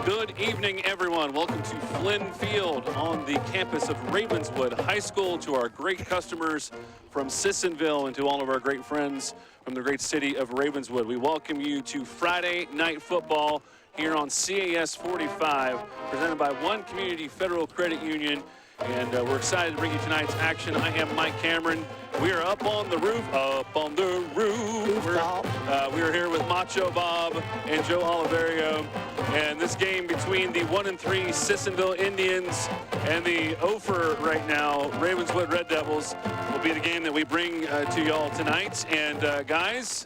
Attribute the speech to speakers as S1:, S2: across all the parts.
S1: Good evening, everyone. Welcome to Flynn Field on the campus of Ravenswood High School. To our great customers from Sissonville and to all of our great friends from the great city of Ravenswood, we welcome you to Friday Night Football here on CAS 45, presented by One Community Federal Credit Union. And we're excited to bring you tonight's action. I am Mike Cameron. We are up on the roof. We are here with Macho Bob and Joe Oliverio. And this game between the 1-3 Sissonville Indians and the 0 right now Ravenswood Red Devils will be the game that we bring to y'all tonight. And guys,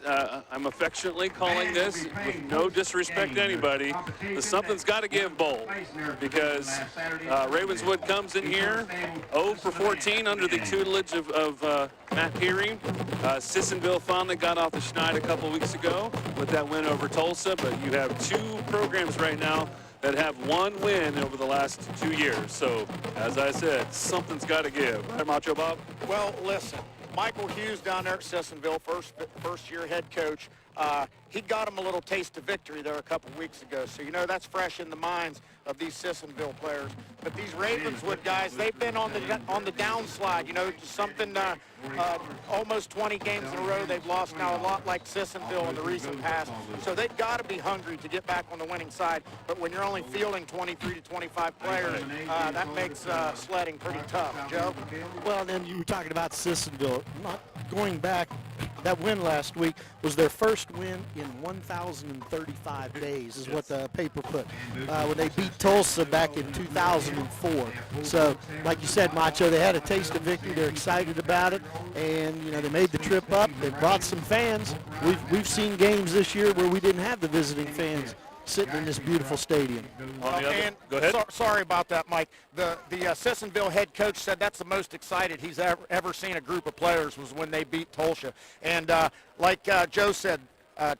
S1: I'm affectionately calling this, with no disrespect to anybody, the something's got to give bowl, because Ravenswood comes in here 0 for 14 under the tutelage of Matt Peary. Sissonville finally got off the schneid a couple weeks ago with that win over Tulsa, but you have two programs right now that have one win over the last 2 years. So, as I said, something's got to give. Right, Macho Bob?
S2: Well, listen, Michael Hughes down there at Sissonville, first-year head coach, he got him a little taste of victory there a couple weeks ago. So, you know, that's fresh in the minds of these Sissonville players. But these Ravenswood guys, they've been on the downslide. You know, something almost 20 games in a row they've lost now, a lot like Sissonville in the recent past. So they've got to be hungry to get back on the winning side. But when you're only fielding 23 to 25 players, that makes sledding pretty tough. Joe?
S3: Well, then you were talking about Sissonville. Not going back, that win last week was their first win in 1,035 days, is what the paper put, when they beat Tulsa back in 2004. So, like you said, Macho, they had a taste of victory. They're excited about it, and you know they made the trip up. They brought some fans. We've seen games this year where we didn't have the visiting fans sitting in this beautiful stadium.
S1: Go ahead.
S2: Sorry about that, Mike. The Sissonville head coach said that's the most excited he's ever seen a group of players was when they beat Tulsa. And like Joe said,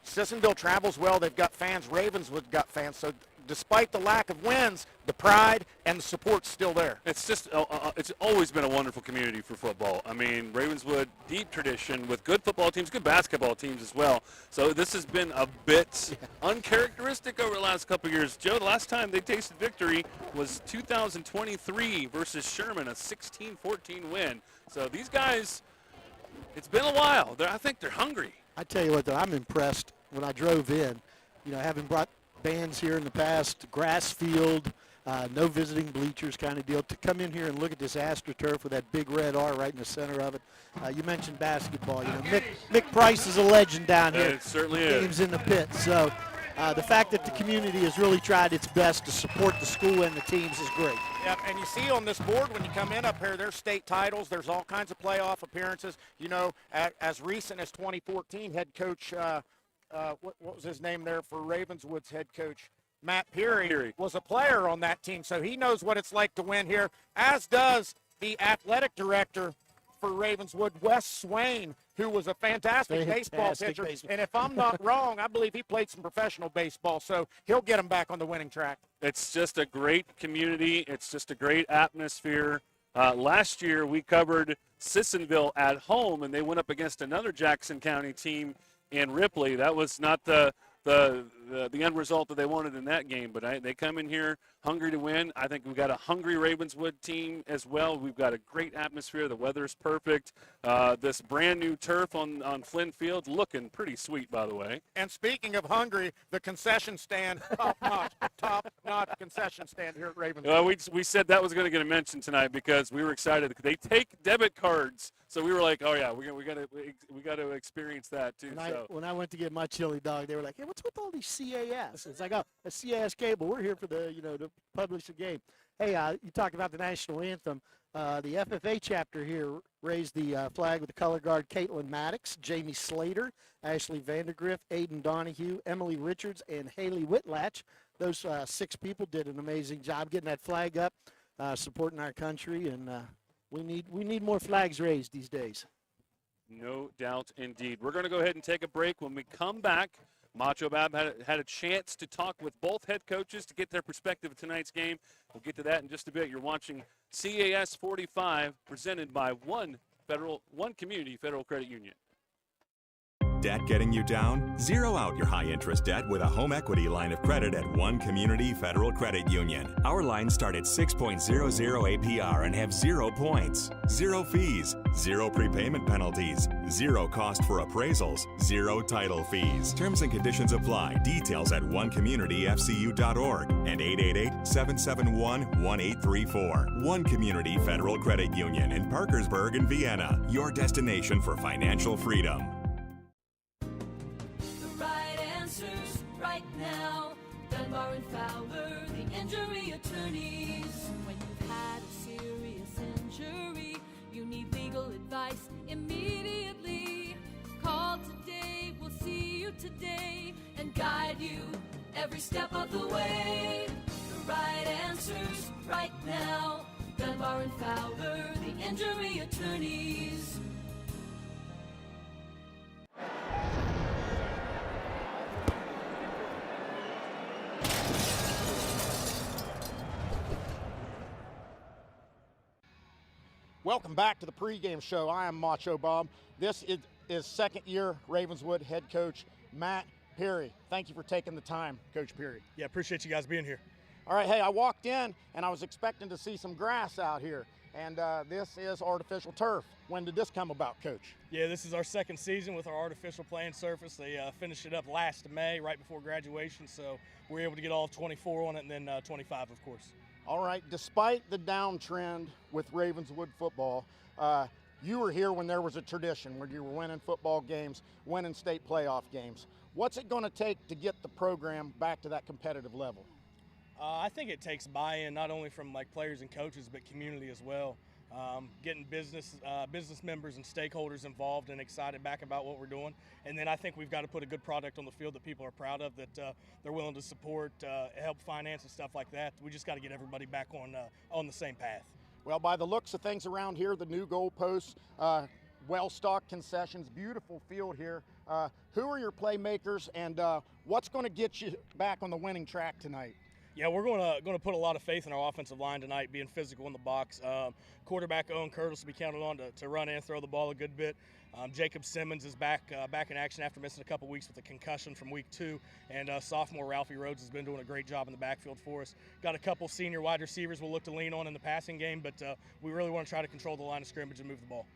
S2: Sissonville travels well. They've got fans. Ravenswood got fans. So despite the lack of wins, the pride and the support's still there.
S1: It's just, it's always been a wonderful community for football. I mean, Ravenswood, deep tradition with good football teams, good basketball teams as well. So this has been a bit uncharacteristic over the last couple of years. Joe, the last time they tasted victory was 2023 versus Sherman, a 16-14 win. So these guys, it's been a while. I think they're hungry.
S3: I tell you what, though, I'm impressed when I drove in, you know, having brought bands here in the past, grass field, no visiting bleachers kind of deal, to come in here and look at this AstroTurf with that big red R right in the center of it. You mentioned basketball. You know, Mick Price is a legend down here.
S1: It certainly is.
S3: Games in the pit. So the fact that the community has really tried its best to support the school and the teams is great.
S2: Yeah, and you see on this board when you come in up here, there's state titles. There's all kinds of playoff appearances. You know, as recent as 2014, head coach what was his name there for Ravenswood's head coach? Matt Peary was a player on that team, so he knows what it's like to win here, as does the athletic director for Ravenswood, Wes Swain, who was a fantastic baseball pitcher. And if I'm not wrong, I believe he played some professional baseball, so he'll get him back on the winning track.
S1: It's just a great community. It's just a great atmosphere. Last year we covered Sissonville at home, and they went up against another Jackson County team in Ripley. That was not the end result that they wanted in that game, but they come in here hungry to win. I think we've got a hungry Ravenswood team as well. We've got a great atmosphere. The weather's perfect. This brand new turf on Flynn Field looking pretty sweet, by the way.
S2: And speaking of hungry, the concession stand, top-notch concession stand here at Ravenswood.
S1: Well, we said that was going to get a mention tonight because we were excited. They take debit cards. So we were like, oh yeah, we got to experience that too.
S3: When I went to get my chili dog, they were like, hey, what's with all these CAS? It's like, oh, a CAS cable. We're here for to publish the game. Hey, you talked about the national anthem. The FFA chapter here raised the flag with the color guard Caitlin Maddox, Jamie Slater, Ashley Vandergriff, Aiden Donahue, Emily Richards, and Haley Whitlatch. Those 6 people did an amazing job getting that flag up, supporting our country, and we need more flags raised these days.
S1: No doubt indeed. We're going to go ahead and take a break. When we come back, Macho Bob had a chance to talk with both head coaches to get their perspective of tonight's game. We'll get to that in just a bit. You're watching CAS 45, presented by One Community Federal Credit Union.
S4: Debt getting you down? Zero out your high-interest debt with a home equity line of credit at One Community Federal Credit Union. Our lines start at 6.00 APR and have 0 points, 0 fees, 0 prepayment penalties, 0 cost for appraisals, 0 title fees. Terms and conditions apply. Details at onecommunityfcu.org and 888-771-1834. One Community Federal Credit Union in Parkersburg and Vienna. Your destination for financial freedom.
S5: Right now, Dunbar and Fowler, the injury attorneys. When you've had a serious injury, you need legal advice immediately. Call today, we'll see you today and guide you every step of the way. The right answers right now. Dunbar and Fowler, the injury attorneys.
S2: Welcome back to the pregame show. I am Macho Bob. This is second-year Ravenswood head coach Matt Perry. Thank you for taking the time, Coach Perry.
S6: Yeah, appreciate you guys being here.
S2: All right, hey, I walked in and I was expecting to see some grass out here, and this is artificial turf. When did this come about, Coach?
S6: Yeah, this is our second season with our artificial playing surface. They finished it up last May, right before graduation, so we were able to get all 24 on it and then 25, of course.
S2: All right, despite the downtrend with Ravenswood football, you were here when there was a tradition, when you were winning football games, winning state playoff games. What's it going to take to get the program back to that competitive level?
S6: I think it takes buy-in not only from like players and coaches, but community as well. Getting business members and stakeholders involved and excited back about what we're doing. And then I think we've got to put a good product on the field that people are proud of, that they're willing to support, help finance and stuff like that. We just got to get everybody back on the same path.
S2: Well, by the looks of things around here, the new goalposts, well-stocked concessions, beautiful field here. Who are your playmakers, and what's going to get you back on the winning track tonight?
S6: Yeah, we're going to put a lot of faith in our offensive line tonight, being physical in the box. Quarterback Owen Curtis will be counted on to run and throw the ball a good bit. Jacob Simmons is back in action after missing a couple weeks with a concussion from week 2, and sophomore Ralphie Rhodes has been doing a great job in the backfield for us. Got a couple senior wide receivers we'll look to lean on in the passing game, but we really want to try to control the line of scrimmage and move the ball.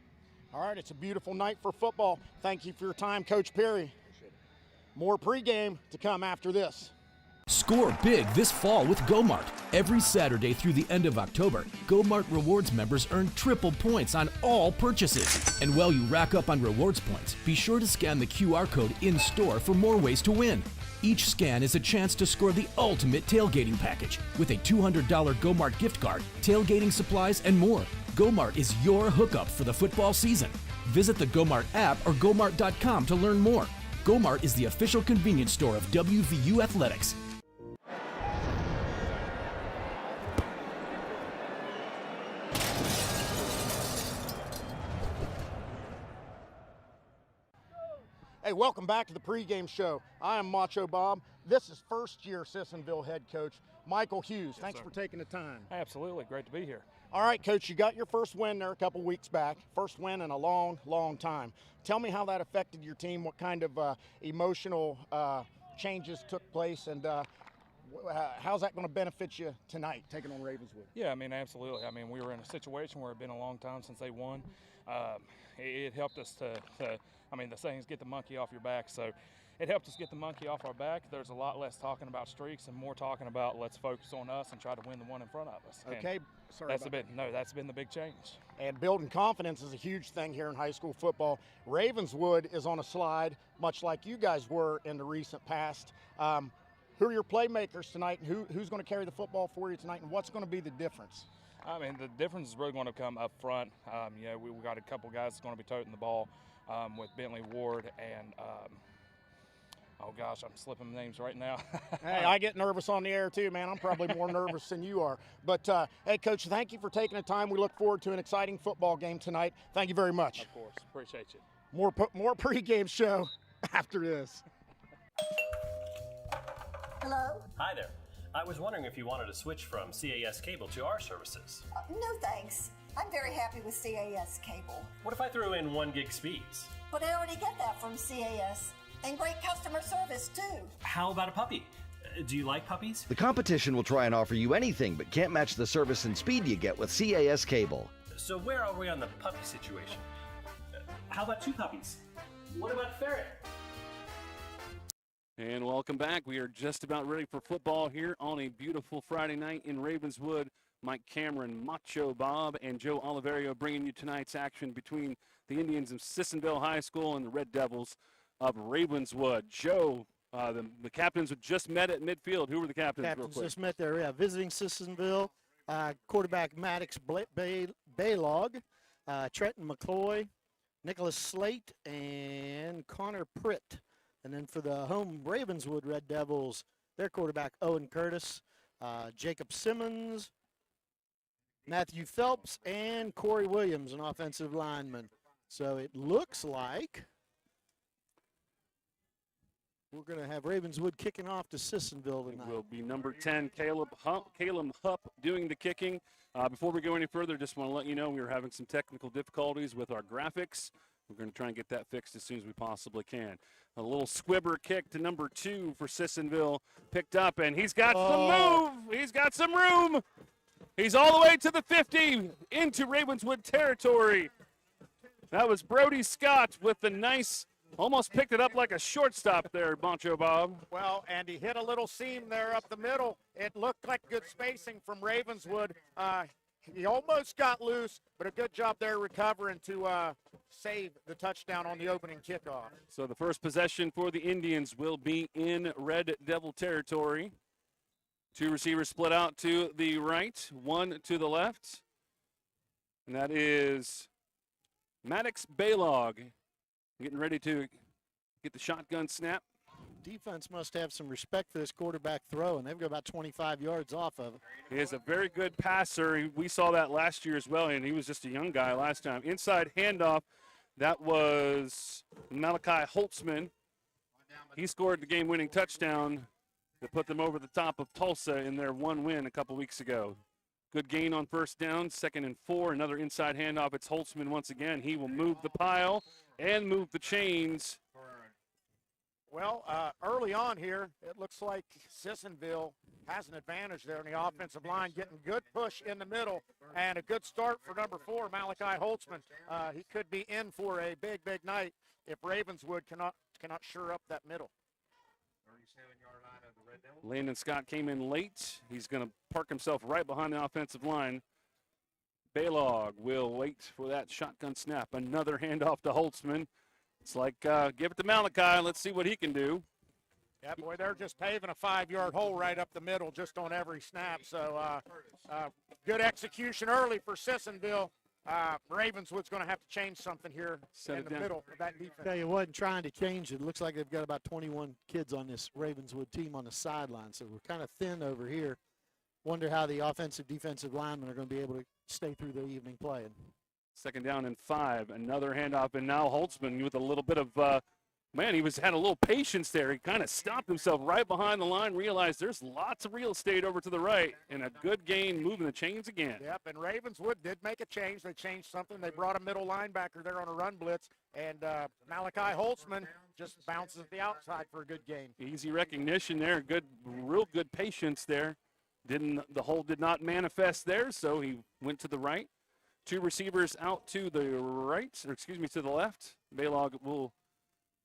S2: All right, it's a beautiful night for football. Thank you for your time, Coach Perry. More pregame to come after this.
S7: Score big this fall with GoMart. Every Saturday through the end of October, GoMart Rewards members earn triple points on all purchases. And while you rack up on rewards points, be sure to scan the QR code in-store for more ways to win. Each scan is a chance to score the ultimate tailgating package with a $200 GoMart gift card, tailgating supplies, and more. GoMart is your hookup for the football season. Visit the GoMart app or GoMart.com to learn more. GoMart is the official convenience store of WVU Athletics.
S2: Hey, welcome back to the pregame show. I am Macho Bob. This is first-year Sissonville head coach Michael Hughes. Thanks for taking the time.
S8: Absolutely, great to be here.
S2: All right, Coach, you got your first win there a couple weeks back. First win in a long, long time. Tell me how that affected your team, what kind of emotional changes took place, and how's that going to benefit you tonight, taking on Ravenswood?
S8: Yeah, I mean, absolutely. I mean, we were in a situation where it had been a long time since they won. It helped us to I mean, the saying is get the monkey off your back. So it helped us get the monkey off our back. There's a lot less talking about streaks and more talking about let's focus on us and try to win the one in front of us.
S2: Okay, sorry
S8: that's that's been the big change.
S2: And building confidence is a huge thing here in high school football. Ravenswood is on a slide, much like you guys were in the recent past. Who are your playmakers tonight, and who's going to carry the football for you tonight, and what's going to be the difference?
S8: I mean, the difference is really going to come up front. You know, we got a couple guys that's going to be toting the ball with Bentley Ward and, oh gosh, I'm slipping names right now.
S2: Hey, I get nervous on the air too, man. I'm probably more nervous than you are. But, hey, Coach, thank you for taking the time. We look forward to an exciting football game tonight. Thank you very much.
S8: Of course. Appreciate you.
S2: More pregame show after this.
S9: Hello?
S10: Hi there. I was wondering if you wanted to switch from CAS Cable to our services.
S9: No thanks. I'm very happy with CAS Cable.
S10: What if I threw in 1 gig speeds?
S9: But I already get that from CAS. And great customer service, too.
S10: How about a puppy? Do you like puppies?
S11: The competition will try and offer you anything but can't match the service and speed you get with CAS Cable.
S10: So where are we on the puppy situation? How about 2 puppies? What about a ferret?
S1: And welcome back. We are just about ready for football here on a beautiful Friday night in Ravenswood. Mike Cameron, Macho Bob, and Joe Oliverio bringing you tonight's action between the Indians of Sissonville High School and the Red Devils of Ravenswood. Joe, the captains had just met at midfield. Who were the captains?
S3: Captains just met there, yeah. Visiting Sissonville, quarterback Maddox Baylog, Trenton McCloy, Nicholas Slate, and Connor Pritt. And then for the home Ravenswood Red Devils, their quarterback Owen Curtis, Jacob Simmons, Matthew Phelps, and Corey Williams, an offensive lineman. So it looks like we're going to have Ravenswood kicking off to Sissonville tonight.
S1: It will be number 10, Caleb Hupp, doing the kicking. Before we go any further, just want to let you know we were having some technical difficulties with our graphics. We're going to try and get that fixed as soon as we possibly can. A little squibber kick to number 2 for Sissonville, picked up, and he's got some move. He's got some room. He's all the way to the 50, into Ravenswood territory. That was Brody Scott with the nice, almost picked it up like a shortstop there, Macho Bob.
S2: Well, and he hit a little seam there up the middle. It looked like good spacing from Ravenswood. He almost got loose, but a good job there recovering to save the touchdown on the opening kickoff.
S1: So the first possession for the Indians will be in Red Devil territory. 2 receivers split out to the right, 1 to the left. And that is Maddox Baylog getting ready to get the shotgun snap.
S3: Defense must have some respect for this quarterback throw, and they've got about 25 yards off of it.
S1: He is a very good passer. We saw that last year as well, and he was just a young guy last time. Inside handoff, that was Malachi Holtzman. He scored the game-winning touchdown that put them over the top of Tulsa in their 1 win a couple weeks ago. Good gain on first down, 2nd and 4. Another inside handoff. It's Holtzman once again. He will move the pile and move the chains.
S2: Well, early on here, it looks like Sissonville has an advantage there in the offensive line, getting good push in the middle and a good start for number 4, Malachi Holtzman. He could be in for a big, big night if Ravenswood cannot shore up that middle.
S1: Landon Scott came in late. He's going to park himself right behind the offensive line. Baylog will wait for that shotgun snap. Another handoff to Holtzman. It's like, give it to Malachi. Let's see what he can do.
S2: Yeah, boy, they're just paving a 5-yard hole right up the middle just on every snap. So good execution early for Sissonville. Ravenswood's going to have to change something here in the middle of that defense.
S3: Tell you what, trying to change it. Looks like they've got about 21 kids on this Ravenswood team on the sideline, so we're kind of thin over here. Wonder how the offensive, defensive linemen are going to be able to stay through the evening playing.
S1: 2nd down and 5. Another handoff, and now Holtzman with a little bit of, man, he had a little patience there. He kind of stopped himself right behind the line, realized there's lots of real estate over to the right, and a good gain moving the chains again.
S2: Yep, and Ravenswood did make a change. They changed something. They brought a middle linebacker there on a run blitz, and Malachi Holtzman just bounces at the outside for a good gain.
S1: Easy recognition there. Good, real good patience there. The hole did not manifest there, so he went to the right. 2 receivers out to the right, or excuse me, to the left. Baylog will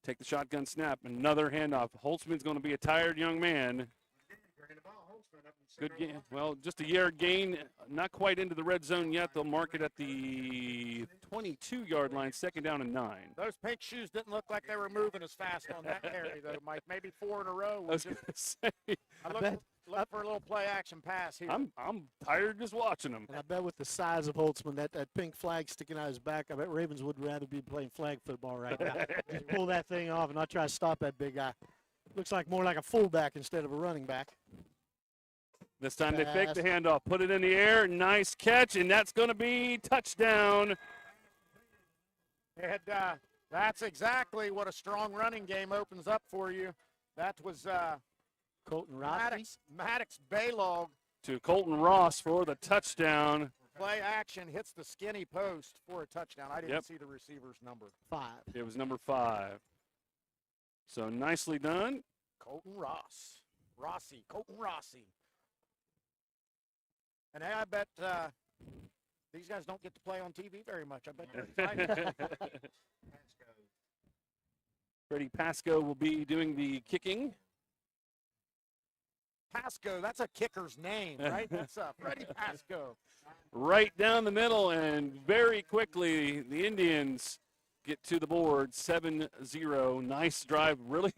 S1: take the shotgun snap. Another handoff. Holtzman's going to be a tired young man. Good game. Well, just a yard gain. Not quite into the red zone yet. They'll mark it at the 22-yard line, 2nd down and 9.
S2: Those pink shoes didn't look like they were moving as fast on that carry, though, Mike. Maybe 4 in a row.
S1: I was going to say.
S2: Look for a little play-action pass here.
S1: I'm tired just watching them.
S3: And I bet with the size of Holtzman, that pink flag sticking out his back, I bet Ravenswood would rather be playing flag football right now. Just pull that thing off and not try to stop that big guy. Looks like more like a fullback instead of a running back.
S1: This time they fake the handoff, put it in the air, nice catch, and that's going to be touchdown.
S2: And that's exactly what a strong running game opens up for you. That was
S3: Colton
S2: Maddox Baylog
S1: to Colton Ross for the touchdown.
S2: Play action, hits the skinny post for a touchdown. I didn't see the receiver's number.
S3: 5.
S1: It was number 5. So nicely done.
S2: Colton Colton Rossi. And hey, I bet these guys don't get to play on TV very much. I bet they're excited.
S1: Freddie Pasco will be doing the kicking.
S2: Pasco, that's a kicker's name, right? That's Freddie Pasco.
S1: Right down the middle, and very quickly the Indians get to the board, 7-0. Nice drive. Really,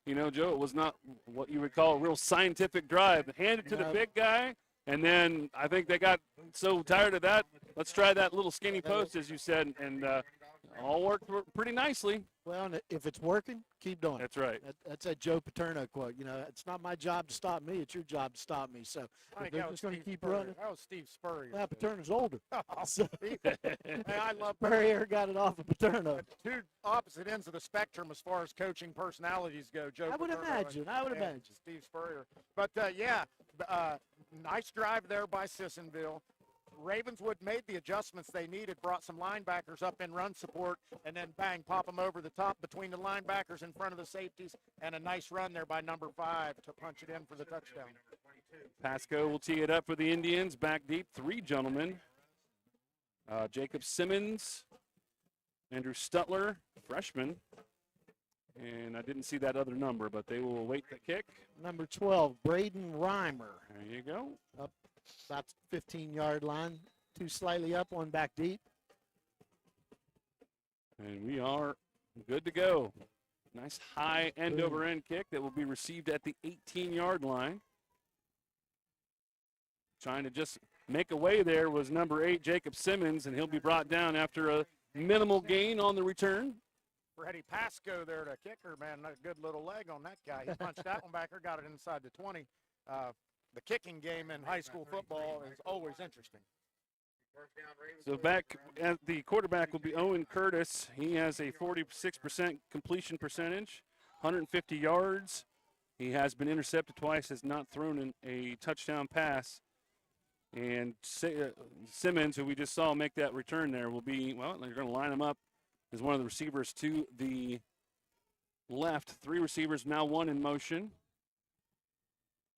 S1: you know, Joe, it was not what you would call a real scientific drive. Hand it to the big guy, and then I think they got so tired of that. Let's try that little skinny post, as you said, and all worked pretty nicely.
S3: Well, and if it's working, keep doing it.
S1: That's right.
S3: That's a Joe Paterno quote. You know, it's not my job to stop me. It's your job to stop me. So if they're just going to keep running.
S2: That was Steve Spurrier.
S3: Yeah, Paterno's older. So,
S2: Hey, I love
S3: Spurrier got it off of Paterno.
S2: Two opposite ends of the spectrum as far as coaching personalities go. Joe
S3: I would imagine.
S2: Steve Spurrier. But, nice drive there by Sissonville. Ravenswood made the adjustments they needed, brought some linebackers up in run support, and then bang, pop them over the top between the linebackers in front of the safeties, and a nice run there by number 5 to punch it in for the touchdown.
S1: Pasco will tee it up for the Indians. Back deep, 3 gentlemen. Jacob Simmons, Andrew Stutler, freshman. And I didn't see that other number, but they will await the kick.
S3: Number 12, Braden Reimer.
S1: There you go.
S3: Up about 15-yard line. 2 slightly up, 1 back deep.
S1: And we are good to go. Nice high end-over-end kick that will be received at the 18-yard line. Trying to just make a way there was number 8, Jacob Simmons, and he'll be brought down after a minimal gain on the return.
S2: Freddie Pasco there to kicker, man. A good little leg on that guy. He punched that one back or got it inside the 20. The kicking game in high school football is always interesting.
S1: So back at the quarterback will be Owen Curtis. He has a 46% completion percentage, 150 yards. He has been intercepted twice, has not thrown in a touchdown pass. And Simmons, who we just saw make that return there, will be, well, they're going to line him up as one of the receivers to the left. 3 receivers, now 1 in motion.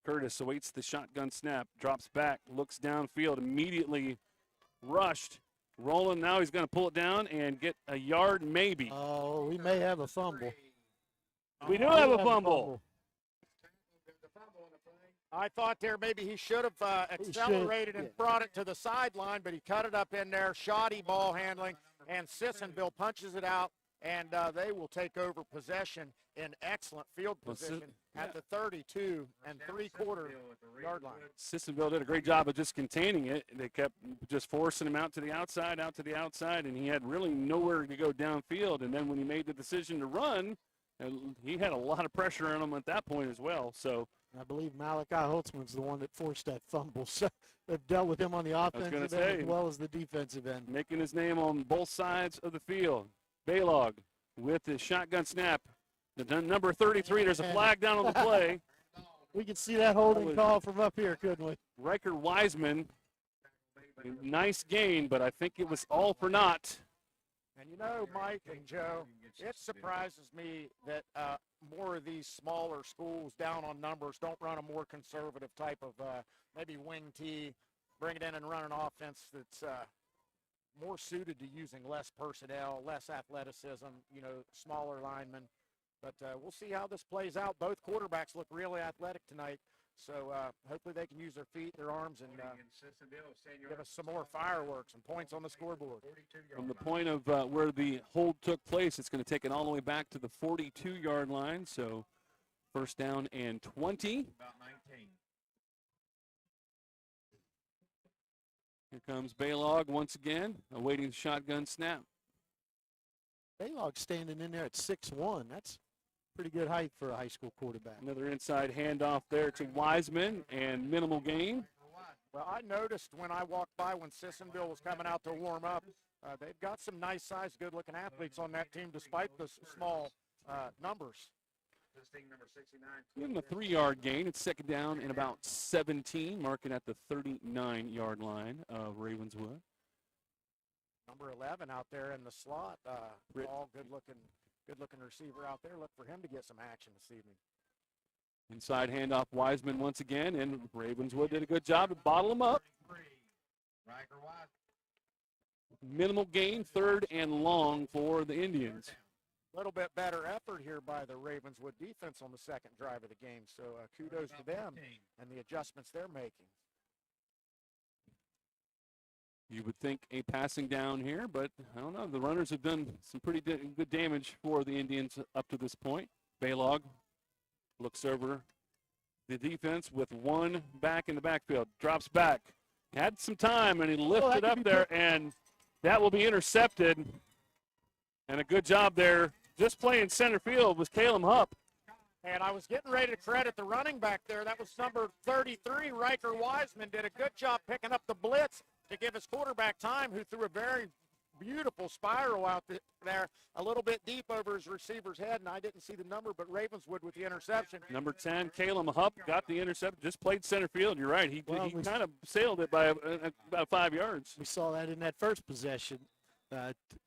S1: Curtis awaits the shotgun snap, drops back, looks downfield, immediately rushed, rolling. Now he's going to pull it down and get a yard maybe.
S3: Oh, we may have a fumble.
S1: We do have a fumble.
S2: I thought there maybe he should have accelerated and brought it to the sideline, but he cut it up in there, shoddy ball handling, and Sissonville punches it out, and they will take over possession in excellent field position at the 32 and 3/4 yard line.
S1: Sissonville did a great job of just containing it. They kept just forcing him out to the outside, and he had really nowhere to go downfield. And then when he made the decision to run, he had a lot of pressure on him at that point as well. So
S3: I believe Malachi Holtzman's the one that forced that fumble. So they've dealt with him on the offensive end as well as the defensive end.
S1: Making his name on both sides of the field. Baylog with his shotgun snap. The number 33, there's a flag down on the play.
S3: We can see that holding call from up here, couldn't we?
S1: Riker Wiseman, nice gain, but I think it was all for naught.
S2: And you know, Mike and Joe, it surprises me that more of these smaller schools down on numbers don't run a more conservative type of maybe wing tee, bring it in and run an offense that's more suited to using less personnel, less athleticism, you know, smaller linemen. But we'll see how this plays out. Both quarterbacks look really athletic tonight. So hopefully they can use their feet, their arms, and give us some more fireworks and points on the scoreboard.
S1: From the point of where the hold took place, it's going to take it all the way back to the 42-yard line. So first down and 20.
S12: About 19.
S1: Here comes Baylog once again, awaiting the shotgun snap.
S3: Baylog standing in there at 6'1". That's pretty good height for a high school quarterback.
S1: Another inside handoff there to Wiseman, and minimal gain.
S2: Well, I noticed when I walked by when Sissonville was coming out to warm up, they've got some nice-sized, good-looking athletes on that team despite the small numbers.
S1: Give him a 3-yard gain. It's second down and about 17, marking at the 39-yard line of Ravenswood.
S2: Number 11 out there in the slot. All good-looking receiver out there. Look for him to get some action this evening.
S1: Inside handoff, Wiseman once again, and Ravenswood did a good job to bottle him up. Minimal gain, 3rd and long for the Indians.
S2: A little bit better effort here by the Ravenswood defense on the second drive of the game, so kudos to them and the adjustments they're making.
S1: You would think a passing down here, but I don't know. The runners have done some pretty good damage for the Indians up to this point. Baylog looks over the defense with one back in the backfield. Drops back. Had some time, and he lifted up there, and that will be intercepted. And a good job there. Just playing center field was Caleb Hupp.
S2: And I was getting ready to credit the running back there. That was number 33, Riker Wiseman, did a good job picking up the blitz to give his quarterback time, who threw a very beautiful spiral out there, a little bit deep over his receiver's head, and I didn't see the number, but Ravenswood with the interception.
S1: Number 10, Caleb Hupp, got the interception, just played center field. You're right. He kind of sailed it by about 5 yards.
S3: We saw that in that first possession.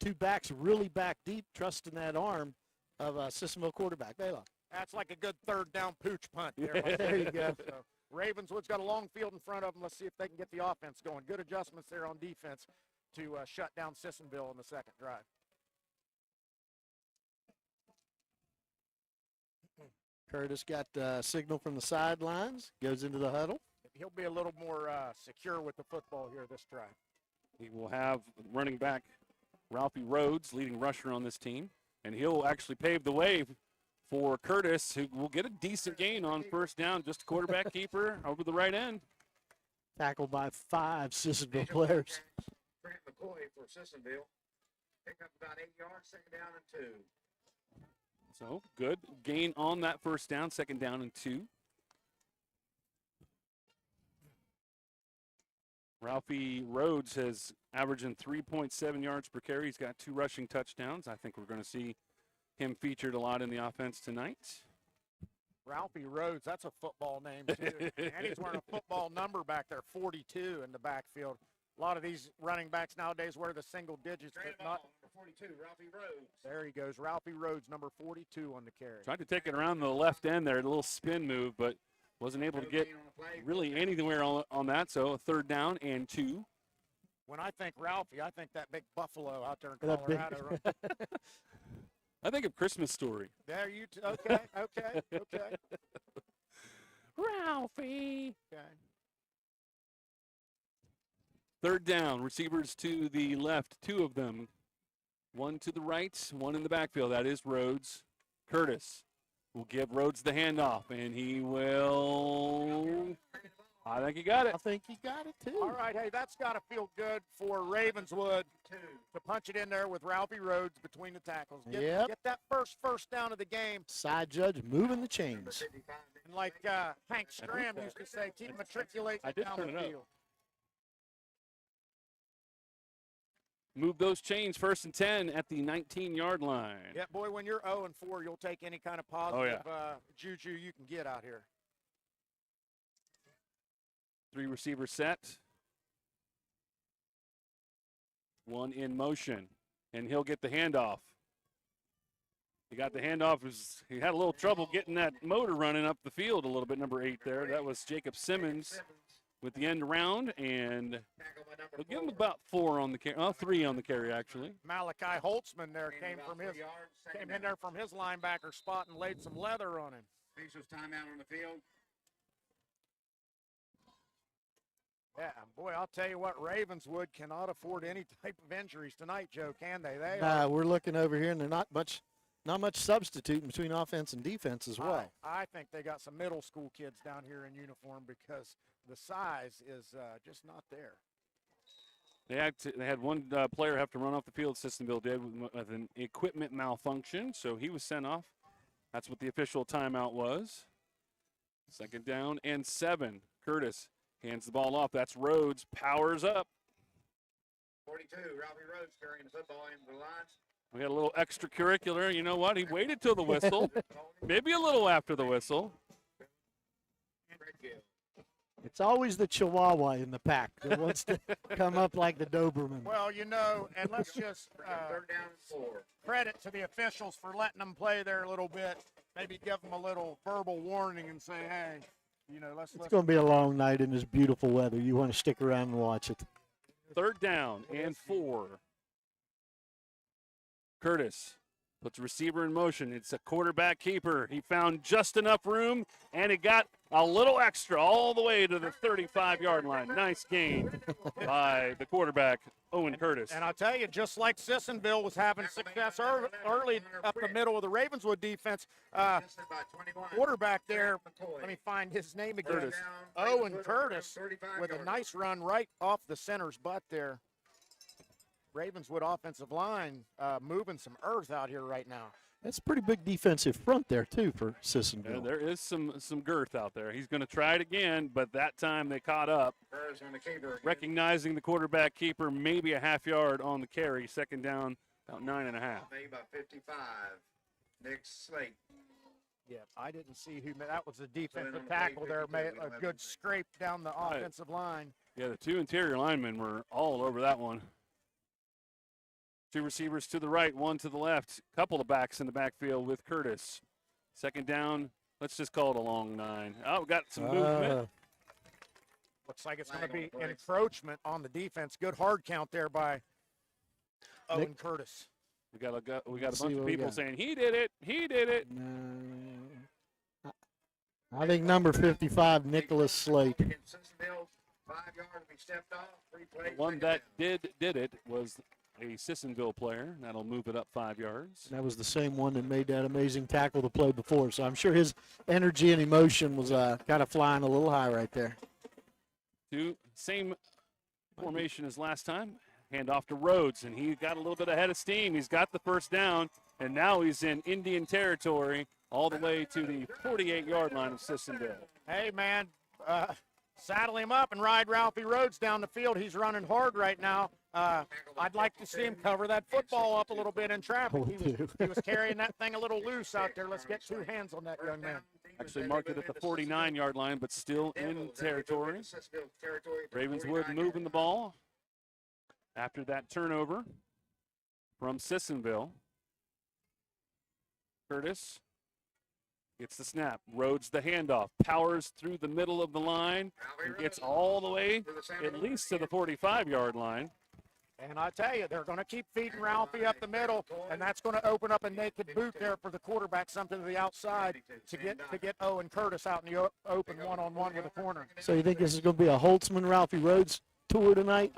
S3: 2 backs really back deep, trusting that arm of Sissonville quarterback, Baylor.
S2: That's like a good 3rd down pooch punt there.
S3: There you go.
S2: So Ravenswood's got a long field in front of them. Let's see if they can get the offense going. Good adjustments there on defense to shut down Sissonville in the second drive.
S3: Curtis got signal from the sidelines, goes into the huddle.
S2: He'll be a little more secure with the football here this drive.
S1: He will have running back Ralphie Rhodes, leading rusher on this team, and he'll actually pave the way for Curtis, who will get a decent gain on first down, just a quarterback keeper over the right end.
S3: Tackled by 5 Sissonville players.
S12: Grant McCoy for Sissonville. Pick up about 8 yards, second down and 2.
S1: So good gain on that first down, second down and 2. Ralphie Rhodes has averaging 3.7 yards per carry. He's got 2 rushing touchdowns. I think we're going to see him featured a lot in the offense tonight.
S2: Ralphie Rhodes, that's a football name, too. And he's wearing a football number back there, 42 in the backfield. A lot of these running backs nowadays wear the single digits, but not.
S12: Number 42, Ralphie Rhodes.
S2: There he goes, Ralphie Rhodes, number 42 on the carry.
S1: Tried to take it around the left end there, a little spin move, but wasn't able to get really anywhere on that. So a 3rd down and 2.
S2: When I think Ralphie, I think that big buffalo out there in Colorado.
S1: I think of Christmas Story.
S2: There you okay.
S1: Ralphie.
S2: Okay.
S1: 3rd down, receivers to the left, 2 of them. 1 to the right, 1 in the backfield. That is Rhodes. Curtis will give Rhodes the handoff, and he will. I think he got it.
S3: I think he got it, too.
S2: All right, hey, that's got to feel good for Ravenswood to punch it in there with Ralphie Rhodes between the tackles. Get that first down of the game.
S3: Side judge moving the chains.
S2: And like Hank Scram used to say, keep matriculating down the field.
S1: Move those chains, 1st and 10 at the 19-yard line.
S2: Yeah, boy, when you're 0-4, you'll take any kind of positive juju you can get out here.
S1: 3 receiver set. 1 in motion, and he'll get the handoff. He got the handoff. He had a little trouble getting that motor running up the field a little bit, number 8 there. That was Jacob Simmons with the end around, and we'll give him about 4 on the carry. 3 on the carry, actually.
S2: Malachi Holtzman there came in there from his linebacker spot and laid some leather on him.
S12: Officials timeout on the field.
S2: Yeah, boy, I'll tell you what, Ravenswood cannot afford any type of injuries tonight, Joe, can they?
S3: We're looking over here, and they're not much substituting between offense and defense as well.
S2: I think they got some middle school kids down here in uniform because the size is just not there.
S1: They had one player have to run off the field, Sissonville did, with an equipment malfunction, so he was sent off. That's what the official timeout was. 2nd down and 7. Curtis hands the ball off. That's Rhodes. Powers up.
S12: 42, Ralphie Rhodes carrying the football into the lines.
S1: We got a little extracurricular. You know what? He waited till the whistle, maybe a little after the whistle.
S3: It's always the Chihuahua in the pack that wants to come up like the Doberman.
S2: Well, you know, and let's just credit to the officials for letting them play there a little bit. Maybe give them a little verbal warning and say, hey, you know, let's.
S3: It's going to be a long night in this beautiful weather. You want to stick around and watch it.
S1: 3rd down and 4. Curtis puts the receiver in motion. It's a quarterback keeper. He found just enough room, and he got a little extra all the way to the 35-yard line. Nice gain by the quarterback, Owen Curtis.
S2: And I'll tell you, just like Sissonville was having success early up the middle of the Ravenswood defense, quarterback there, let me find his name again,
S1: Curtis.
S2: Owen Curtis, with a nice run right off the center's butt there. Ravenswood offensive line moving some earth out here right now.
S3: That's a pretty big defensive front there, too, for Sissonville.
S1: Yeah, there is some girth out there. He's going to try it again, but that time they caught up, recognizing the quarterback keeper maybe a half yard on the carry. 2nd down, about 9.5.
S12: Made by 55. Nick Slate.
S2: Yeah, I didn't see who. That was the defensive tackle there. Made a good scrape down the offensive line.
S1: Yeah, the 2 interior linemen were all over that one. 2 receivers to the right, 1 to the left. Couple of backs in the backfield with Curtis. 2nd down, let's just call it a long 9. Oh, we got some movement.
S2: Looks like it's going to be encroachment on the defense. Good hard count there by Owen Curtis.
S1: We got a bunch of people saying, he did it, he did it.
S3: I think number 55, Nicholas Slate.
S12: Sissonville, 5 yards, we stepped off. 3 plays.
S1: The one that did it was a Sissonville player. That'll move it up 5 yards.
S3: That was the same one that made that amazing tackle the play before. So I'm sure his energy and emotion was kind of flying a little high right there.
S1: Same formation as last time. Hand off to Rhodes, and he got a little bit ahead of steam. He's got the 1st down, and now he's in Indian territory all the way to the 48-yard line of Sissonville.
S2: Hey, man, saddle him up and ride Ralphie Rhodes down the field. He's running hard right now. I'd like to see him cover that football up a little bit in traffic. He was carrying that thing a little loose out there. Let's get 2 hands on that young man.
S1: Actually marked it at the 49-yard line, but still in territory. Ravenswood moving the ball after that turnover from Sissonville. Curtis gets the snap, Rhodes the handoff, powers through the middle of the line, and gets all the way at least to the 45-yard line.
S2: And I tell you, they're going to keep feeding Ralphie up the middle, and that's going to open up a naked boot there for the quarterback, something to the outside to get Owen Curtis out in the open one-on-one with the corner.
S3: So you think this is going to be a Holtzman, Ralphie Rhodes tour tonight?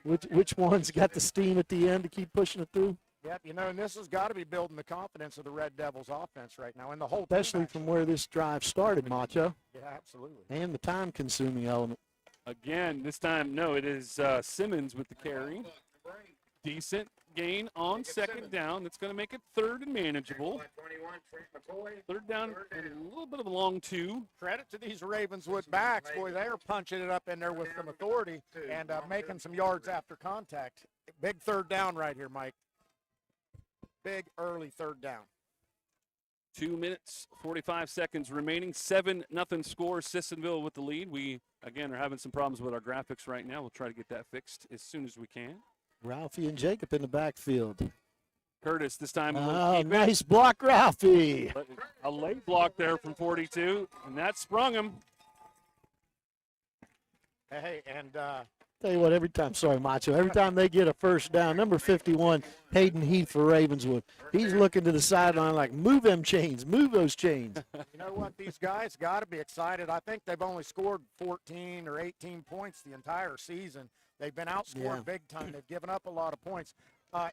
S3: Which one's got the steam at the end to keep pushing it through?
S2: Yep, you know, and this has got to be building the confidence of the Red Devils offense right now, and the whole
S3: especially from where this drive started, Macho.
S2: Yeah, absolutely.
S3: And the time-consuming element.
S1: Again, this time, no, it is Simmons with the carry. Decent gain on 2nd down. That's going to make it 3rd and manageable. 3rd down and a little bit of a long 2.
S2: Credit to these Ravenswood backs. Boy, they are punching it up in there with some authority and making some yards after contact. Big 3rd down right here, Mike. Big early 3rd down.
S1: 2 minutes, 45 seconds remaining. 7-0 score. Sissonville with the lead. We, again, are having some problems with our graphics right now. We'll try to get that fixed as soon as we can.
S3: Ralphie and Jacob in the backfield.
S1: Curtis this time.
S3: Nice block, Ralphie.
S1: A late block there from 42, and that sprung him.
S2: Hey, and
S3: tell you what, every time they get a 1st down, number 51, Hayden Heath for Ravenswood, he's looking to the sideline like, move them chains, move those chains.
S2: You know what? These guys got to be excited. I think they've only scored 14 or 18 points the entire season. They've been outscored big time. They've given up a lot of points.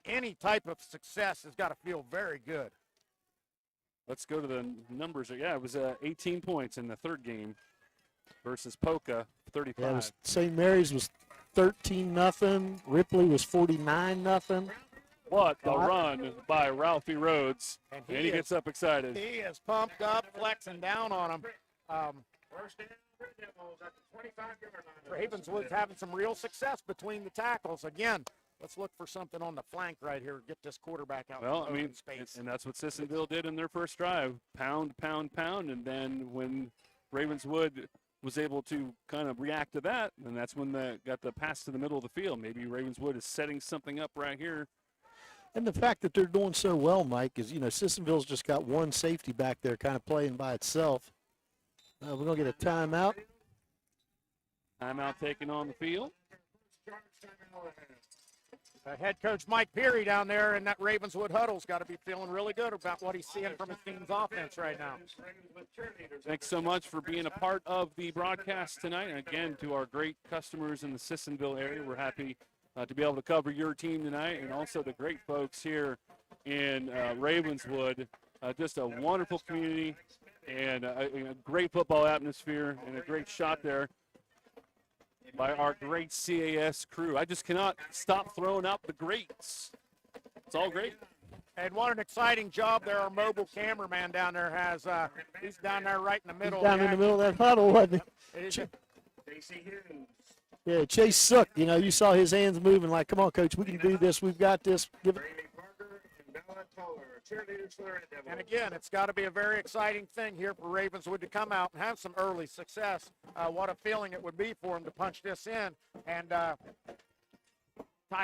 S2: Any type of success has got to feel very good.
S1: Let's go to the numbers. Yeah, it was 18 points in the 3rd game versus Polka, 35.
S3: Yeah, St. Mary's was 13-0. Ripley was 49-0.
S1: What a run by Ralphie Rhodes. And he gets up excited.
S2: He is pumped up, flexing down on him. Ravenswood's having some real success between the tackles. Again, let's look for something on the flank right here. Get this quarterback out.
S1: Well, I
S2: in
S1: mean,
S2: open space.
S1: and that's what Sissonville did in their first drive. Pound, pound, pound. And then when Ravenswood was able to kind of react to that, and that's when they got the pass to the middle of the field. Maybe Ravenswood is setting something up right here.
S3: And the fact that they're doing so well, Mike, is, Sissonville's just got one safety back there kind of playing by itself. We're going to get a timeout.
S1: Timeout taken on the field.
S2: Head coach Mike Peary down there in that Ravenswood huddle's got to be feeling really good about what he's seeing from his team's offense right now.
S1: Thanks so much for being a part of the broadcast tonight. And again, to our great customers in the Sissonville area, we're happy to be able to cover your team tonight, and also the great folks here in Ravenswood. Just a wonderful community and a great football atmosphere and a great shot there by our great CAS crew. I just cannot stop throwing out the greats. It's all great.
S2: And what an exciting job there our mobile cameraman down there has. He's down there right in the middle.
S3: Down in the middle of that huddle, wasn't he? Yeah, Chase Sook, you saw his hands moving like, come on, Coach, we can do this. We've got this. Give it.
S2: And again, it's got to be a very exciting thing here for Ravenswood to come out and have some early success. What a feeling it would be for them to punch this in and tie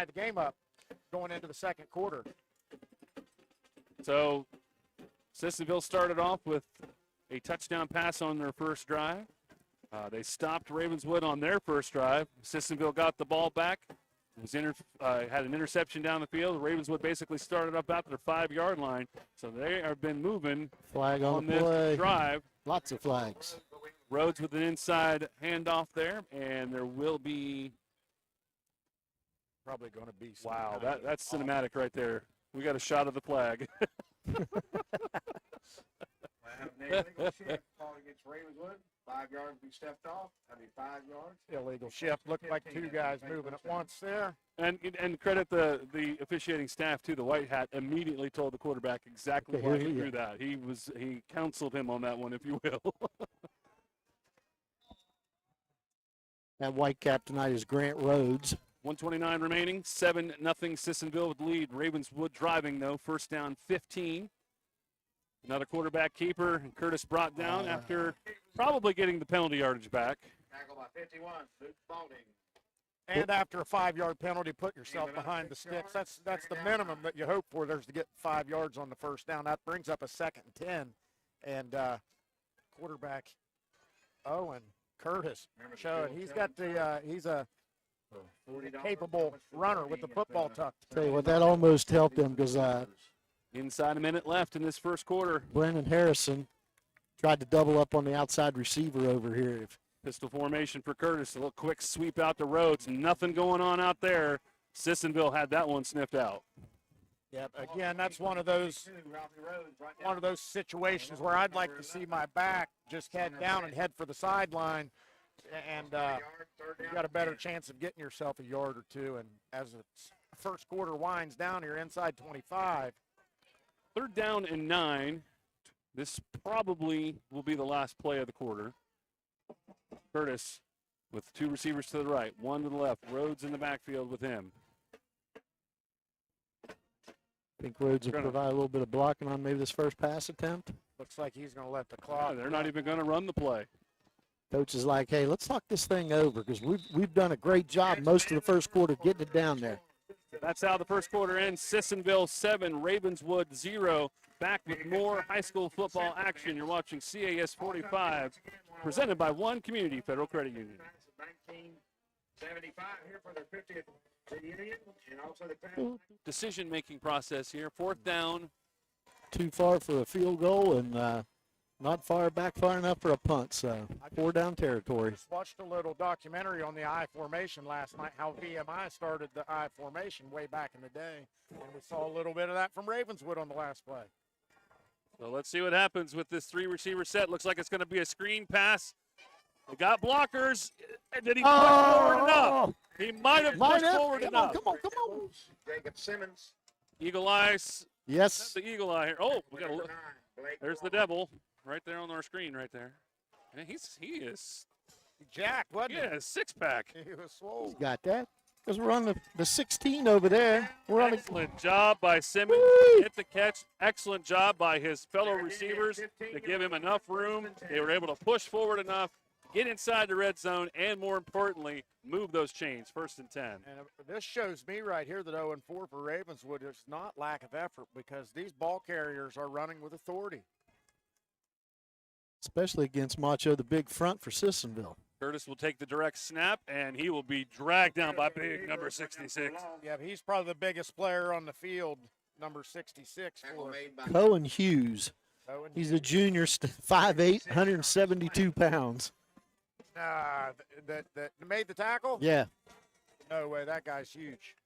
S2: the game up going into the second quarter.
S1: So Sissonville started off with a touchdown pass on their first drive. They stopped Ravenswood on their first drive. Sissonville got the ball back. Had an interception down the field. Ravenswood basically started up at their 5-yard line. So they have been moving
S3: flag on
S1: this
S3: play.
S1: Drive.
S3: Lots of flags.
S1: Rhodes with an inside handoff there, and there will be
S2: probably going to be.
S1: Wow, that's cinematic right there. We got a shot of the flag.
S12: Call against Ravenswood. 5 yards be stepped off. That'd be 5 yards.
S2: Illegal shift. Looked like two guys moving at once there.
S1: And credit the officiating staff too. The white hat immediately told the quarterback exactly why he threw that. He counseled him on that one, if you will.
S3: That white cap tonight is Grant Rhodes.
S1: 1:29 remaining. 7-0 Sissonville with the lead. Ravenswood driving though. First down 15. Another quarterback keeper, and Curtis brought down after probably getting the penalty yardage back.
S12: Tackle by 51, Luke Spalding.
S2: And after a 5-yard penalty, put yourself behind the sticks. That's the minimum that you hope for. There's to get 5 yards on the first down. That brings up a 2nd and 10. And quarterback Owen Curtis showing he's a capable runner with the football tucked.
S3: Tell you what, that almost helped him because
S1: inside a minute left in this first quarter.
S3: Brennan Harrison tried to double up on the outside receiver over here.
S1: Pistol formation for Curtis. A little quick sweep out to Rhodes. Nothing going on out there. Sissonville had that one sniffed out.
S2: Yeah, again, that's one of those situations where I'd like to see my back just head down and head for the sideline, and you got a better chance of getting yourself a yard or two. And as the first quarter winds down here inside 25.
S1: 3rd down and 9. This probably will be the last play of the quarter. Curtis with 2 receivers to the right, 1 to the left. Rhodes in the backfield with him.
S3: I think Rhodes will provide a little bit of blocking on maybe this first pass attempt.
S2: Looks like he's going to let the clock.
S1: Yeah, they're not even going to run the play.
S3: Coach is like, hey, let's talk this thing over because we've done a great job most of the first quarter getting it down there.
S1: That's how the first quarter ends. Sissonville 7, Ravenswood 0. Back with more high school football action. You're watching CAS 45, presented by One Community Federal Credit Union.
S12: 1975 here for their 50th reunion, and also the
S1: decision-making process here. 4th down.
S3: Too far for a field goal and not far enough for a punt, so 4-down territory.
S2: Just watched a little documentary on the I formation last night, how VMI started the I formation way back in the day, and we saw a little bit of that from Ravenswood on the last play.
S1: So let's see what happens with this 3-receiver set. Looks like it's going to be a screen pass. They got blockers. And did he push forward enough? He might have pushed forward enough.
S3: Come on.
S12: Jacob Simmons.
S1: Eagle eyes.
S3: Yes.
S1: The eagle eye here. Oh, we got to look. There's the devil right there on our screen right there. And he is
S2: jacked, wasn't he?
S1: Yeah, 6-pack.
S2: He was swole.
S3: He's got that. Because we're on the 16 over there. We're on
S1: Excellent job by Simmons. Hit the catch. Excellent job by his fellow receivers to give him enough room. They were able to push forward enough, get inside the red zone, and more importantly, move those chains. 1st and 10.
S2: And this shows me right here that 0-4 for Ravenswood is not lack of effort because these ball carriers are running with authority.
S3: especially against Macho, the big front for Sissonville.
S1: Curtis will take the direct snap, and he will be dragged down by big number 66.
S2: Yeah, he's probably the biggest player on the field, number 66 for
S3: Cohen Hughes. He's a junior, 5'8", 172 pounds.
S2: That made the tackle?
S3: Yeah.
S2: No way, that guy's huge.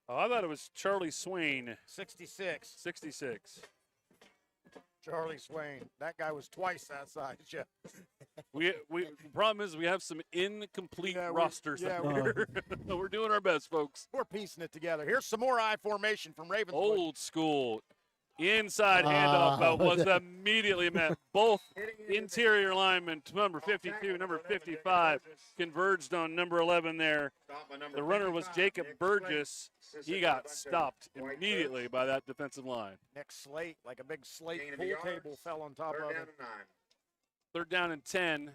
S1: Oh, I thought it was Charlie Swain.
S2: 66.
S1: 66.
S2: Charlie Swain. That guy was twice that size, Jeff.
S1: The problem is we have some incomplete rosters out here. We're doing our best, folks.
S2: We're piecing it together. Here's some more I formation from Ravenswood.
S1: Old school. Inside handoff but was immediately met. Both interior linemen, number 52, number 55, converged on number 11 there. The runner was Jacob Burgess. He got stopped immediately by that defensive line.
S2: Next slate, like a big slate pool table fell on top of it.
S1: 3rd down and 10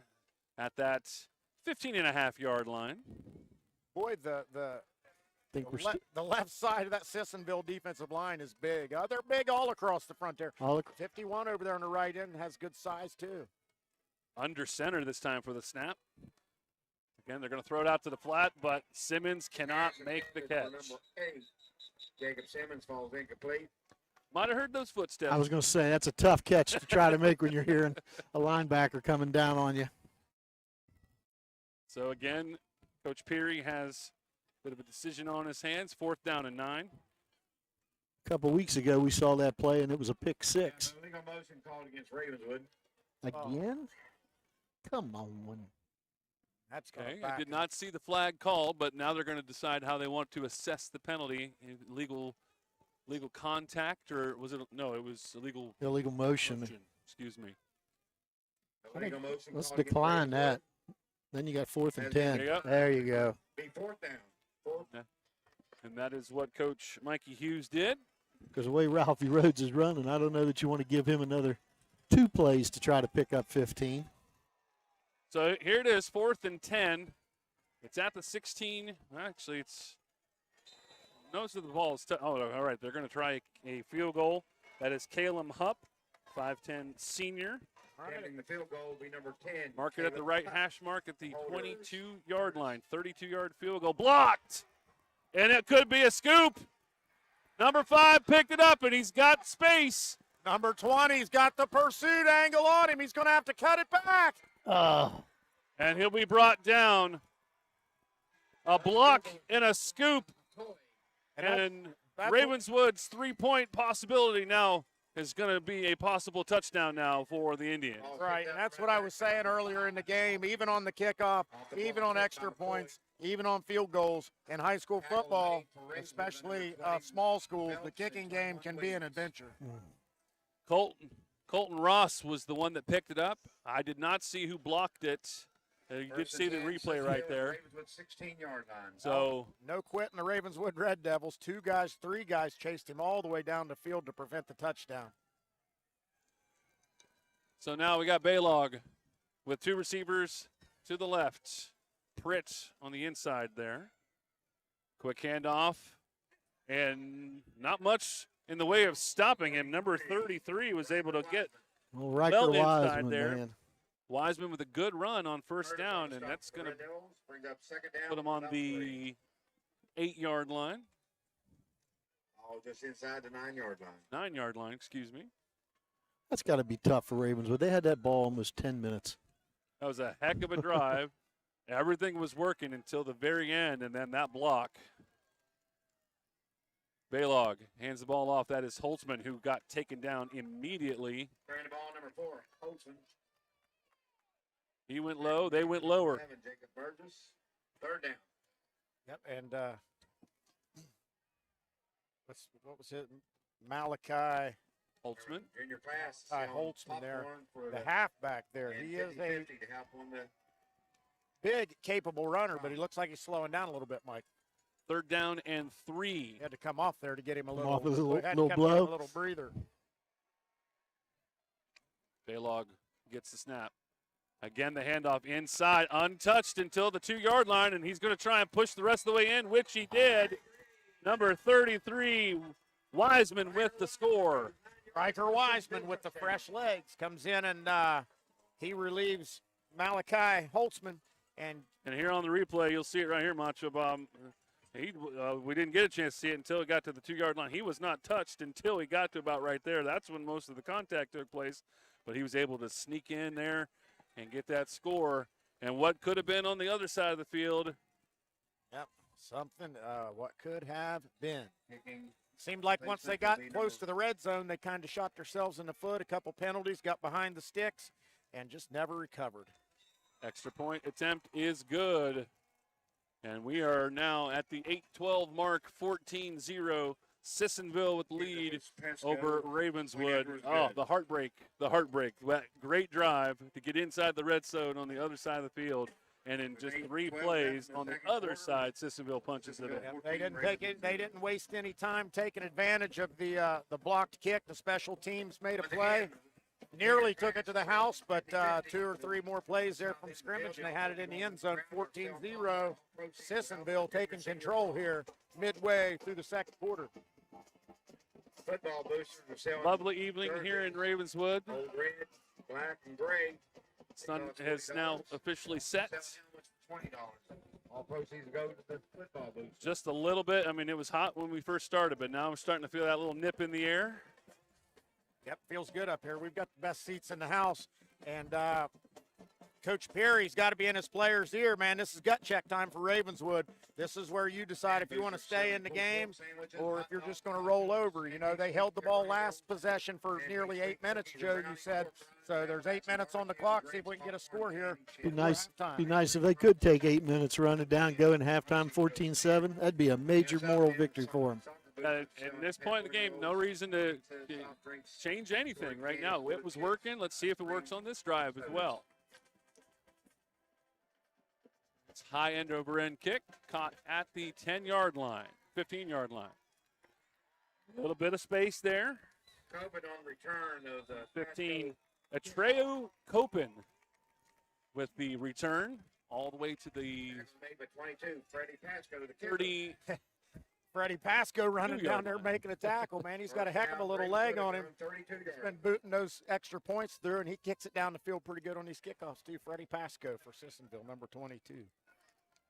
S1: at that 15.5-yard line.
S2: Boy, the left side of that Sissonville defensive line is big. They're big all across the front there. 51 over there on the right end has good size, too.
S1: Under center this time for the snap. Again, they're going to throw it out to the flat, but Simmons cannot make the catch.
S12: Number 8, Jacob Simmons falls incomplete.
S1: Might have heard those footsteps.
S3: I was going to say, that's a tough catch to try to make when you're hearing a linebacker coming down on you.
S1: So, again, Coach Peary has a bit of a decision on his hands. 4th down and 9.
S3: A couple weeks ago, we saw that play, and it was a pick six.
S12: Illegal motion called against Ravenswood.
S3: Again? Come on.
S2: That's
S1: okay. I did not see the flag called, but now they're going to decide how they want to assess the penalty. Legal contact, or was it? No, it was illegal
S3: motion.
S1: Excuse me.
S3: Let's decline that. Then you got 4th and 10. There you go.
S12: Be 4th down.
S1: Yeah. And that is what Coach Mikey Hughes did.
S3: Because the way Ralphie Rhodes is running, I don't know that you want to give him another 2 plays to try to pick up 15.
S1: So here it is, 4th and 10. It's at the 16. Actually, it's most of the ball is. All right. They're going to try a field goal. That is Caleb Hupp, 5'10" senior.
S12: Attempting the field goal will be number 10.
S1: Mark it at the right hash mark at the 22-yard line. 32-yard field goal blocked, and it could be a scoop. Number 5 picked it up, and he's got space.
S2: Number 20's got the pursuit angle on him. He's going to have to cut it back.
S1: And he'll be brought down. A block and a scoop. And Ravenswood's 3-point possibility now is going to be a possible touchdown now for the Indians.
S2: Right, and that's what I was saying earlier in the game. Even on the kickoff, even on extra points, even on field goals, in high school football, especially small schools, the kicking game can be an adventure.
S1: Colton Ross was the one that picked it up. I did not see who blocked it. You did see the replay right there.
S12: 16-yard line.
S1: So
S2: no quitting the Ravenswood Red Devils. 3 guys chased him all the way down the field to prevent the touchdown.
S1: So now we got Baylog with 2 receivers to the left. Pritt on the inside there. Quick handoff. And not much in the way of stopping him. Number 33 was able to get well inside there.
S3: Man.
S1: Wiseman with a good run on 1st down, and that's going to put him on the 8-yard line.
S12: Oh, just inside the 9-yard line.
S1: 9-yard line, excuse me.
S3: That's got to be tough for Ravenswood. They had that ball almost 10 minutes.
S1: That was a heck of a drive. Everything was working until the very end, and then that block. Baylog hands the ball off. That is Holtzman, who got taken down immediately.
S12: Carrying the ball, number 4, Holtzman.
S1: He went low. They went lower.
S12: Jacob Burgess, 3rd down.
S2: Yep, and what was it? Malachi
S1: Holtzman.
S12: Junior class.
S2: Holtzman there, the halfback there. He is a big, capable runner, but he looks like he's slowing down a little bit, Mike.
S1: 3rd down and 3.
S2: He had to come off there to get him a
S3: Come off
S2: little,
S3: with a
S2: had
S3: little
S2: to come get him
S3: blow.
S2: a little breather.
S1: Baylog gets the snap. Again, the handoff inside, untouched until the 2-yard line, and he's going to try and push the rest of the way in, which he did. Number 33, Wiseman with the score.
S2: Riker Wiseman with the fresh legs comes in, and he relieves Malachi Holtzman. And
S1: here on the replay, you'll see it right here, Macho Bob. We didn't get a chance to see it until it got to the 2-yard line. He was not touched until he got to about right there. That's when most of the contact took place, but he was able to sneak in there and get that score. And what could have been on the other side of the field.
S2: Yep, something what could have been. Seemed like once they got close to the red zone, they kind of shot themselves in the foot. A couple penalties, got behind the sticks, and just never recovered.
S1: Extra point attempt is good. And we are now at the 8-12 mark, 14-0. Sissonville with the lead over Ravenswood. Oh, the heartbreak. That great drive to get inside the red zone on the other side of the field. And in just 3 plays on the other side, Sissonville punches it in.
S2: They didn't waste any time taking advantage of the blocked kick. The special teams made a play. Nearly took it to the house, but 2 or 3 more plays there from scrimmage, and they had it in the end zone. 14-0. Sissonville taking control here midway through the second quarter.
S12: Football boosters are selling.
S1: Lovely evening here in Ravenswood.
S12: Old red, black, and gray.
S1: Sun has now officially set.
S12: $20. All proceeds go to the football boosters.
S1: Just a little bit. I mean, it was hot when we first started, but now I'm starting to feel that little nip in the air.
S2: Yep, feels good up here. We've got the best seats in the house. And Coach Perry's got to be in his players' ear, man. This is gut check time for Ravenswood. This is where you decide if you want to stay in the game or if you're just going to roll over. You know, they held the ball last possession for nearly 8 minutes, Joe, you said. So there's 8 minutes on the clock. See if we can get a score here.
S3: Be nice if they could take 8 minutes, run it down, go in halftime 14-7. That'd be a major moral victory for them.
S1: At this point in the game, no reason to change anything right now. It was working. Let's see if it works on this drive as well. It's high end over end kick, caught at the 10-yard line, 15-yard line. A little bit of space there.
S12: Copen on return of the
S1: 15. Atreu Copen with the return all the way to the
S12: 22. Freddie Pasco, the
S1: 30.
S2: Freddie Pasco running down there making a tackle, man. He's got a heck of a little leg on him. He's been booting those extra points through, and he kicks it down the field pretty good on these kickoffs, too. Freddie Pasco for Sissonville, number 22.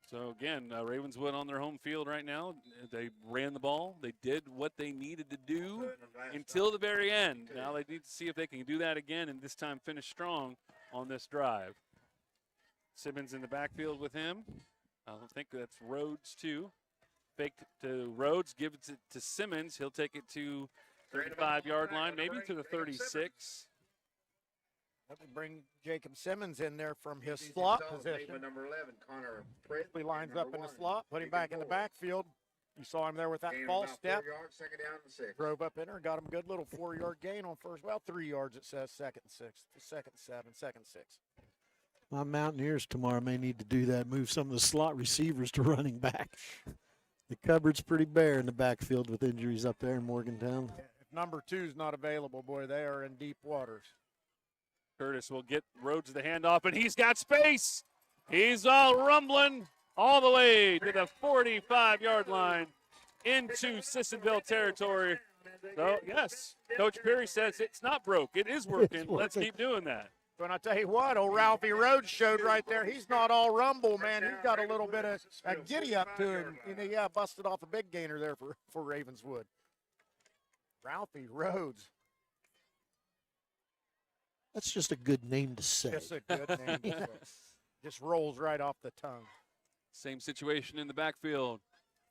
S1: So, again, Ravenswood on their home field right now. They ran the ball. They did what they needed to do until the very end. Now they need to see if they can do that again and this time finish strong on this drive. Simmons in the backfield with him. I don't think that's Rhodes, too. Faked to Rhodes, gives it to Simmons. He'll take it to 35-yard line, maybe to the 36.
S2: Let me bring Jacob Simmons in there from his slot position.
S12: Number 11, Connor
S2: He lines up in the slot, put him back in the backfield. You saw him there with that false step. Drove up in there, got him a good little 4-yard gain on first. Well, 3 yards it says, second and 6. Second 7, second 6.
S3: My Mountaineers tomorrow may need to do that, move some of the slot receivers to running back. The cupboard's pretty bare in the backfield with injuries up there in Morgantown.
S2: If number 2's not available, boy, they are in deep waters.
S1: Curtis will get Rhodes the handoff, and he's got space. He's all rumbling all the way to the 45-yard line into Sissonville territory. So, yes, Coach Perry says it's not broke. It is working. Let's keep doing that.
S2: But I tell you what, old Ralphie Rhodes showed right there. He's not all rumble, man. He's got a little bit of a giddy up to him. You know, yeah, busted off a big gainer there for Ravenswood. Ralphie Rhodes.
S3: That's just a good name to say.
S2: Just a good name to say. Just rolls right off the tongue.
S1: Same situation in the backfield.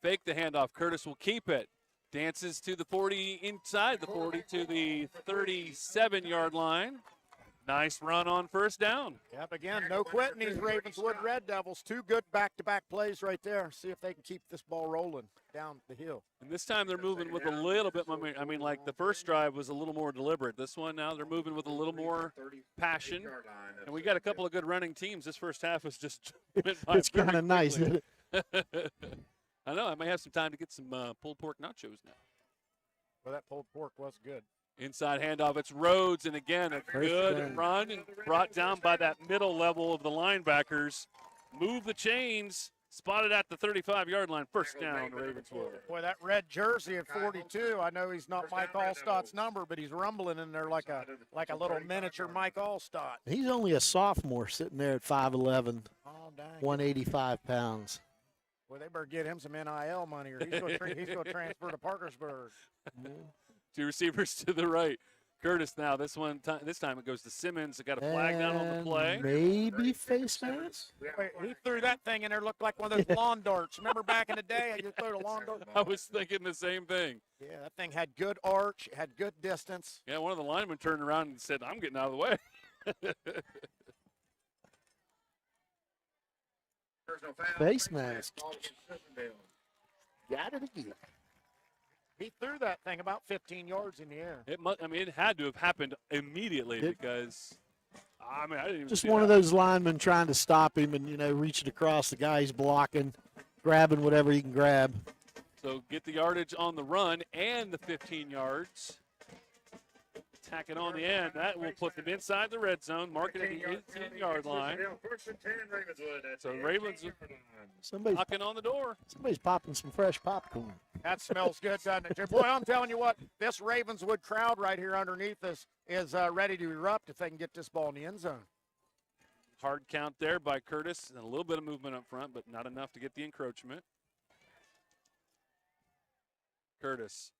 S1: Fake the handoff. Curtis will keep it. Dances to the 40, inside the 40 to the 37-yard line. Nice run on first down.
S2: Yep, again, no quitting these Ravenswood Red Devils. 2 good back-to-back plays right there. See if they can keep this ball rolling down the hill.
S1: And this time they're moving with a little bit more. I mean, like the first drive was a little more deliberate. This one now they're moving with a little more passion. And we got a couple of good running teams. This first half was just
S3: it's kind of nice, isn't it?
S1: I know. I may have some time to get some pulled pork nachos now.
S2: Well, that pulled pork was good.
S1: Inside handoff. It's Rhodes, and again, a good run and brought down by that middle level of the linebackers. Move the chains. Spotted at the 35-yard line. First down, Ravenswood.
S2: Boy, that red jersey at 42, I know he's not Mike Allstott's number, but he's rumbling in there like a little miniature Mike Allstott.
S3: He's only a sophomore sitting there at 5'11",
S2: Oh, dang.
S3: 185 pounds.
S2: Well, they better get him some NIL money, or he's going to transfer to Parkersburg.
S1: Two receivers to the right. Curtis now. This time it goes to Simmons. It got a flag down on the play.
S3: Maybe face mask?
S2: Wait, he threw that thing in there, looked like one of those lawn darts. Remember back in the day, I just threw the lawn dart?
S1: I was thinking the same thing.
S2: Yeah, that thing had good arch, had good distance.
S1: Yeah, one of the linemen turned around and said, I'm getting out of the way.
S3: Face mask. Got it again.
S2: He threw that thing about 15 yards in the air.
S1: It had to have happened immediately because, I didn't even
S3: Just
S1: see
S3: one
S1: that.
S3: of those linemen trying to stop him and, reaching across the guy he's blocking, grabbing whatever he can grab.
S1: So get the yardage on the run and the 15 yards. Tack it on the end. That will put them inside the red zone, mark it at the 18-yard line. So Ravenswood knocking on the door.
S3: Somebody's popping some fresh popcorn.
S2: That smells good, doesn't it? Boy, I'm telling you what, this Ravenswood crowd right here underneath us is ready to erupt if they can get this ball in the end zone.
S1: Hard count there by Curtis, and a little bit of movement up front, but not enough to get the encroachment. Curtis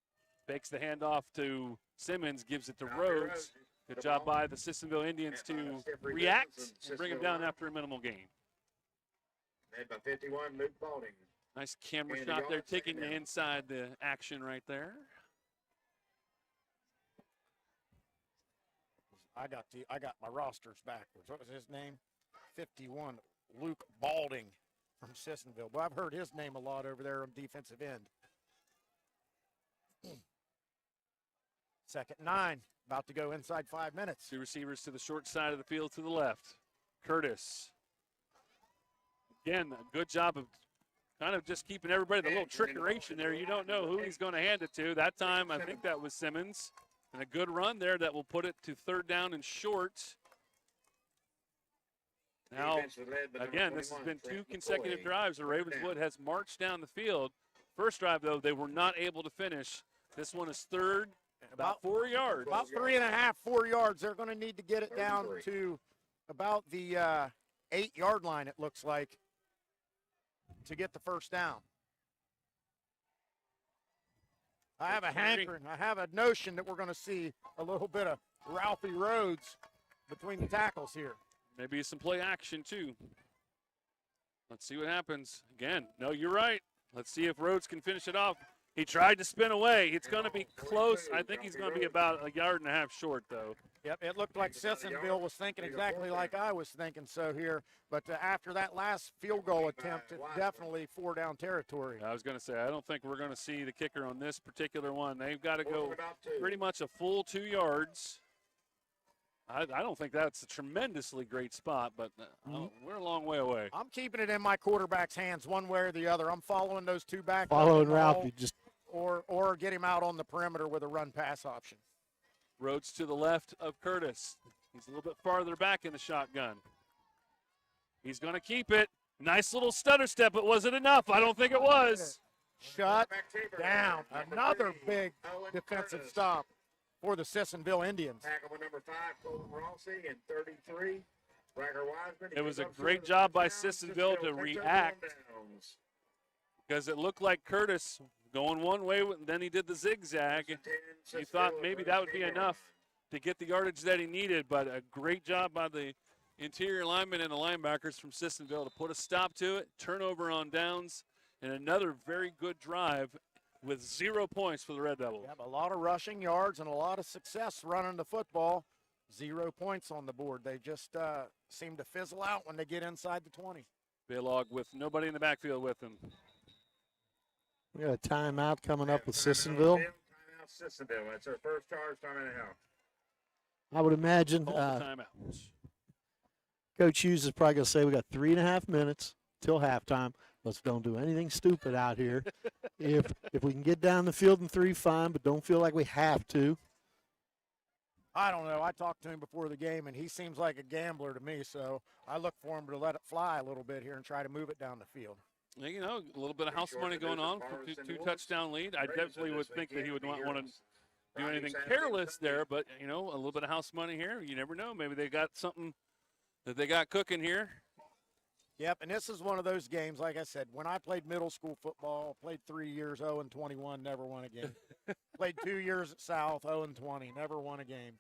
S1: fakes the handoff to Simmons, gives it to Rhodes. Good job by the Sissonville Indians to react and bring him down after a minimal gain.
S12: Made by 51, Luke Balding.
S1: Nice camera shot there, taking you inside the action right there.
S2: I got my rosters backwards. What was his name? 51, Luke Balding from Sissonville. Well, I've heard his name a lot over there on defensive end. Second 9, about to go inside 5 minutes.
S1: Two receivers to the short side of the field to the left. Curtis. Again, a good job of kind of just keeping everybody, the little trickeration there. You don't know who he's going to hand it to. That time, I think that was Simmons. And a good run there that will put it to third down and short. Now, again, this has been 2 consecutive drives where Ravenswood has marched down the field. First drive, though, they were not able to finish. This one is third, about 4 yards.
S2: About 3.5, 4 yards. They're going to need to get it down to about the 8-yard line, it looks like, to get the first down. I have a hankering, I have a notion that we're going to see a little bit of Ralphie Rhodes between the tackles here.
S1: Maybe some play action, too. Let's see what happens. Again, no, you're right. Let's see if Rhodes can finish it off. He tried to spin away. It's going to be close. I think he's going to be about 1.5 yards short, though.
S2: Yep, it looked like Sissonville was thinking exactly like I was thinking so here. But after that last field goal attempt, it's definitely 4-down territory.
S1: I was going to say, I don't think we're going to see the kicker on this particular one. They've got to go pretty much a full 2 yards. I don't think that's a tremendously great spot, but we're a long way away.
S2: I'm keeping it in my quarterback's hands one way or the other. I'm following those two back.
S3: Following Ralph, you just
S2: or get him out on the perimeter with a run-pass option.
S1: Rhodes to the left of Curtis. He's a little bit farther back in the shotgun. He's going to keep it. Nice little stutter step, but was it enough? I don't think it was.
S2: Shut down. Another big defensive stop for the Sissonville Indians.
S12: Tackle number 5, Colton Rossi, and 33, Bracker Wiseman.
S1: It was a great job by Sissonville to react because it looked like Curtis going one way, and then he did the zigzag. You thought maybe that would be enough to get the yardage that he needed, but a great job by the interior linemen and the linebackers from Sissonville to put a stop to it, turnover on downs, and another very good drive with 0 points for the Red Devils.
S2: A lot of rushing yards and a lot of success running the football. 0 points on the board. They just seem to fizzle out when they get inside the 20.
S1: Baylog with nobody in the backfield with him.
S3: We got a timeout coming up with Sissonville.
S12: Timeout Sissonville. That's our first charge timeout.
S3: I would imagine
S1: timeouts.
S3: Coach Hughes is probably going to say we got 3.5 minutes till halftime. Let's don't do anything stupid out here. if we can get down the field in 3, fine, but don't feel like we have to.
S2: I don't know. I talked to him before the game, and he seems like a gambler to me, so I look for him to let it fly a little bit here and try to move it down the field.
S1: You know, a little bit of house money going on for two touchdown lead. I definitely would think that he would not want to do anything careless there, but, you know, a little bit of house money here. You never know. Maybe they got something that they got cooking here.
S2: Yep, and this is one of those games, like I said, when I played middle school football, played 3 years, 0-21, never won a game. Played 2 years at South, 0-20, never won a game.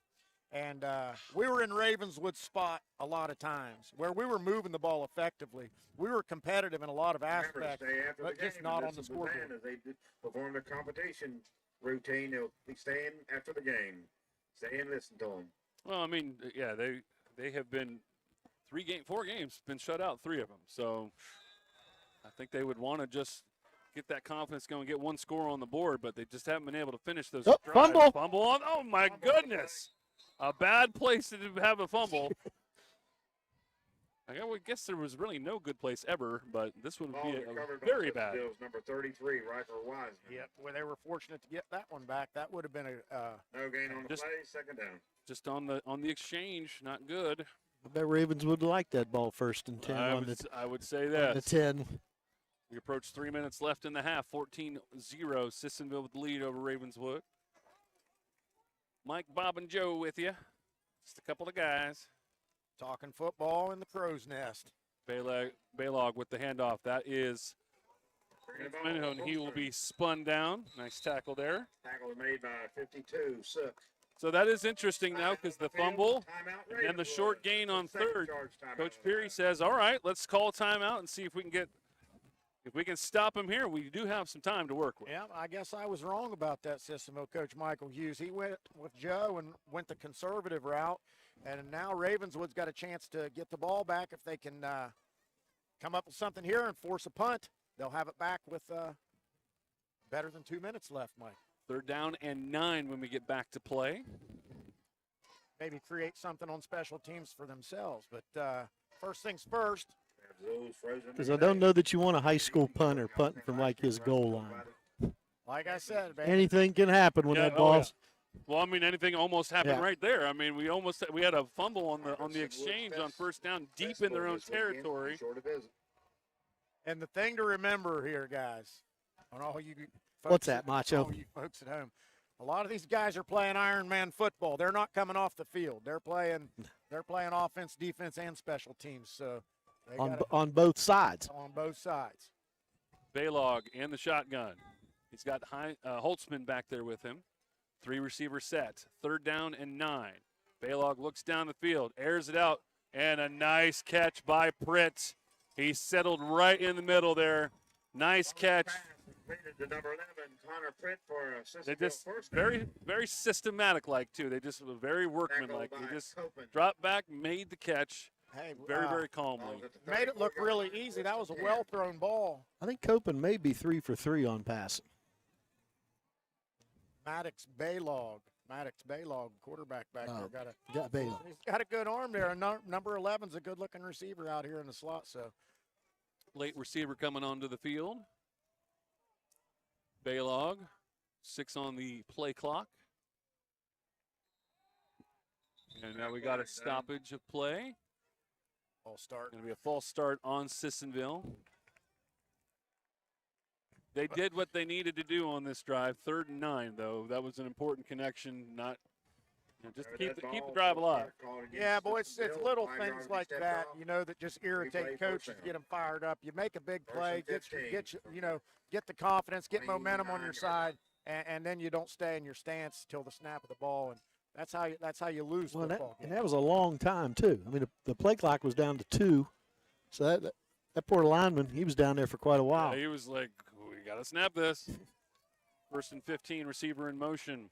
S2: And we were in Ravenswood spot a lot of times where we were moving the ball effectively. We were competitive in a lot of aspects, but just not on the scoreboard.
S12: As they perform the competition routine, they'll be staying after the game. Stay and listen to them.
S1: Well, I mean, yeah, they have been 4 games, been shut out, 3 of them. So I think they would want to just get that confidence going, get one score on the board, but they just haven't been able to finish those drives.
S3: Fumble.
S1: Fumble on, oh my goodness. A bad place to have a fumble. I would guess there was really no good place ever, but this would be a very bad.
S12: Number 33, Riker Wiseman.
S2: Yep, where they were fortunate to get that one back. That would have been
S12: no gain on the play, second down.
S1: Just on the exchange, not good.
S3: I bet Ravens would like that ball 1st and 10
S1: I would say that.
S3: The 10.
S1: We approach 3 minutes left in the half. 14-0, Sissonville with the lead over Ravenswood. Mike, Bob, and Joe with you. Just a couple of guys.
S2: talking football in the crow's nest.
S1: Baylog with the handoff. That is Minhoe, and he will be spun down. Nice tackle there.
S12: Tackle made by 52, Sook.
S1: So that is interesting now because the fumble and the short gain on third. Coach Peary says, all right, let's call a timeout and see if we can stop him here. We do have some time to work with.
S2: Yeah, I guess I was wrong about that Sissonville coach Michael Hughes. He went with Joe and went the conservative route, and now Ravenswood's got a chance to get the ball back if they can come up with something here and force a punt. They'll have it back with better than 2 minutes left, Mike.
S1: 3rd down and 9 when we get back to play.
S2: Maybe create something on special teams for themselves. But first things first.
S3: Because I don't know that you want a high school punter punting from like his goal line.
S2: Like I said, baby.
S3: Anything can happen when that ball's.
S1: Well, I mean, anything almost happened right there. I mean, we had a fumble on the exchange on 1st down, deep in their own territory.
S2: And the thing to remember here, guys, on all you folks,
S3: what's that, Macho?
S2: all you folks at home, a lot of these guys are playing Iron Man football. They're not coming off the field. They're playing offense, defense, and special teams. So
S3: on both sides.
S2: On both sides.
S1: Baylog in the shotgun. He's got Holtzman back there with him. 3 receiver set. 3rd down and 9. Baylog looks down the field, airs it out, and a nice catch by Pritt. He settled right in the middle there. Nice catch.
S12: The number 11, Connor Pritt for
S1: they just very, very systematic like too. They just were very workmanlike. They just dropped back, made the catch.
S2: Hey,
S1: very, very calmly.
S2: Made it look really easy. That was a well-thrown ball.
S3: I think Copen may be 3 for 3 on passing.
S2: Maddox Baylog, quarterback back there.
S3: Got Baylog.
S2: He's got a good arm there. Number 11's a good-looking receiver out here in the slot. So,
S1: late receiver coming onto the field. Baylog, 6 on the play clock. And now we got a stoppage of play.
S2: False start.
S1: Going to be a false start on Sissonville. They did what they needed to do on this drive. 3rd and 9, though. That was an important connection, not just to keep the drive alive.
S2: Yeah, boy, it's little things like that, that just irritate coaches, get them fired up. You make a big play, get the confidence, get momentum on your side, and then you don't stay in your stance till the snap of the ball, and that's how you lose football.
S3: And that was a long time too. I mean, the play clock was down to 2, so that poor lineman, he was down there for quite a while.
S1: Yeah, he was like, we got to snap this. 1st and 15, receiver in motion.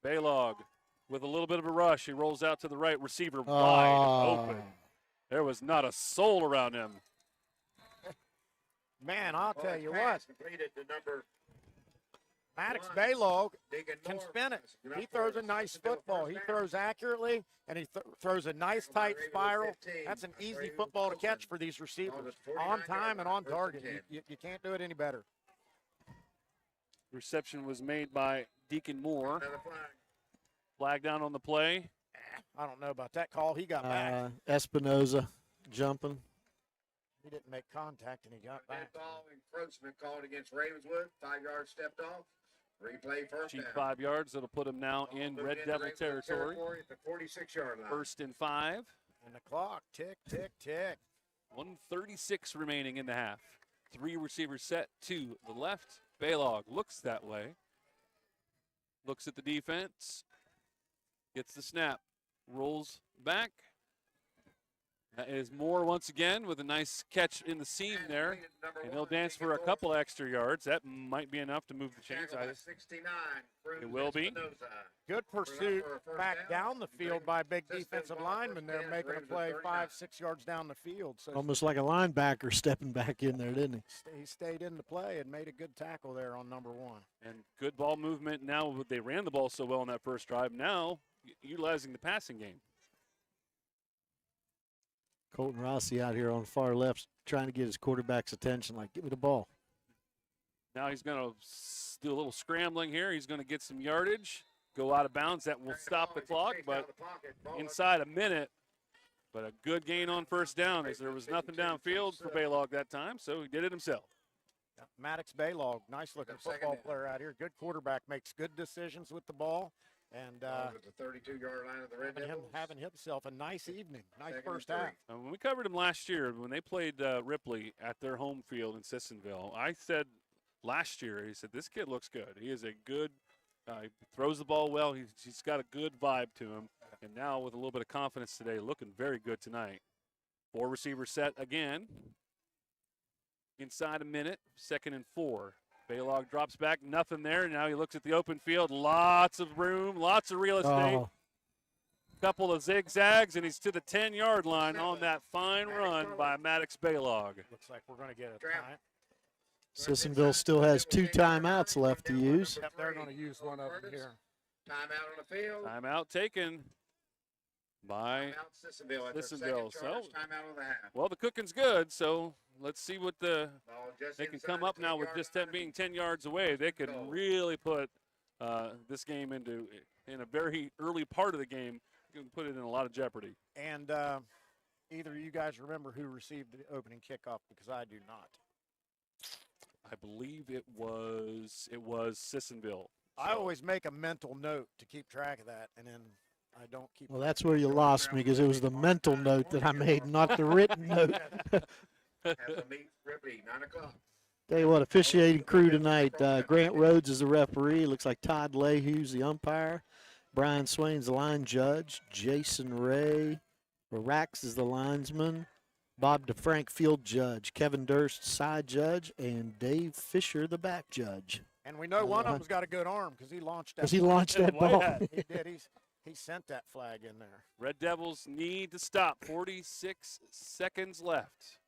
S1: Baylog with a little bit of a rush. He rolls out to the right, receiver wide open. There was not a soul around him.
S2: Man, I'll tell you what. Maddox Baylog can spin it. He throws a nice football. He throws accurately, and he throws a nice tight spiral. That's an easy football to catch for these receivers. On time and on target. You can't do it any better.
S1: Reception was made by Deacon Moore. Flag down on the play.
S2: I don't know about that call. He got back.
S3: Espinoza jumping.
S2: He didn't make contact, and he got back.
S12: Ball encroachment called against Ravenswood. 5 yards stepped off. Replay first
S1: Cheap
S12: down.
S1: 5 yards. That'll put him now in Red Devil territory.
S12: At the 46-yard line.
S1: 1st and 5.
S2: And the clock, tick, tick, tick.
S1: 1:36 remaining in the half. 3 receivers set to the left. Baylog looks that way. Looks at the defense. Gets the snap. Rolls back. That is Moore once again with a nice catch in the seam there. And he'll dance for a couple extra yards. That might be enough to move the chains. It will be.
S2: Good pursuit back down the field by a big defensive lineman there, making a play 5-6 yards down the field. So
S3: almost like a linebacker stepping back in there, didn't he?
S2: He stayed in the play and made a good tackle there on number 1.
S1: And good ball movement. Now they ran the ball so well in that first drive. Now utilizing the passing game.
S3: Colton Rossi out here on the far left trying to get his quarterback's attention, like, give me the ball.
S1: Now he's going to do a little scrambling here. He's going to get some yardage, go out of bounds. That will stop the clock, but inside a minute. But a good gain on first down as there was nothing downfield for Baylog that time, so he did it himself.
S2: Maddox Baylog, nice-looking football player out here. Good quarterback, makes good decisions with the ball. And
S12: the 32-yard line of the Red Devils.
S2: Having himself a nice evening, nice first half.
S1: When we covered him last year, when they played Ripley at their home field in Sissonville, I said last year, he said, this kid looks good. He is a good, he throws the ball well. He's got a good vibe to him. And now with a little bit of confidence today, looking very good tonight. 4 receivers set again. Inside a minute, 2nd and 4. Baylog drops back, nothing there. Now he looks at the open field, lots of room, lots of real estate. Couple of zigzags, and he's to the 10-yard line on that fine run by Maddox Baylog.
S2: Looks like we're going to get a time.
S3: Sissonville still has 2 timeouts left to use.
S2: Yep, they're going to use one of them here.
S12: Timeout on the field.
S1: Timeout taken by
S12: Sissonville.
S1: So,
S12: timeout of the half.
S1: well, the cooking's good, so let's see what they can come up now with just being 10 yards away. They could really put this game in a very early part of the game. You can put it in a lot of jeopardy.
S2: And either of you guys remember who received the opening kickoff, because I do not.
S1: I believe it was Sissonville.
S2: I always make a mental note to keep track of that, and then I don't keep.
S3: Well, that's where you lost me, because it was the mental note that I made, not the written note.
S12: Ripley, 9 o'clock.
S3: Tell you what, officiating crew tonight, Grant Rhodes is the referee. Looks like Todd Lehew's the umpire. Brian Swain's the line judge. Jason Ray. Rax is the linesman. Bob DeFrank, field judge. Kevin Durst, side judge. And Dave Fisher, the back judge.
S2: And we know one of them's got a good arm because he launched that.
S3: Because he launched that ball.
S2: He did. He sent that flag in there.
S1: Red Devils need to stop. 46 seconds left.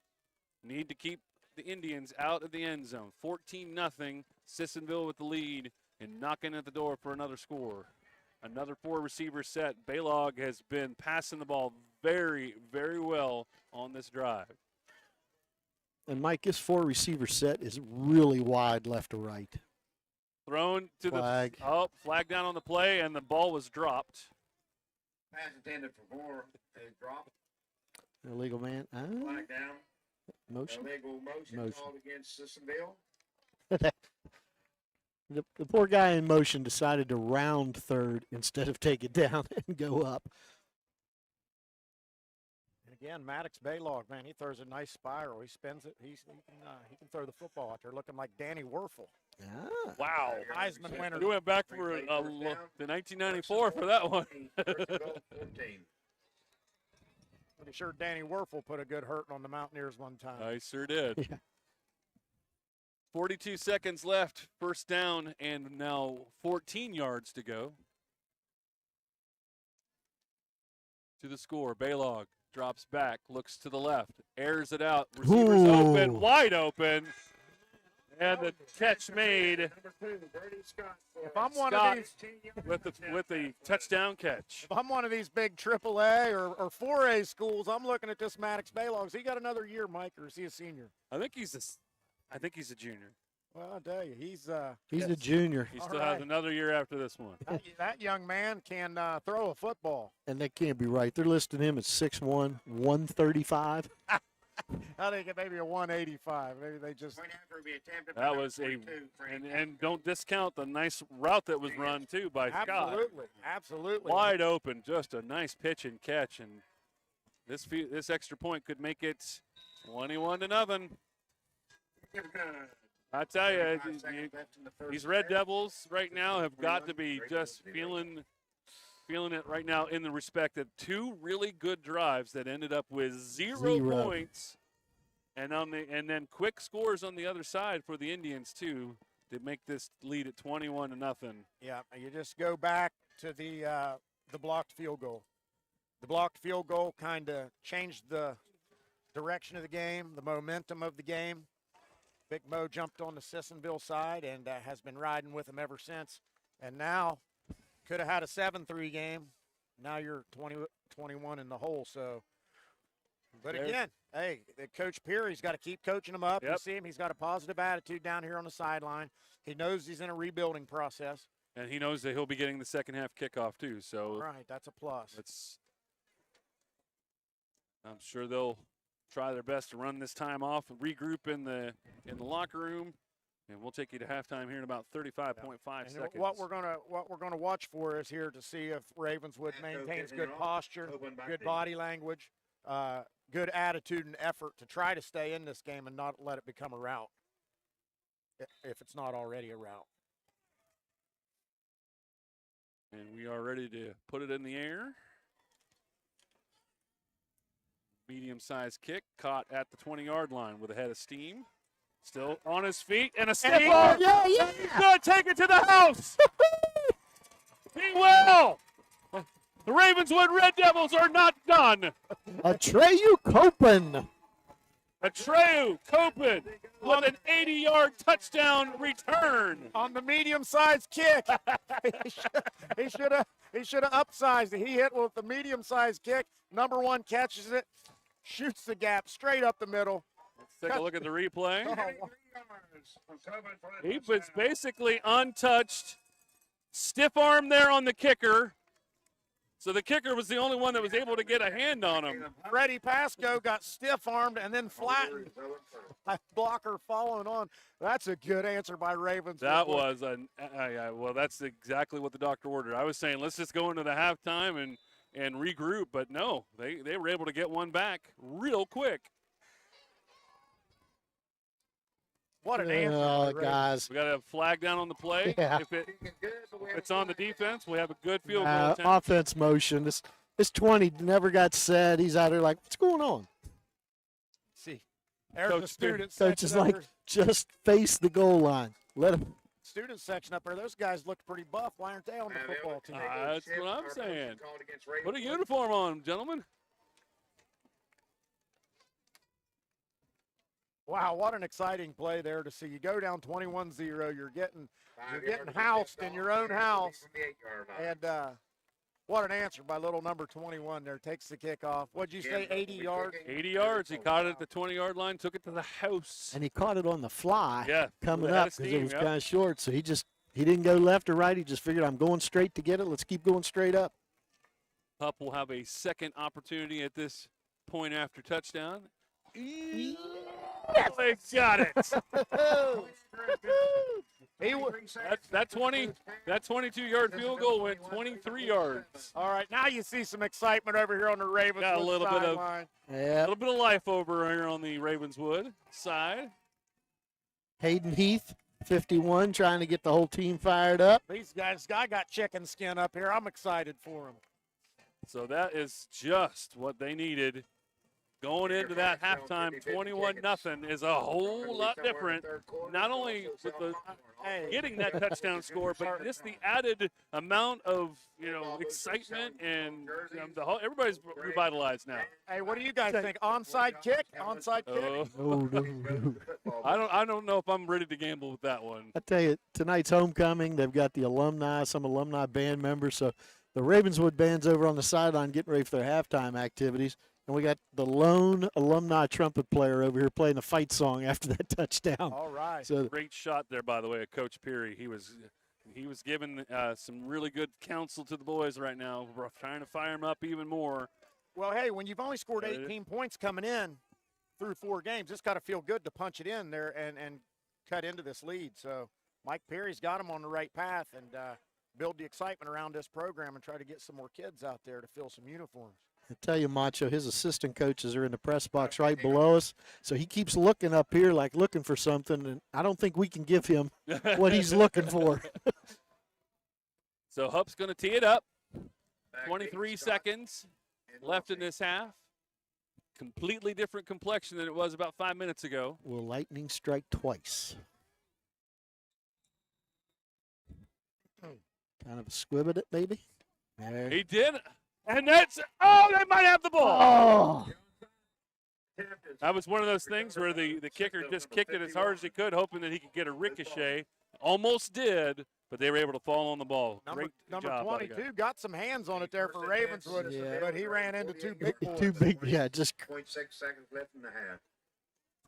S1: Need to keep the Indians out of the end zone. 14-0. Sissonville with the lead and knocking at the door for another score. Another 4 receiver set. Baylog has been passing the ball very, very well on this drive.
S3: And Mike, this 4 receiver set is really wide left to right.
S1: Thrown to
S3: flag.
S1: Flag down on the play, and the ball was dropped.
S12: Pass intended for Moore. They dropped.
S3: Illegal man.
S12: Flag down.
S3: Motion.
S12: Illegal motion called against Sissonville.
S3: The poor guy in motion decided to round third instead of take it down and go up.
S2: And again, Maddox Baylog, man, he throws a nice spiral. He spins it. He can throw the football out there looking like Danny Werfel.
S3: Ah.
S1: Wow.
S2: Heisman winner.
S1: You went back for the 1994 for that one.
S2: Pretty sure Danny Werfel put a good hurting on the Mountaineers one time.
S1: I sure did.
S3: Yeah.
S1: 42 seconds left, first down, and now 14 yards to go. To the score, Baylog drops back, looks to the left, airs it out. Receivers open, wide open. And the catch made.
S2: If I'm one
S1: Scott
S2: of these,
S1: with the touchdown catch.
S2: if I'm one of these big AAA or 4A schools, I'm looking at this Maddox Baylogs. He got another year, Mike, or is he a senior?
S1: I think he's a junior.
S2: Well, I'll tell you, he's
S3: a junior.
S1: He still has another year after this one.
S2: that young man can throw a football.
S3: And that can't be right. They're listing him at 6'1", 135.
S2: I think it may be a 185. Maybe they just.
S1: That was and don't discount the nice route that was run too by Scott.
S2: Absolutely.
S1: Wide open, just a nice pitch and catch, and this extra point could make it 21-0. I tell you, these Red Devils right now have got to be just feeling it right now in the respect of two really good drives that ended up with zero points, and then quick scores on the other side for the Indians too to make this lead at 21-0.
S2: Yeah, you just go back to the blocked field goal. The blocked field goal kind of changed the direction of the game, the momentum of the game. Big Mo jumped on the Sissonville side and has been riding with him ever since. And now could have had a 7-3 game. Now you're 20-21 in the hole. So, but again, hey, Coach Peary's got to keep coaching him up.
S1: Yep.
S2: You see him; he's got a positive attitude down here on the sideline. He knows he's in a rebuilding process.
S1: And he knows that he'll be getting the second half kickoff too. So
S2: right, that's a plus.
S1: I'm sure they'll try their best to run this time off and regroup in the locker room, and we'll take you to halftime here in about 35.5 seconds.
S2: What we're gonna watch for is here to see if Ravenswood maintains good posture, good body language, good attitude and effort to try to stay in this game and not let it become a rout, if it's not already a rout.
S1: And we are ready to put it in the air. Medium-sized kick, caught at the 20-yard line with a head of steam. Still on his feet, and a stiff arm. He's going to take it to the house. He will. The Ravenswood Red Devils are not done.
S3: Atreyu Copen.
S1: Atreyu Copen with an 80-yard touchdown return.
S2: On the medium-sized kick. he should have upsized it. He hit with the medium-sized kick. Number one catches it, shoots the gap straight up the middle.
S1: Let's take a look at the replay.
S2: Oh.
S1: He was basically untouched. Stiff arm there on the kicker. So the kicker was the only one that was able to get a hand on him.
S2: Freddie Pasco got stiff-armed and then flattened. Blocker following on. That's a good answer by Ravens.
S1: That was well, that's exactly what the doctor ordered. I was saying, let's just go into the halftime and regroup, but no, they were able to get one back real quick.
S2: What an answer,
S3: guys.
S1: We got a flag down on the play.
S3: Yeah.
S1: If it's on the defense, we have a good field goal attempt.
S3: Offense motion. This 20 never got said. He's out there like, what's going on?
S2: See, there's the student
S3: Coach
S2: section
S3: is
S2: up
S3: like,
S2: there.
S3: just face the goal line. Let him.
S2: Student section up there. Those guys look pretty buff. Why aren't they on the football team?
S1: That's what I'm saying. Put a uniform on, gentlemen.
S2: Wow, what an exciting play there to see. You go down 21-0. You're getting housed in your own house. And what an answer by little number 21 there. Takes the kickoff. What'd you say, 80 yards?
S1: 80 yards. He caught it at the 20-yard line, took it to the house.
S3: And he caught it on the fly coming
S1: with a head
S3: up
S1: of
S3: because it
S1: steam,
S3: was kind of short. So he didn't go left or right. He just figured, I'm going straight to get it. Let's keep going straight up.
S1: Pup will have a second opportunity at this point after touchdown. Yes. They got it. that 22-yard field goal went 23 yards.
S2: All right, now you see some excitement over here on the Ravenswood
S1: Got a little
S2: sideline.
S1: bit of life over here on the Ravenswood side.
S3: Hayden Heath, 51, trying to get the whole team fired up.
S2: These guys, I got chicken skin up here. I'm excited for them.
S1: So that is just what they needed going into that halftime 21-0 is a whole lot different. Not only with the getting that touchdown score, but just the added amount of excitement and everybody's revitalized now.
S2: Hey, what do you guys think? Onside kick? Onside kick?
S3: No.
S1: I don't know if I'm ready to gamble with that one.
S3: I tell you, tonight's homecoming. They've got the alumni, some alumni band members. So the Ravenswood band's over on the sideline getting ready for their halftime activities. And we got the lone alumni trumpet player over here playing the fight song after that touchdown.
S2: All right.
S3: So
S1: great shot there, by the way, of Coach Peary. He was giving some really good counsel to the boys right now. We're trying to fire them up even more.
S2: Well, hey, when you've only scored 18 points coming in through 4 games, it's got to feel good to punch it in there and cut into this lead. So Mike Peary's got him on the right path and build the excitement around this program and try to get some more kids out there to fill some uniforms.
S3: I tell you, Macho, his assistant coaches are in the press box right below us. So he keeps looking up here like looking for something, and I don't think we can give him what he's looking for.
S1: So Hup's going to tee it up. 23 seconds left in this half. Completely different complexion than it was about 5 minutes ago.
S3: Will lightning strike twice? Kind of a squib at it, maybe. There.
S1: He did. And that's, they might have the ball.
S3: Oh.
S1: That was one of those things where the kicker just kicked it as hard as he could, hoping that he could get a ricochet. Almost did, but they were able to fall on the ball.
S2: Number
S1: job
S2: 22 got some hands on it there for Ravenswood, but he ran into 2 big boys.
S3: 2 big, yeah, just
S12: 0.6 seconds left in the half.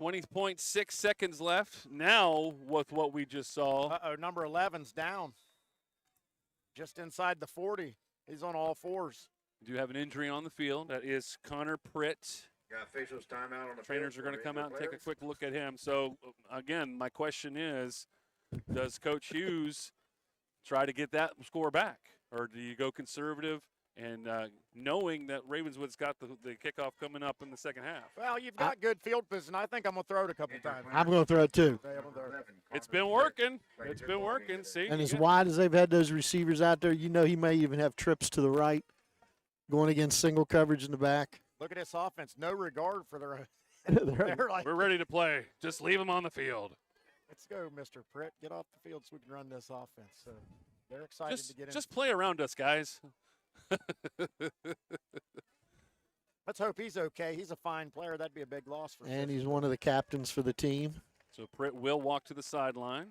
S1: 20.6 seconds left. Now, with what we just saw.
S2: Number 11's down. Just inside the 40. He's on all 4s.
S1: We do have an injury on the field. That is Connor Pritt.
S12: Got officials timeout on the
S1: Trainers are going to come out and take a quick look at him. So, again, my question is, does Coach Hughes try to get that score back? Or do you go conservative and knowing that Ravenswood's got the kickoff coming up in the second half?
S2: Well, you've got good field position. I think I'm going to throw it a couple times.
S3: I'm going to throw it too.
S1: It's been working. It's been working. See,
S3: and as wide as they've had those receivers out there, he may even have trips to the right, going against single coverage in the back.
S2: Look at this offense. No regard for their
S1: We're ready to play. Just leave them on the field.
S2: Let's go, Mr. Pritt. Get off the field so we can run this offense. So they're excited to get in.
S1: Just play around us, guys.
S2: Let's hope he's okay. He's a fine player. That'd be a big loss for him.
S3: And he's one of the captains for the team.
S1: So Pritt will walk to the sideline.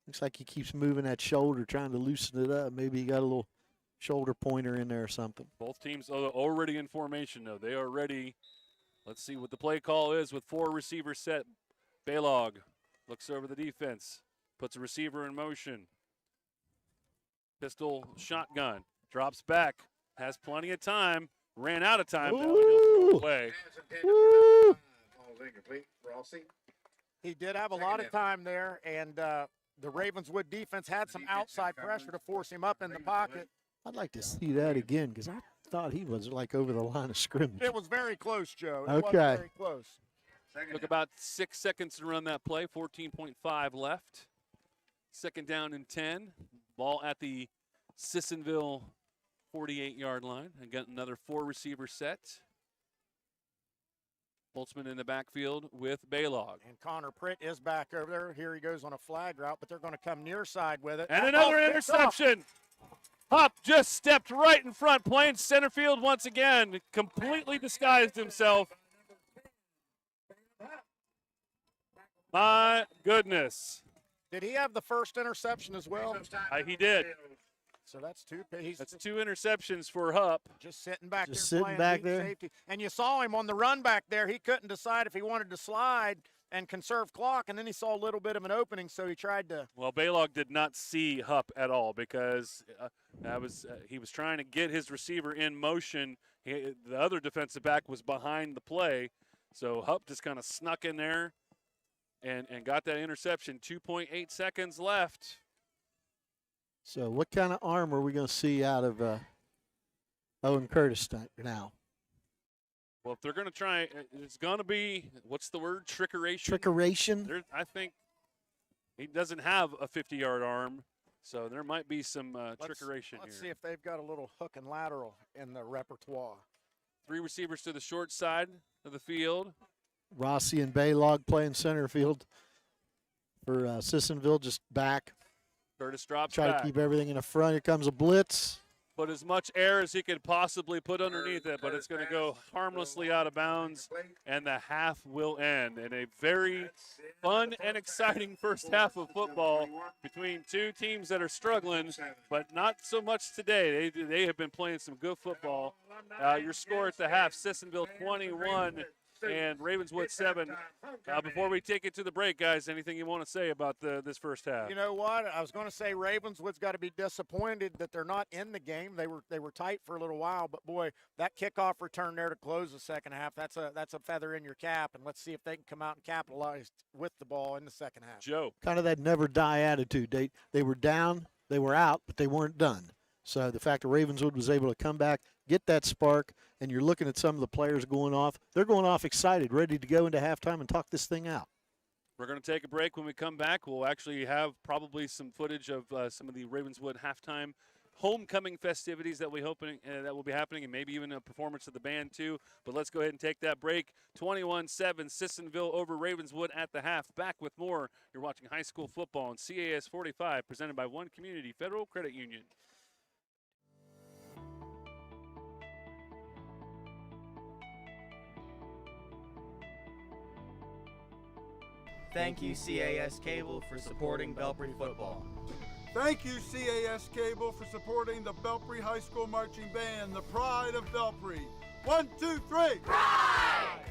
S3: Looks like he keeps moving that shoulder, trying to loosen it up. Maybe he got a little shoulder pointer in there or something.
S1: Both teams are already in formation, though. They are ready. Let's see what the play call is with 4 receivers set. Baylog looks over the defense, puts a receiver in motion. Pistol shotgun, drops back, has plenty of time, ran out of time. Now he'll throw away.
S2: He did have a lot of time there, and the Ravenswood defense had some outside pressure to force him up in the pocket.
S3: I'd like to see that again because I thought he was like over the line of scrimmage.
S2: It was very close, Joe. It
S3: was
S2: very close.
S1: Took about 6 seconds to run that play, 14.5 left. Second down and 10. Ball at the Sissonville 48-yard line. And got another 4 receiver set. Boltzmann in the backfield with Baylog.
S2: And Connor Pritt is back over there. Here he goes on a flag route, but they're going to come near side with it.
S1: And another interception. Hupp just stepped right in front, playing center field once again. Completely disguised himself. My goodness.
S2: Did he have the first interception as well?
S1: He did.
S2: So that's 2.
S1: That's 2 interceptions for Hupp.
S2: Just sitting back
S3: just
S2: there.
S3: Sitting back there.
S2: Safety. And you saw him on the run back there. He couldn't decide if he wanted to slide and conserve clock, and then he saw a little bit of an opening, so he tried to.
S1: Well, Baylog did not see Hupp at all because he was trying to get his receiver in motion. The other defensive back was behind the play, so Hupp just kind of snuck in there and got that interception. 2.8 seconds left.
S3: So what kind of arm are we going to see out of Owen Curtis now?
S1: Well, if they're going to try, it's going to be, what's the word, trickeration?
S3: Trickeration?
S1: I think he doesn't have a 50-yard arm, so there might be some trickeration here.
S2: Let's see if they've got a little hook and lateral in the repertoire.
S1: Three receivers to the short side of the field.
S3: Rossi and Baylog playing center field for Sissonville, just back.
S1: Curtis drops
S3: Try
S1: back.
S3: to keep everything in the front. Here comes a blitz.
S1: Put as much air as he could possibly put underneath it, but it's going to go harmlessly out of bounds, and the half will end in a very fun and exciting first half of football between two teams that are struggling, but not so much today. They have been playing some good football. Your score at the half, Sissonville 21 and Ravenswood 7. Before we take it to the break, guys, anything you want to say about this first half?
S2: You know what? I was going to say Ravenswood's got to be disappointed that they're not in the game. They were tight for a little while, but boy, that kickoff return there to close the second half, that's a feather in your cap, and let's see if they can come out and capitalize with the ball in the second half.
S1: Joe.
S3: Kind of that never die attitude. They were down, they were out, but they weren't done. So the fact that Ravenswood was able to come back, get that spark, and you're looking at some of the players going off. They're going off excited, ready to go into halftime and talk this thing out.
S1: We're going to take a break. When we come back, we'll actually have probably some footage of some of the Ravenswood halftime homecoming festivities that we hoping that will be happening, and maybe even a performance of the band too. But let's go ahead and take that break. 21-7, Sissonville over Ravenswood at the half. Back with more. You're watching high school football on CAS 45, presented by One Community Federal Credit Union.
S13: Thank you, CAS Cable, for supporting Belpre football.
S14: Thank you, CAS Cable, for supporting the Belpre High School Marching Band, the pride of Belpre. 1, 2, 3.
S5: Pride!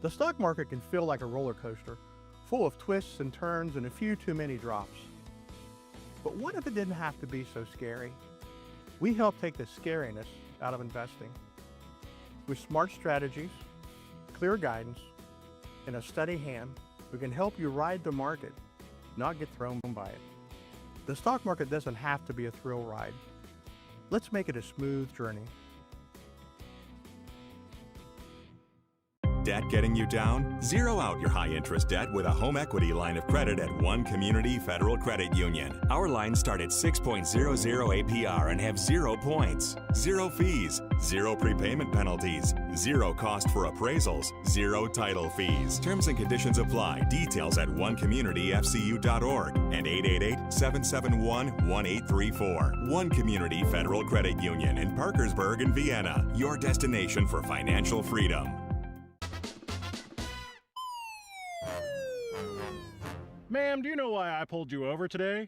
S15: The stock market can feel like a roller coaster, full of twists and turns and a few too many drops. But what if it didn't have to be so scary? We help take the scariness out of investing. With smart strategies, clear guidance, and a steady hand, we can help you ride the market, not get thrown by it. The stock market doesn't have to be a thrill ride. Let's make it a smooth journey.
S4: Debt getting you down? Zero out your high-interest debt with a home equity line of credit at One Community Federal Credit Union. Our lines start at 6.00 APR and have 0 points, 0 fees, 0 prepayment penalties, 0 cost for appraisals, 0 title fees. Terms and conditions apply. Details at onecommunityfcu.org and 888-771-1834. One Community Federal Credit Union in Parkersburg and Vienna. Your destination for financial freedom.
S16: Ma'am, do you know why I pulled you over today?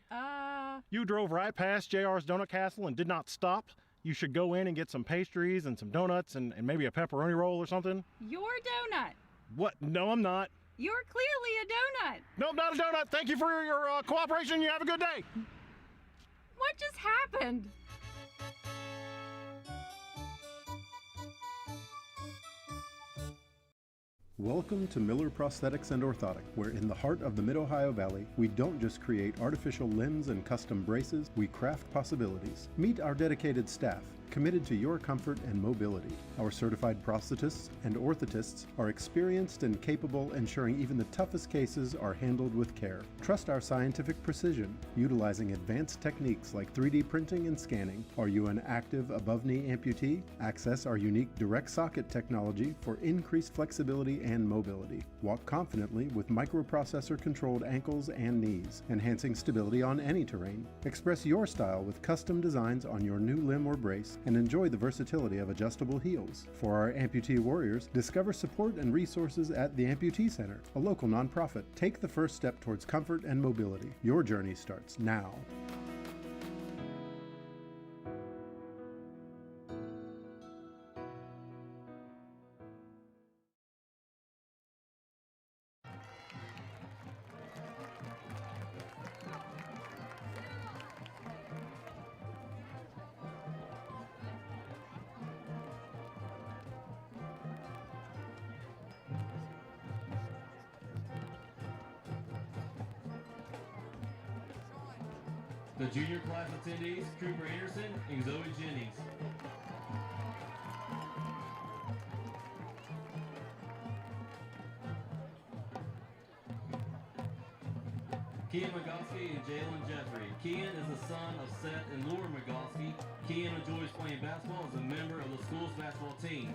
S16: You drove right past JR's Donut Castle and did not stop. You should go in and get some pastries and some donuts and maybe a pepperoni roll or something.
S17: Your donut.
S16: What? No, I'm not.
S17: You're clearly a donut.
S16: Nope, not a donut. Thank you for your cooperation. You have a good day.
S17: What just happened?
S18: Welcome to Miller Prosthetics and Orthotic, where in the heart of the Mid-Ohio Valley, we don't just create artificial limbs and custom braces, we craft possibilities. Meet our dedicated staff, committed to your comfort and mobility. Our certified prosthetists and orthotists are experienced and capable, ensuring even the toughest cases are handled with care. Trust our scientific precision, utilizing advanced techniques like 3D printing and scanning. Are you an active above-knee amputee? Access our unique direct socket technology for increased flexibility and mobility. Walk confidently with microprocessor-controlled ankles and knees, enhancing stability on any terrain. Express your style with custom designs on your new limb or brace, and enjoy the versatility of adjustable heels. For our amputee warriors, discover support and resources at the Amputee Center, a local nonprofit. Take the first step towards comfort and mobility. Your journey starts now.
S19: The junior class attendees, Cooper Anderson and Zoe Jennings. Kean Migoski and Jalen Jeffrey. Kean is the son of Sept and Laura Migoski. Kean enjoys playing basketball as a member of the school's basketball team.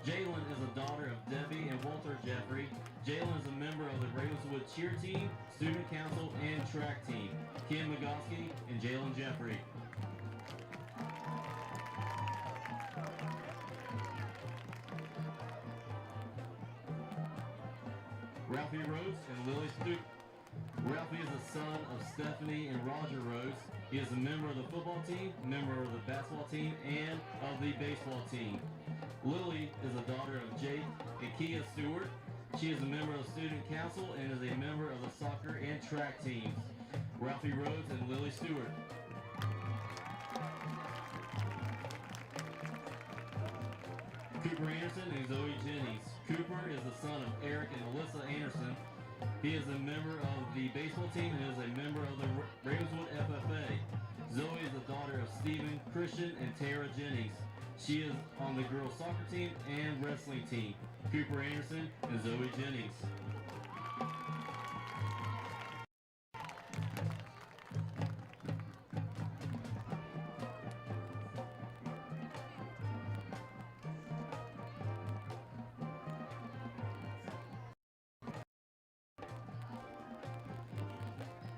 S19: Jalen is a daughter of Debbie and Walter Jeffrey. Jalen is a member of the Ravenswood cheer team, student council, and track team. Kean Migoski and Jalen Jeffrey. Ralphie Rhodes and Lily Stewart. Ralphie is the son of Stephanie and Roger Rhodes. He is a member of the football team, member of the basketball team, and of the baseball team. Lily is a daughter of Jake and Kia Stewart. She is a member of the student council and is a member of the soccer and track teams. Ralphie Rhodes and Lily Stewart. Cooper Anderson and Zoe Jennings. Cooper is the son of Eric and Alyssa Anderson. He is a member of the baseball team and is a member of the Ravenswood FFA. Zoe is the daughter of Stephen, Christian, and Tara Jennings. She is on the girls soccer team and wrestling team. Cooper Anderson and Zoe Jennings.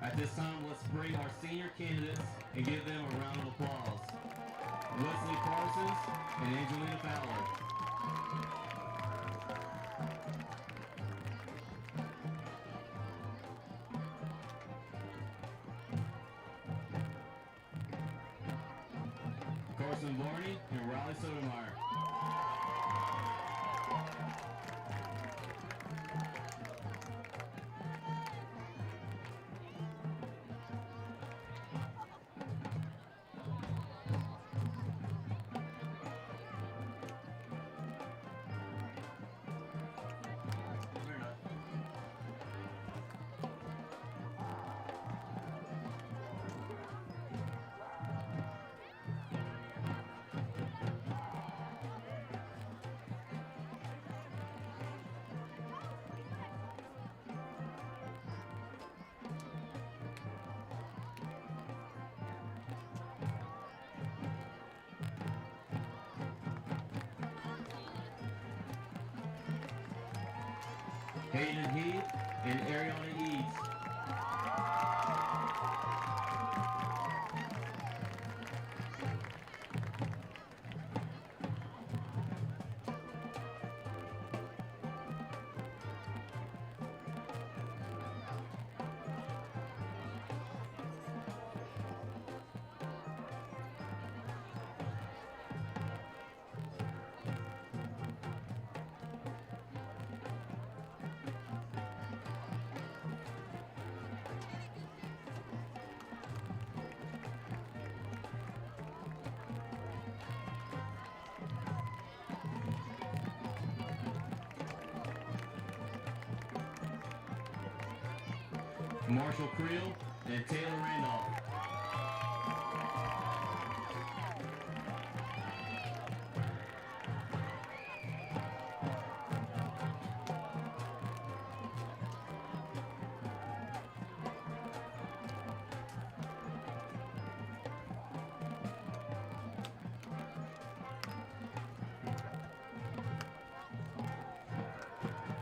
S19: At this time, let's bring our senior candidates and give them a round of applause. Wesley Parsons and Angelina Fowler. Carson Varney and Riley Sotomayor. Hayden Heath and Ariana Eads. Marshall Creel and Taylor Randolph.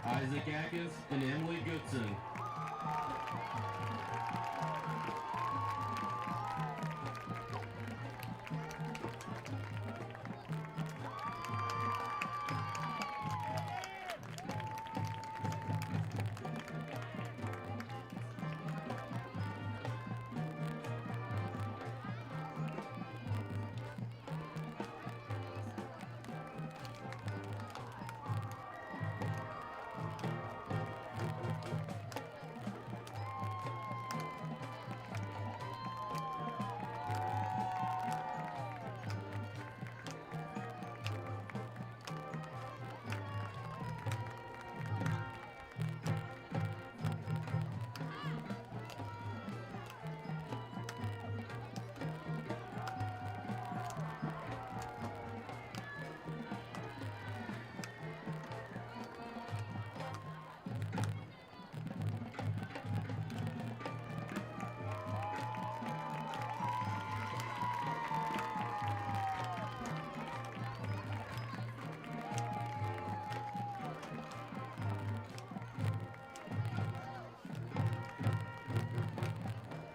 S19: Isaac Atkins and Emily Goodson.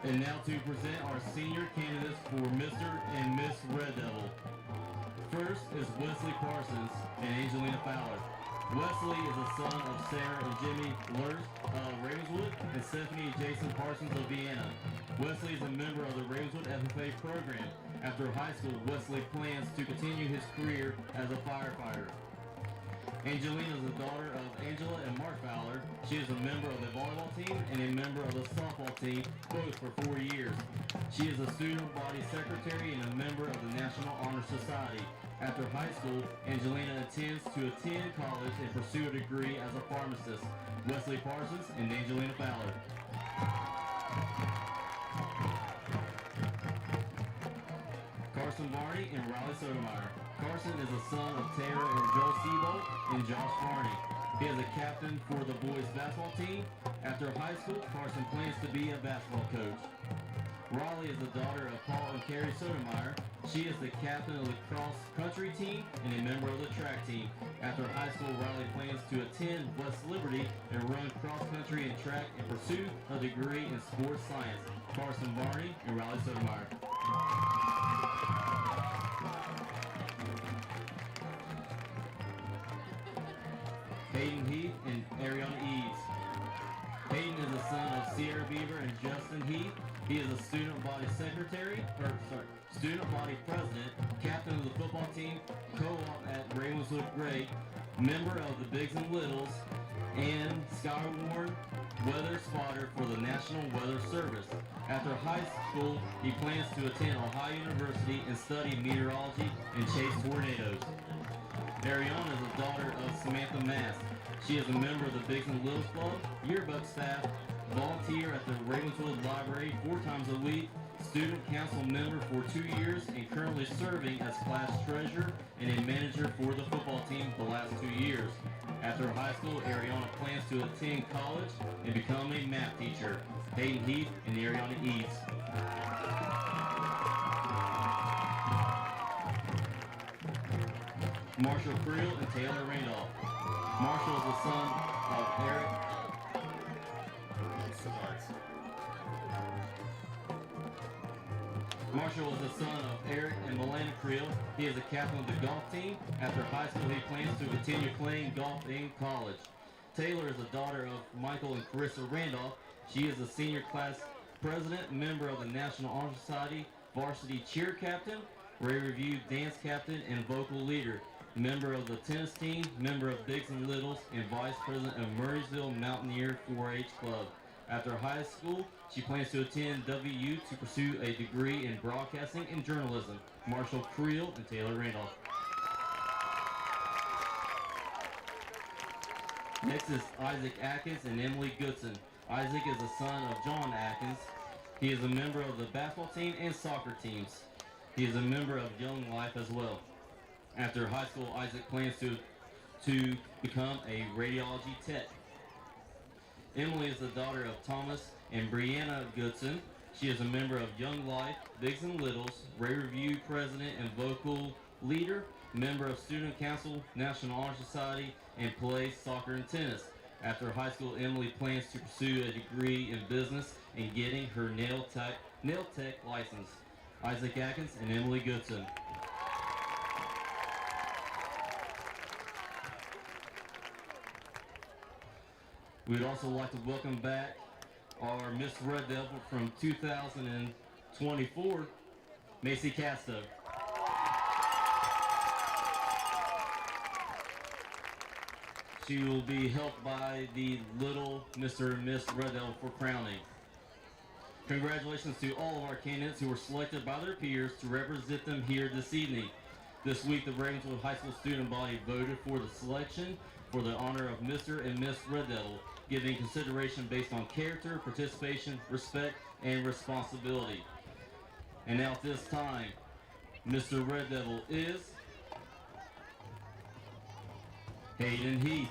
S19: And now to present our senior candidates for Mr. and Miss Red Devil. First is Wesley Parsons and Angelina Fowler. Wesley is the son of Sarah and Jimmy Lurst of Ravenswood and Stephanie and Jason Parsons of Vienna. Wesley is a member of the Ravenswood FFA program. After high school, Wesley plans to continue his career as a firefighter. Angelina is the daughter of Angela and Mark Fowler. She is a member of the volleyball team and a member of the softball team, both for 4 years. She is a student body secretary and a member of the National Honor Society. After high school, Angelina intends to attend college and pursue a degree as a pharmacist. Wesley Parsons and Angelina Fowler. Carson Barney and Riley Sotomayor. Carson is the son of Tara and Joel Seabolt and Josh Barney. He is a captain for the boys basketball team. After high school, Carson plans to be a basketball coach. Riley is the daughter of Paul and Carrie Sotomayor. She is the captain of the cross-country team and a member of the track team. After high school, Riley plans to attend West Liberty and run cross-country and track and pursue a degree in sports science. Carson Barney and Riley Sotomayor. Hayden Heath and Ariana Eads. Hayden is the son of Sierra Beaver and Justin Heath. He is a student body student body president, captain of the football team, co-op at Ravenswood Gray, member of the Bigs and Littles, and Skywarn weather spotter for the National Weather Service. After high school, he plans to attend Ohio University and study meteorology and chase tornadoes. Ariana is the daughter of Samantha Mast. She is a member of the Bigs and Littles Club, yearbook staff, volunteer at the Ravenswood Library 4 times a week, student council member for 2 years, and currently serving as class treasurer and a manager for the football team the last 2 years. After high school, Ariana plans to attend college and become a math teacher. Hayden Heath and Ariana Eads. Marshall Creel and Taylor Randolph. Marshall is the son of Eric. Marshall is the son of Eric and Melana Creel. He is a captain of the golf team. After high school, he plans to continue playing golf in college. Taylor is the daughter of Michael and Carissa Randolph. She is the senior class president, member of the National Honor Society, varsity cheer captain, Ray Review dance captain, and vocal leader. Member of the tennis team, member of Bigs and Littles, and vice president of Murraysville Mountaineer 4-H Club. After high school, she plans to attend WU to pursue a degree in broadcasting and journalism. Marshall Creel and Taylor Randolph. Next is Isaac Atkins and Emily Goodson. Isaac is the son of John Atkins. He is a member of the basketball team and soccer teams. He is a member of Young Life as well. After high school, Isaac plans to become a radiology tech. Emily is the daughter of Thomas and Brianna Goodson. She is a member of Young Life, Bigs and Littles, Ray Review president and vocal leader, member of Student Council, National Honor Society, and plays soccer and tennis. After high school, Emily plans to pursue a degree in business and getting her nail tech license. Isaac Atkins and Emily Goodson. We'd also like to welcome back our Miss Red Devil from 2024, Macy Casto. She will be helped by the little Mr. and Miss Red Devil for crowning. Congratulations to all of our candidates who were selected by their peers to represent them here this evening. This week, the Ravenswood High School student body voted for the selection for the honor of Mr. and Miss Red Devil, giving consideration based on character, participation, respect, and responsibility. And now at this time, Mr. Red Devil is Hayden Heath.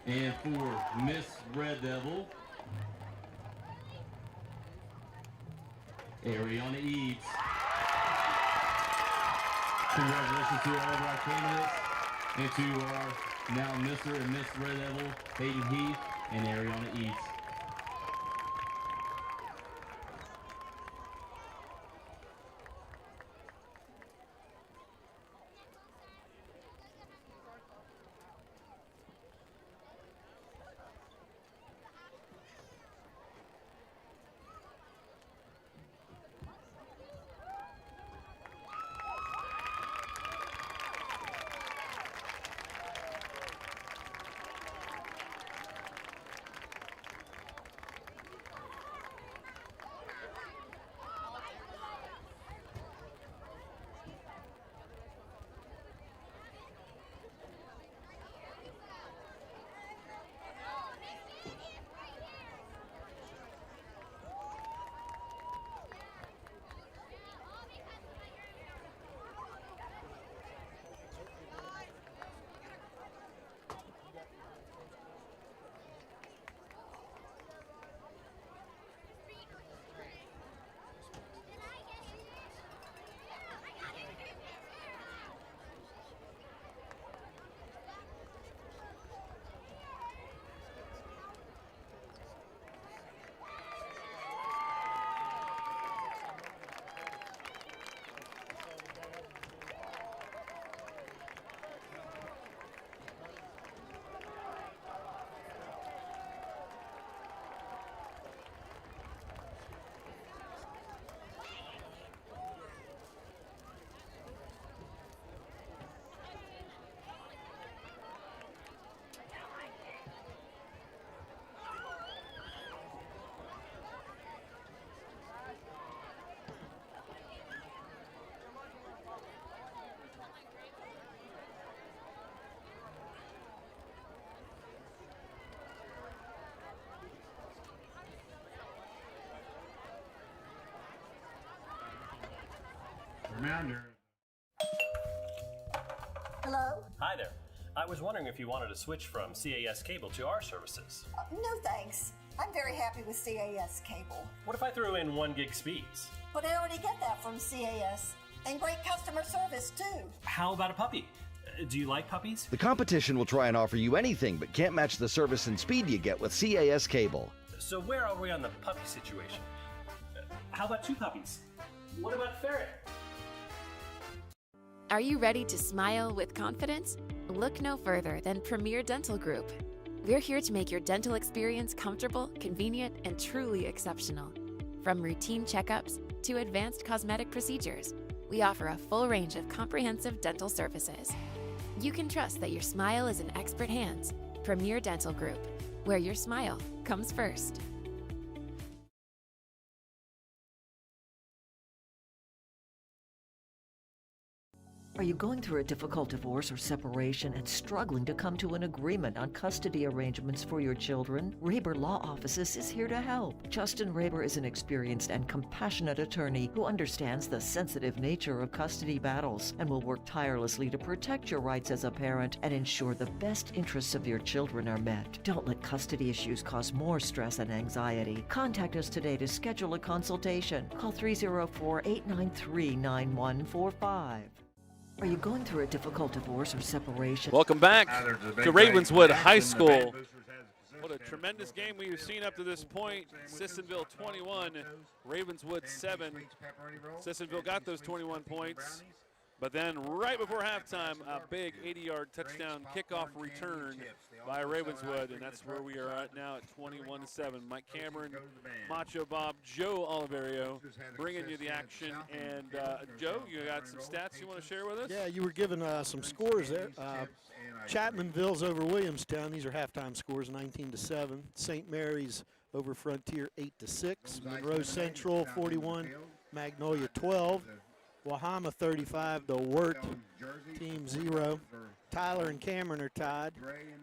S19: And for Miss Red Devil, Ariana Eads. Congratulations to all of our candidates and to our now Mr. and Miss Red Devil, Hayden Heath and Ariana East.
S12: Reminder.
S9: Hello?
S10: Hi there. I was wondering if you wanted to switch from CAS cable to our services.
S9: No thanks. I'm very happy with CAS cable.
S10: What if I threw in 1 gig speeds?
S9: But I already get that from CAS. And great customer service, too.
S10: How about a puppy? Do you like puppies?
S11: The competition will try and offer you anything but can't match the service and speed you get with CAS cable.
S10: So where are we on the puppy situation? How about 2 puppies? What about ferret?
S20: Are you ready to smile with confidence? Look no further than Premier Dental Group. We're here to make your dental experience comfortable, convenient, and truly exceptional. From routine checkups to advanced cosmetic procedures, we offer a full range of comprehensive dental services. You can trust that your smile is in expert hands. Premier Dental Group, where your smile comes first.
S21: Are you going through a difficult divorce or separation and struggling to come to an agreement on custody arrangements for your children? Raber Law Offices is here to help. Justin Raber is an experienced and compassionate attorney who understands the sensitive nature of custody battles and will work tirelessly to protect your rights as a parent and ensure the best interests of your children are met. Don't let custody issues cause more stress and anxiety. Contact us today to schedule a consultation. Call 304-893-9145. Are you going through a difficult divorce or separation?
S1: Welcome back to Ravenswood High School. What a tremendous game we've seen up to this point. Sissonville 21, Ravenswood 7. Sissonville got those 21 points. But then right before halftime, a big 80-yard touchdown kickoff return by Ravenswood, and that's where we are at now at 21-7. Mike Cameron, Macho Bob, Joe Oliverio bringing you the action. And Joe, you got some stats you want to share with us?
S3: Yeah, you were given some scores there. Chapmanville's over Williamstown. These are halftime scores, 19-7. St. Mary's over Frontier, 8-6. Monroe Central, 41. Magnolia, 12. Wahama 35, the Wirt team 0. Tyler and Cameron are tied.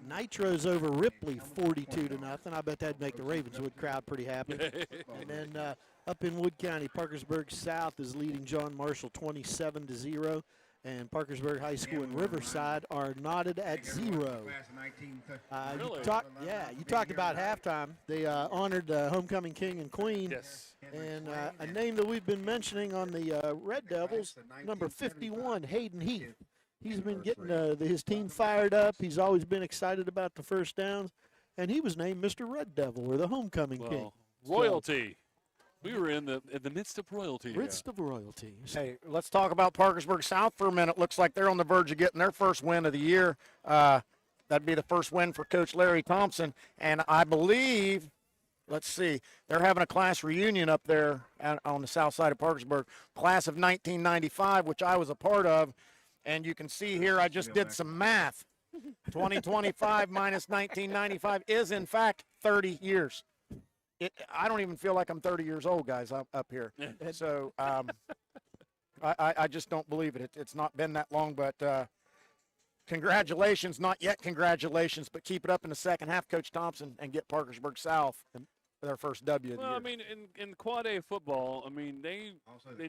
S3: Nitro's over Ripley 42-0. I bet that'd make the Ravenswood crowd pretty happy. And then up in Wood County, Parkersburg South is leading John Marshall 27-0. and Parkersburg High School and Riverside are knotted at 0.
S1: Really?
S3: You talked about halftime. They honored homecoming king and queen.
S1: Yes.
S3: And a name that we've been mentioning on the Red Devils, number 51, Hayden Heath. He's been getting his team fired up. He's always been excited about the first downs, and he was named Mr. Red Devil, or the homecoming king.
S1: Royalty. We were in the midst of royalty.
S3: Midst of royalty.
S2: Hey, let's talk about Parkersburg South for a minute. Looks like they're on the verge of getting their first win of the year. That'd be the first win for Coach Larry Thompson. And I believe, let's see, they're having a class reunion up there on the south side of Parkersburg. Class of 1995, which I was a part of. And you can see here, I just did some math. 2025 minus 1995 is, in fact, 30 years. I don't even feel like I'm 30 years old, guys, up here. So I just don't believe it. It's not been that long, but congratulations. Not yet congratulations, but keep it up in the second half, Coach Thompson, and get Parkersburg South their first W of the year.
S1: Well, I mean, in Quad A football, I mean, they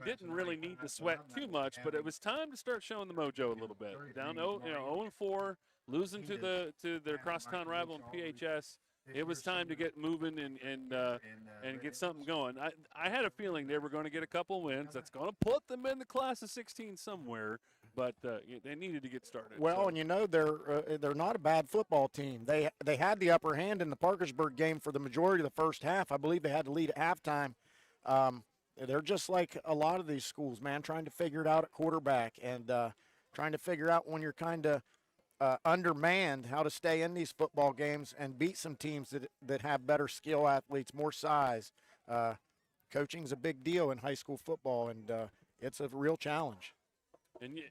S1: didn't really need to sweat too much, but it was time to start showing the mojo a little bit. Down 0-4, losing to their crosstown rival in PHS. It was time to get moving and get something going. I had a feeling they were going to get a couple wins. That's going to put them in the class of 16 somewhere, but they needed to get started.
S2: Well, and you know they're not a bad football team. They had the upper hand in the Parkersburg game for the majority of the first half. I believe they had to lead at halftime. They're just like a lot of these schools, man, trying to figure it out at quarterback and trying to figure out when you're kind of undermanned, how to stay in these football games and beat some teams that have better skill athletes, more size. Coaching's a big deal in high school football, and it's a real challenge.
S1: And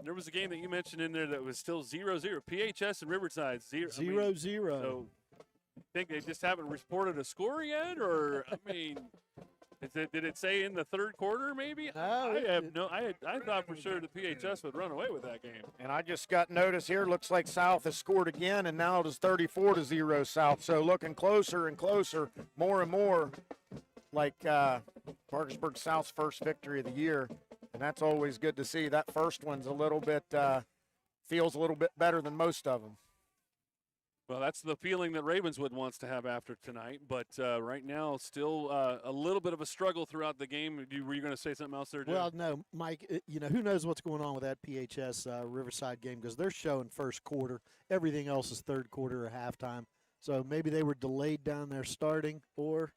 S1: there was a game that you mentioned in there that was still 0-0. PHS and Riverside 0-0. So I think they just haven't reported a score yet, or I mean. Did it say in the third quarter, maybe?
S3: No,
S1: I thought for sure the PHS would run away with that game.
S2: And I just got notice here. Looks like South has scored again, and now it is 34-0 South. So looking closer and closer, more and more like Parkersburg South's first victory of the year. And that's always good to see. That first one's a little bit, feels a little bit better than most of them.
S1: Well, that's the feeling that Ravenswood wants to have after tonight. But right now, still a little bit of a struggle throughout the game. Were you going to say something else there, Jim?
S3: Well, no, Mike, who knows what's going on with that PHS Riverside game, because they're showing first quarter. Everything else is third quarter or halftime. So maybe they were delayed down there starting, or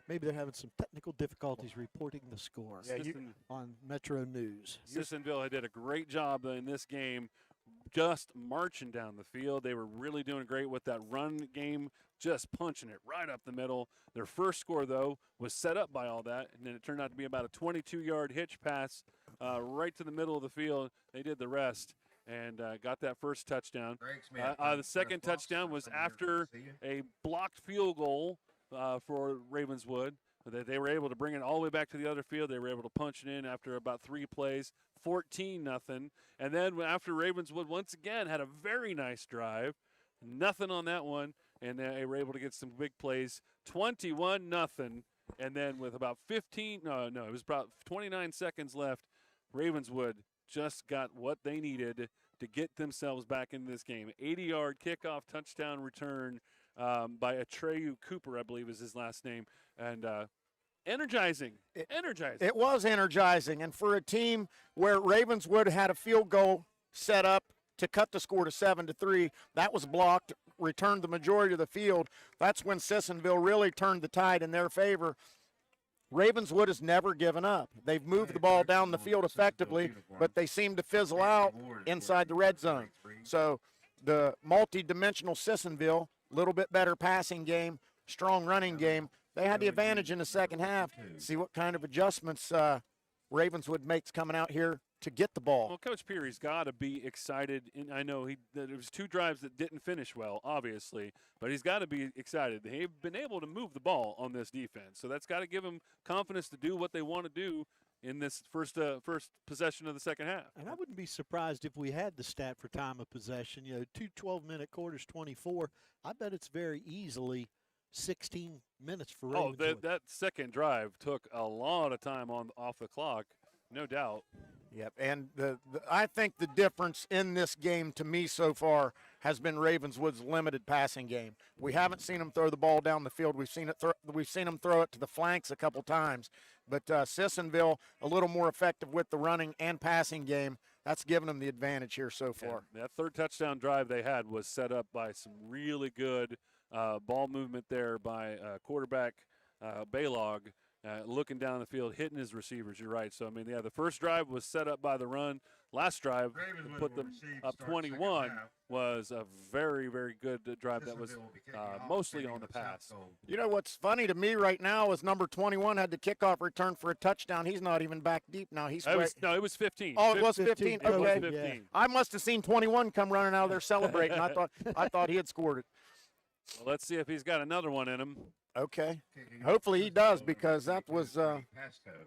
S3: maybe they're having some technical difficulties reporting the score on Metro News.
S1: Sissonville did a great job in this game, just marching down the field. They were really doing great with that run game, just punching it right up the middle. Their first score, though, was set up by all that, and then it turned out to be about a 22-yard hitch pass right to the middle of the field. They did the rest and got that first touchdown. The second touchdown was after a blocked field goal for Ravenswood. They were able to bring it all the way back to the other field. They were able to punch it in after about 3 plays, 14-0. And then after Ravenswood once again had a very nice drive, nothing on that one, and they were able to get some big plays, 21-0. And then with about it was about 29 seconds left, Ravenswood just got what they needed to get themselves back into this game. 80-yard kickoff touchdown return by Atreyu Cooper, I believe is his last name, and energizing.
S2: It was energizing, and for a team where Ravenswood had a field goal set up to cut the score to 7-3, that was blocked, returned the majority of the field. That's when Sissonville really turned the tide in their favor. Ravenswood has never given up. They've moved the ball down the field effectively, but they seem to fizzle out inside the red zone. So the multi-dimensional Sissonville, a little bit better passing game, strong running game, they had the advantage in the second half. See what kind of adjustments Ravenswood makes coming out here to get the ball.
S1: Well, Coach Peary's got to be excited. And I know there was 2 drives that didn't finish well, obviously, but he's got to be excited. They've been able to move the ball on this defense, so that's got to give him confidence to do what they want to do in this first possession of the second half.
S3: And I wouldn't be surprised if we had the stat for time of possession. 2 12-minute quarters, 24. I bet it's very easily 16 minutes for Ravenswood.
S1: That second drive took a lot of time off the clock. No doubt.
S2: Yep, and I think the difference in this game to me so far has been Ravenswood's limited passing game. We haven't seen them throw the ball down the field. We've seen them throw it to the flanks a couple times. But Sissonville a little more effective with the running and passing game. That's given them the advantage here so far.
S1: Yeah, that third touchdown drive they had was set up by some really good ball movement there by quarterback Baylog. Looking down the field, hitting his receivers, you're right. So, I mean, yeah, the first drive was set up by the run. Last drive to put them up 21 was a very, very good drive that was mostly on the pass.
S2: You know what's funny to me right now is number 21 had the kickoff return for a touchdown. He's not even back deep now.
S1: It was 15.
S2: Oh, it was 15.
S1: It was
S2: Okay.
S1: 15.
S2: Yeah. I must have seen 21 come running out of there celebrating. I thought he had scored it.
S1: Well, let's see if he's got another one in him.
S2: Okay. Hopefully he does, because that was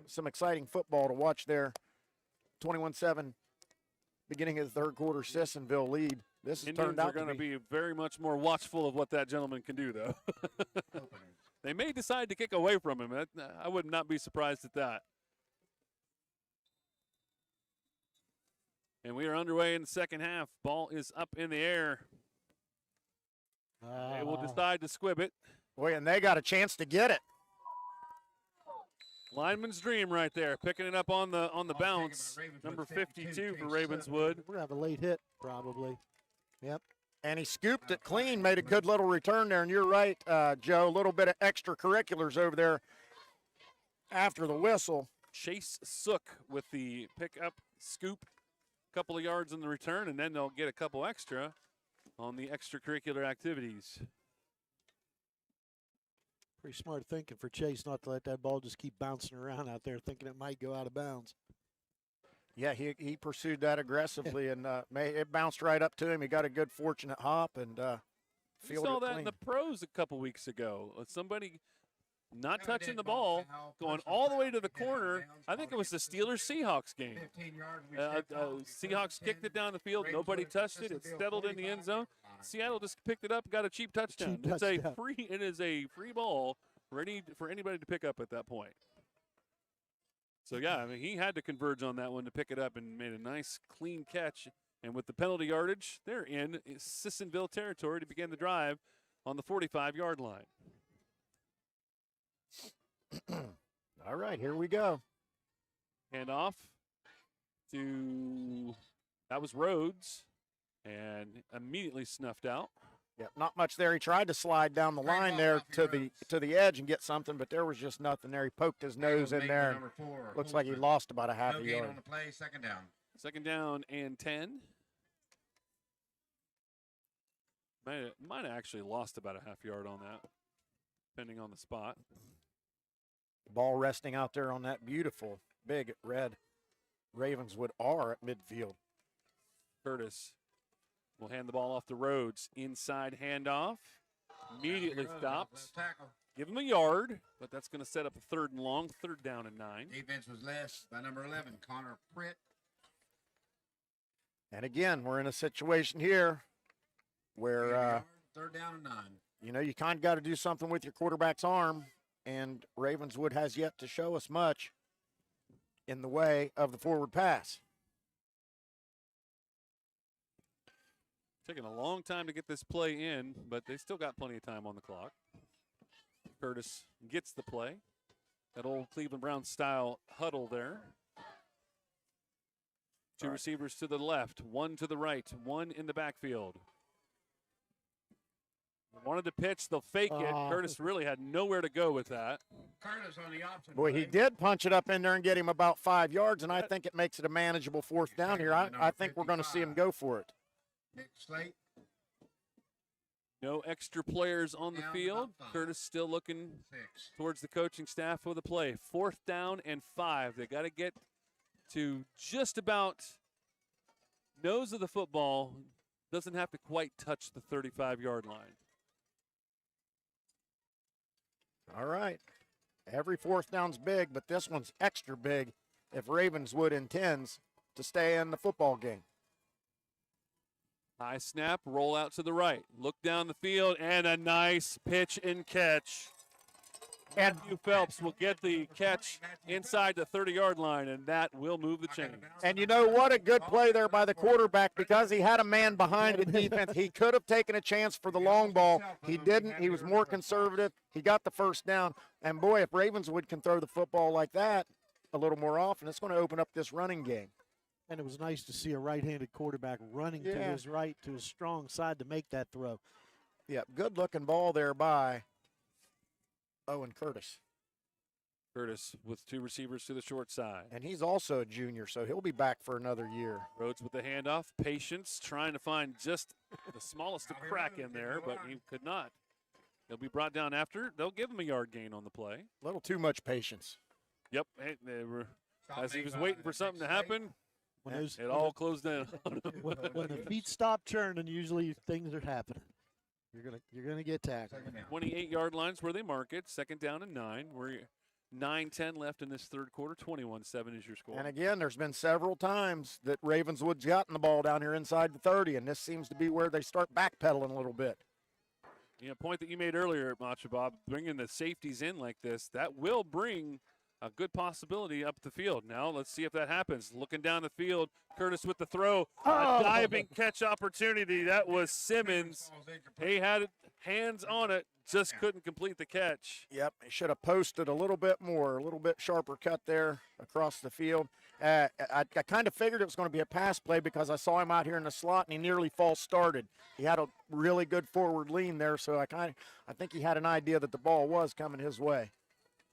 S2: some exciting football to watch there. 21-7, beginning of the third quarter, Sissonville lead. This has turned out
S1: to be. Indians are going to be very much more watchful of what that gentleman can do, though. They may decide to kick away from him. I would not be surprised at that. And we are underway in the second half. Ball is up in the air. They will decide to squib it.
S2: Boy, and they got a chance to get it.
S1: Lineman's dream right there, picking it up on the bounce. Number 52 for Ravenswood.
S3: We're going to have a late hit, probably. Yep.
S2: And he scooped it clean, made a good little return there. And you're right, Joe, a little bit of extracurriculars over there after the whistle.
S1: Chase Sook with the pickup, scoop, a couple of yards in the return, and then they'll get a couple extra on the extracurricular activities.
S3: Pretty smart thinking for Chase not to let that ball just keep bouncing around out there, thinking it might go out of bounds.
S2: Yeah, he pursued that aggressively, and it bounced right up to him. He got a good fortunate hop and
S1: we saw that in the pros a couple weeks ago. Somebody not touching the ball, going all the way to the corner. I think it was the Steelers-Seahawks game. Seahawks kicked it down the field. Nobody touched it. It settled in the end zone. Seattle just picked it up, got a cheap touchdown. It is a free ball for anybody to pick up at that point. So, yeah, I mean, he had to converge on that one to pick it up and made a nice, clean catch. And with the penalty yardage, they're in Sissonville territory to begin the drive on the 45-yard line.
S2: All right, here we go.
S1: Hand off to, that was Rhodes, and immediately snuffed out.
S2: Yeah, not much there. He tried to slide down the line there to the edge and get something, but there was just nothing there. He poked his nose in there. Looks like he lost about a half a yard.
S12: On the play, second down.
S1: Second down and 10. Might have actually lost about a half yard on that, depending on the spot.
S2: Ball resting out there on that beautiful big red Ravenswood R at midfield.
S1: Curtis will hand the ball off to Rhodes. Inside handoff. Immediately stopped. Give him a yard, but that's going to set up a third and long, third down and 9.
S12: Defense was led by number 11, Connor Pritt.
S2: And again, we're in a situation here where,
S12: third down and 9.
S2: You know, you kind of got to do something with your quarterback's arm, and Ravenswood has yet to show us much in the way of the forward pass.
S1: Taking a long time to get this play in, but they still got plenty of time on the clock. Curtis gets the play. That old Cleveland Browns style huddle there. Two receivers to the left, one to the right, one in the backfield. Wanted to pitch, they'll fake it. Curtis really had nowhere to go with that.
S12: Curtis on the option.
S2: Boy, he did punch it up in there and get him about 5 yards, and I think it makes it a manageable fourth down here. I think we're going to see him go for it.
S12: Nick Slate.
S1: No extra players on the field. Curtis still looking towards the coaching staff for the play. Fourth down and 5. They got to get to just about nose of the football. Doesn't have to quite touch the 35-yard line.
S2: All right. Every fourth down's big, but this one's extra big if Ravenswood intends to stay in the football game.
S1: High snap, roll out to the right. Look down the field, and a nice pitch and catch Matthew Phelps will get the catch inside the 30-yard line, and that will move the chains.
S2: And you know what? A good play there by the quarterback because he had a man behind the defense. He could have taken a chance for the long ball. He didn't. He was more conservative. He got the first down. And, boy, if Ravenswood can throw the football like that a little more often, it's going to open up this running game.
S3: And it was nice to see a right-handed quarterback running to his right, to his strong side to make that throw.
S2: Yep, good-looking ball there by Owen Curtis.
S1: Curtis with 2 receivers to the short side.
S2: And he's also a junior, so he'll be back for another year.
S1: Rhodes with the handoff. Patience, trying to find just the smallest of crack in there, but he could not. He'll be brought down after. They'll give him a yard gain on the play.
S2: A little too much patience.
S1: Yep, they were, as he was waiting for something to happen, it all closed down.
S3: When the feet stop churning, usually things are happening. You're gonna get tackled.
S1: 28-yard lines where they mark it. 2nd down and 9. We're 9-10 left in this third quarter. 21-7 is your score.
S2: And again, there's been several times that Ravenswood's gotten the ball down here inside the 30, and this seems to be where they start backpedaling a little bit.
S1: Yeah, point that you made earlier, Macho Bob, bringing the safeties in like this, that will bring a good possibility up the field. Now let's see if that happens. Looking down the field, Curtis with the throw. A diving catch opportunity. That was Simmons. He had hands on it, just couldn't complete the catch.
S2: Yep, he should have posted a little bit more, a little bit sharper cut there across the field. I kind of figured it was going to be a pass play because I saw him out here in the slot and he nearly false started. He had a really good forward lean there, so I think he had an idea that the ball was coming his way.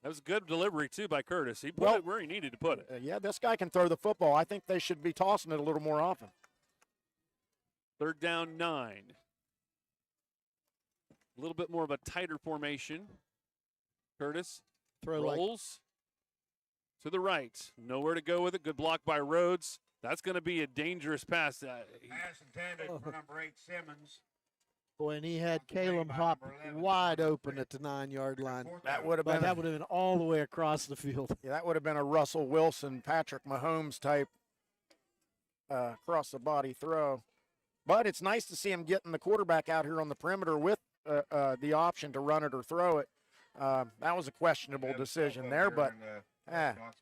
S1: That was a good delivery, too, by Curtis. He put it where he needed to put it.
S2: Yeah, this guy can throw the football. I think they should be tossing it a little more often.
S1: 3rd down, 9. A little bit more of a tighter formation. Curtis rolls to the right. Nowhere to go with it. Good block by Rhodes. That's going to be a dangerous pass.
S12: Pass intended for number 8, Simmons.
S3: Boy, and he had Caleb Hop wide open at the 9-yard line.
S2: That would have
S3: been all the way across the field.
S2: Yeah, that would have been a Russell Wilson, Patrick Mahomes type across the body throw. But it's nice to see him getting the quarterback out here on the perimeter with the option to run it or throw it. That was a questionable decision there, but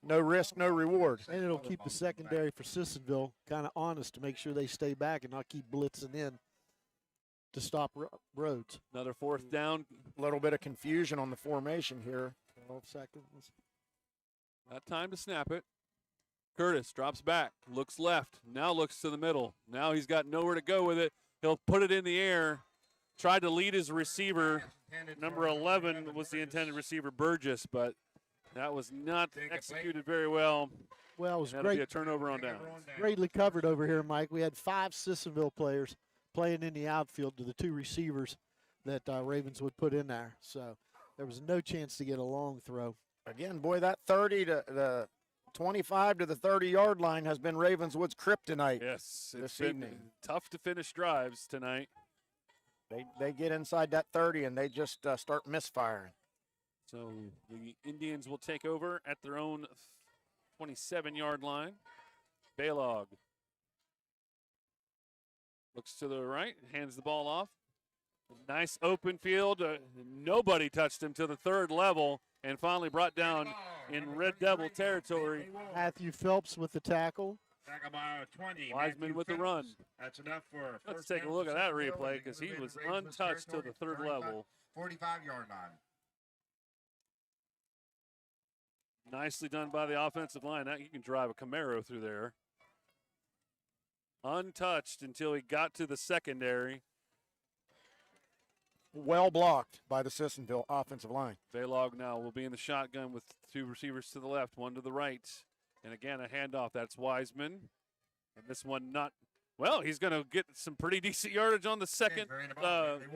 S2: no risk, no reward.
S3: And it'll keep the secondary for Sissonville kind of honest to make sure they stay back and not keep blitzing in to stop Rhodes.
S1: Another 4th down.
S2: A little bit of confusion on the formation here.
S3: 12 seconds.
S1: Not time to snap it. Curtis drops back, looks left, now looks to the middle. Now he's got nowhere to go with it. He'll put it in the air. Tried to lead his receiver. Number 11 was the intended receiver, Burgess, but that was not executed very well.
S3: Well, it was
S1: That'll
S3: great.
S1: be a turnover on downs.
S3: Greatly covered over here, Mike. We had 5 Sissonville players playing in the outfield to the 2 receivers that Ravenswood put in there. So there was no chance to get a long throw.
S2: Again, boy, that 30 to the 25 to the 30-yard line has been Ravenswood's kryptonite.
S1: Yes, it's been tough to finish drives tonight.
S2: They get inside that 30 and they just start misfiring.
S1: So the Indians will take over at their own 27-yard line. Baylog looks to the right, hands the ball off. Nice open field. Nobody touched him to the 3rd level and finally brought down in Red Devil territory.
S3: Matthew Phelps with the tackle.
S12: Tackle by 20.
S1: Wiseman with the run.
S12: That's enough for
S1: Let's take a look at that replay because he was untouched to the 3rd level.
S12: 45-yard line.
S1: Nicely done by the offensive line. Now you can drive a Camaro through there. Untouched until he got to the secondary.
S2: Well blocked by the Sissonville offensive line.
S1: Baylog now will be in the shotgun with 2 receivers to the left, 1 to the right. And again, a handoff. That's Wiseman. And this one not, well, he's going to get some pretty decent yardage on the second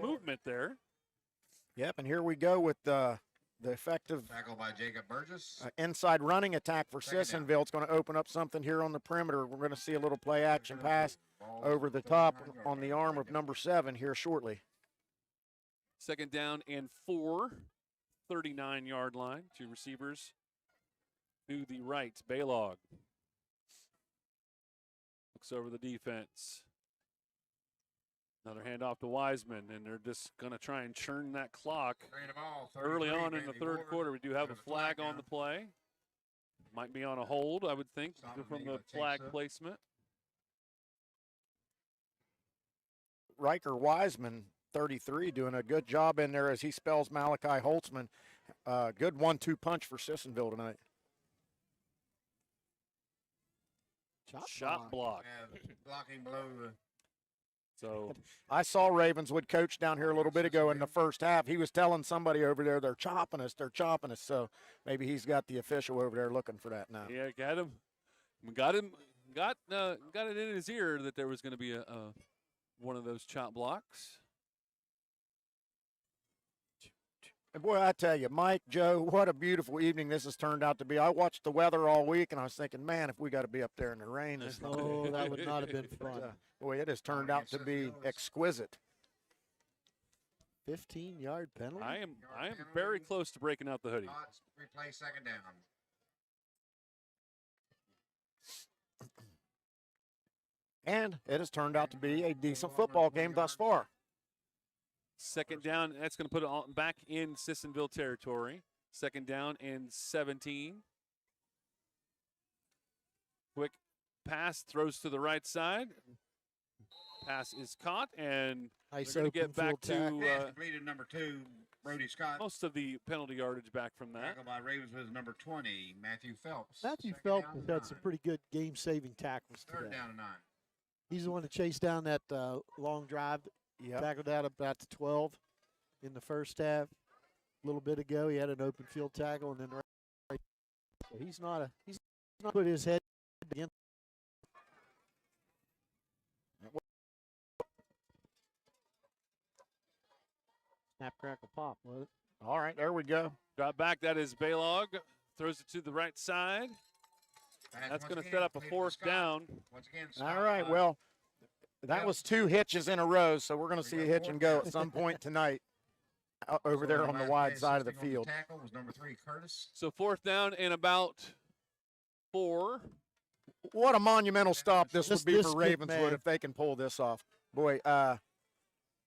S1: movement there.
S2: Yep, and here we go with the effective
S12: tackle by Jacob Burgess.
S2: Inside running attack for Sissonville. It's going to open up something here on the perimeter. We're going to see a little play action pass over the top on the arm of number 7 here shortly.
S1: 2nd down and 4, 39-yard line. 2 receivers to the right. Baylog looks over the defense. Another handoff to Wiseman, and they're just going to try and churn that clock early on in the third quarter. We do have a flag on the play. Might be on a hold, I would think, from the flag placement.
S2: Riker Wiseman, 33, doing a good job in there as he spells Malachi Holtzman. Good 1-2 punch for Sissonville tonight.
S1: Shot block.
S12: Blocking below the.
S1: So
S2: I saw Ravenswood coach down here a little bit ago in the first half. He was telling somebody over there, they're chopping us. So maybe he's got the official over there looking for that now.
S1: Yeah, got it in his ear that there was going to be a one of those chop blocks.
S2: And boy, I tell you, Mike, Joe, what a beautiful evening this has turned out to be. I watched the weather all week, and I was thinking, man, if we got to be up there in the rain.
S3: Oh, that would not have been fun.
S2: Boy, it has turned out to be exquisite.
S3: 15-yard penalty?
S1: I am very close to breaking out the hoodie.
S12: Replay second down.
S2: And it has turned out to be a decent football game thus far.
S1: Second down, that's going to put it back in Sissonville territory. Second down and 17. Quick pass, throws to the right side. Pass is caught, and
S3: nice
S1: they're going to get back to
S12: completed number 2, Brody Scott.
S1: most of the penalty yardage back from that.
S12: Tackled by Ravenswood number 20, Matthew Phelps.
S3: Matthew Phelps has had some pretty good game-saving tackles today.
S12: Third down and 9.
S3: He's the one that chased down that long drive. Tackled out about the 12 in the first half. A little bit ago, he had an open field tackle, and then right. So he's not put his head against. Snap, crackle, pop. Was it?
S2: All right, there we go.
S1: Drop back. That is Baylog. Throws it to the right side. That's going to set up a fourth down.
S2: All right, well, that was 2 hitches in a row, so we're going to see a hitch and go at some point tonight over there on the wide side of the field.
S12: Tackle was number 3, Curtis.
S1: So fourth down and about 4.
S2: What a monumental stop this would be for Ravenswood if they can pull this off. Boy,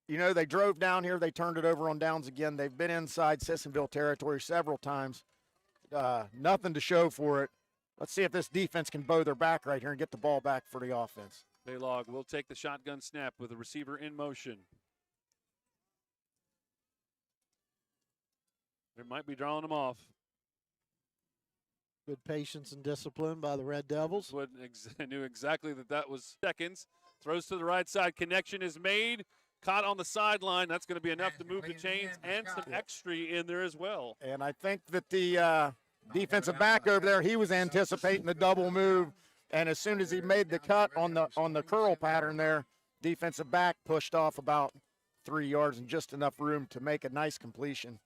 S2: you know, they drove down here. They turned it over on downs again. They've been inside Sissonville territory several times. Nothing to show for it. Let's see if this defense can bow their back right here and get the ball back for the offense.
S1: Baylog will take the shotgun snap with the receiver in motion. They might be drawing them off.
S3: Good patience and discipline by the Red Devils.
S1: Knew exactly that was seconds. Throws to the right side. Connection is made. Caught on the sideline. That's going to be enough to move the chains and some extra in there as well.
S2: And I think that the defensive back over there, he was anticipating the double move. And as soon as he made the cut on the curl pattern there, defensive back pushed off about 3 yards and just enough room to make a nice completion.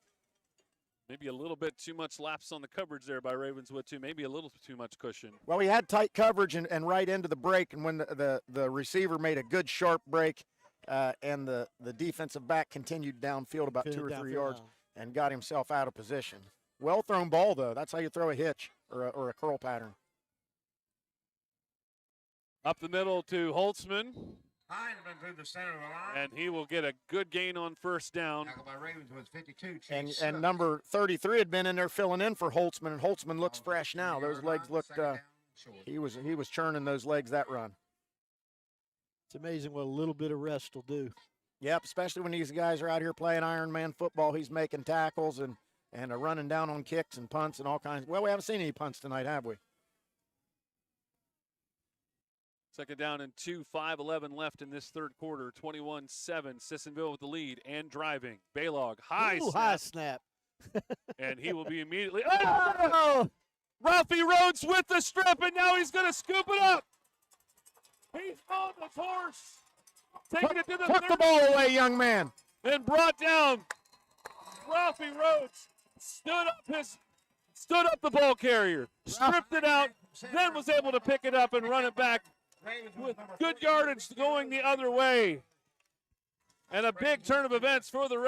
S1: Maybe a little bit too much lapse on the coverage there by Ravenswood, too. Maybe a little too much cushion.
S2: Well, he had tight coverage and right into the break, and when the receiver made a good sharp break and the defensive back continued downfield about 2 or 3 yards and got himself out of position. Well thrown ball, though. That's how you throw a hitch or a curl pattern.
S1: Up the middle to Holtzman.
S12: Heineman through the center of the line.
S1: And he will get a good gain on first down.
S12: Tackled by Ravenswood, 52.
S2: And number 33 had been in there filling in for Holtzman, and Holtzman looks fresh now. Those legs looked he was churning those legs that run.
S3: It's amazing what a little bit of rest will do.
S2: Yep, especially when these guys are out here playing Ironman football. He's making tackles and running down on kicks and punts and all kinds. Well, we haven't seen any punts tonight, have we?
S1: Second down and 2, 5:11 left in this third quarter. 21-7, Sissonville with the lead and driving. Baylog, high
S3: snap.
S1: And he will be immediately. Oh! Ralphie Rhodes with the strip, and now he's going to scoop it up. He's on the horse. Taking it to the
S2: Tuck the ball away, young man.
S1: And brought down. Ralphie Rhodes stood up the ball carrier, stripped it out, then was able to pick it up and run it back with good yardage going the other way. And a big turn of events for the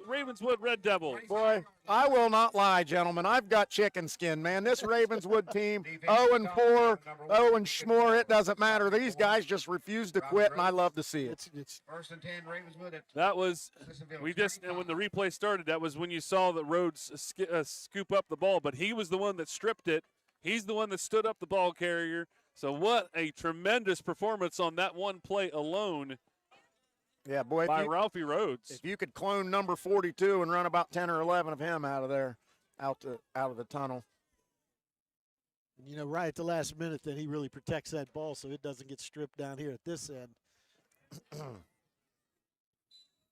S1: Ravenswood Red Devils.
S2: Boy, I will not lie, gentlemen. I've got chicken skin, man. This Ravenswood team, 0-4, 0-schmore, it doesn't matter. These guys just refuse to quit, and I love to see it.
S12: First and 10, Ravenswood.
S1: That was, when the replay started, that was when you saw the Rhodes scoop up the ball, but he was the one that stripped it. He's the one that stood up the ball carrier. So what a tremendous performance on that one play alone.
S2: Yeah, boy,
S1: by Ralphie Rhodes.
S2: If you could clone number 42 and run about 10 or 11 of him out of there, out of the tunnel.
S3: You know, right at the last minute, then he really protects that ball so it doesn't get stripped down here at this end.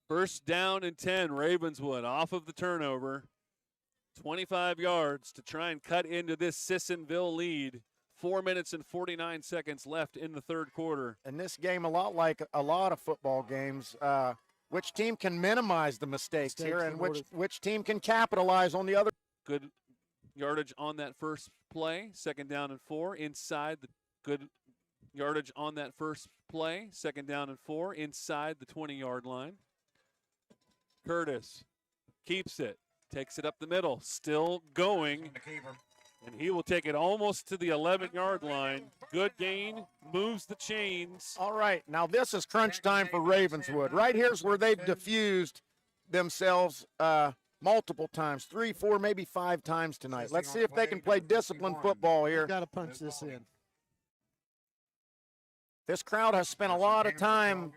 S1: First down and 10, Ravenswood off of the turnover. 25 yards to try and cut into this Sissonville lead. 4 minutes and 49 seconds left in the third quarter.
S2: And this game, a lot like a lot of football games, which team can minimize the mistakes here and which team can capitalize on the other.
S1: Good yardage on that first play. Second down and 4 inside the good yardage on that first play. Second down and 4 inside the 20-yard line. Curtis keeps it, takes it up the middle, still going. And he will take it almost to the 11-yard line. Good gain, moves the chains.
S2: All right, now this is crunch time for Ravenswood. Right here's where they've diffused themselves multiple times, 3, 4, maybe 5 times tonight. Let's see if they can play disciplined football here.
S3: Got to punch this in.
S2: This crowd has spent a lot of time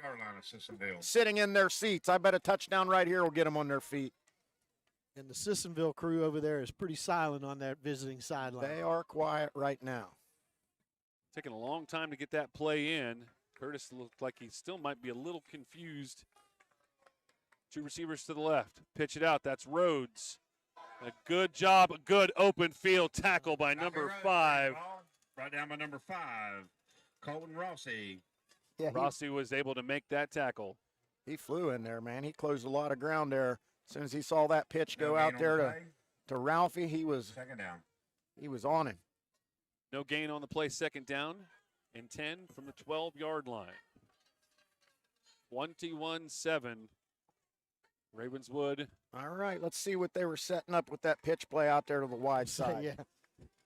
S2: sitting in their seats. I bet a touchdown right here will get them on their feet.
S3: And the Sissonville crew over there is pretty silent on that visiting sideline.
S2: They are quiet right now.
S1: Taking a long time to get that play in. Curtis looked like he still might be a little confused. 2 receivers to the left. Pitch it out. That's Rhodes. A good job, a good open field tackle by number 5.
S12: Right down by number 5, Colton Rossi.
S2: Yeah,
S1: Rossi was able to make that tackle.
S2: He flew in there, man. He closed a lot of ground there. As soon as he saw that pitch go out there to Ralphie, he was
S12: second down.
S2: He was on him.
S1: No gain on the play, second down and 10 from the 12-yard line. 21-7. Ravenswood.
S2: All right, let's see what they were setting up with that pitch play out there to the wide side.
S3: Yeah,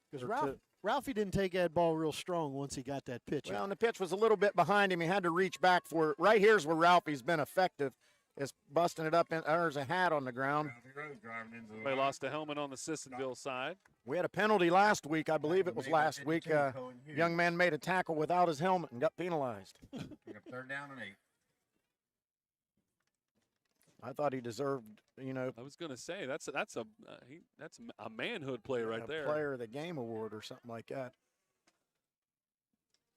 S3: because Ralphie didn't take that ball real strong once he got that pitch.
S2: Well, and the pitch was a little bit behind him. He had to reach back for it. Right here's where Ralphie's been effective. Is busting it up, and there's a hat on the ground.
S1: They lost a helmet on the Sissonville side.
S2: We had a penalty last week. I believe it was last week. Young man made a tackle without his helmet and got penalized.
S12: Third down and 8.
S2: I thought he deserved, you know.
S1: I was going to say that's a manhood play right there.
S2: Player of the game award or something like that.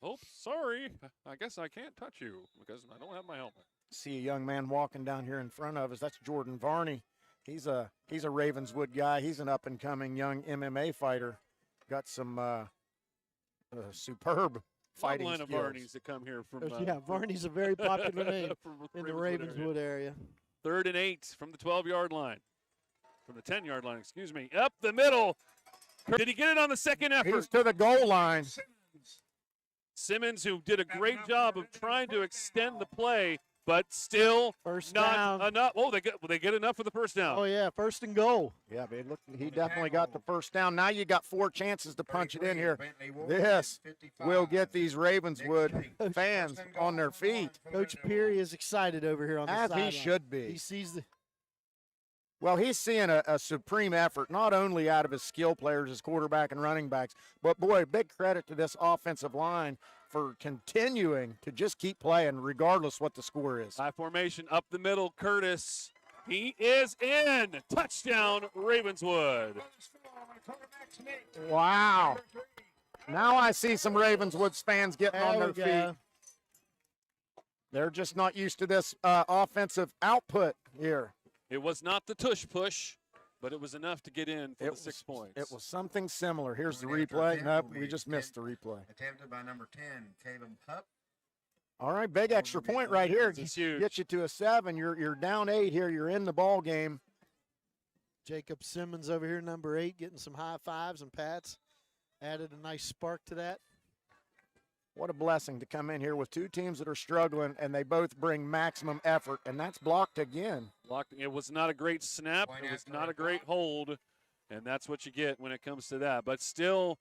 S1: Oh, sorry. I guess I can't touch you because I don't have my helmet.
S2: See a young man walking down here in front of us. That's Jordan Varney. He's a Ravenswood guy. He's an up-and-coming young MMA fighter. Got some superb fighting
S1: line
S2: skills.
S1: of Varneys that come here from.
S3: Yeah, Varney's a very popular name in the Ravenswood area.
S1: 3rd and 8 from the 12-yard line. From the 10-yard line, excuse me. Up the middle. Did he get it on the second effort?
S2: He's to the goal line.
S1: Simmons, who did a great job of trying to extend the play, but still not enough. Oh, they get enough for the first down.
S3: Oh, yeah, 1st and goal.
S2: Yeah, but he definitely got the first down. Now you got 4 chances to punch it in here. This will get these Ravenswood fans on their feet.
S3: Coach Peary is excited over here on the sideline.
S2: As he should be.
S3: He sees the.
S2: Well, he's seeing a supreme effort, not only out of his skill players, his quarterback and running backs, but, boy, big credit to this offensive line for continuing to just keep playing regardless what the score is.
S1: High formation up the middle, Curtis. He is in. Touchdown, Ravenswood.
S2: Wow. Now I see some Ravenswood fans getting on their feet. They're just not used to this offensive output here.
S1: It was not the tush push, but it was enough to get in for the 6 points.
S2: It was something similar. Here's the replay. Nope, we just missed the replay.
S12: Attempted by number 10, Caleb Hupp.
S2: All right, big extra point right here. Gets you to a 7. You're down 8 here. You're in the ball game.
S3: Jacob Simmons over here, number 8, getting some high fives and pats. Added a nice spark to that.
S2: What a blessing to come in here with two teams that are struggling, and they both bring maximum effort, and that's blocked again.
S1: Blocked. It was not a great snap. It was not a great hold, and that's what you get when it comes to that. But still,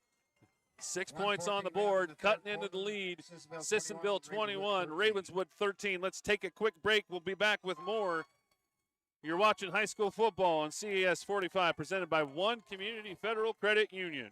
S1: 6 points on the board, cutting into the lead. Sissonville 21, Ravenswood 13. Let's take a quick break. We'll be back with more. You're watching high school football on CAS 45, presented by One Community Federal Credit Union.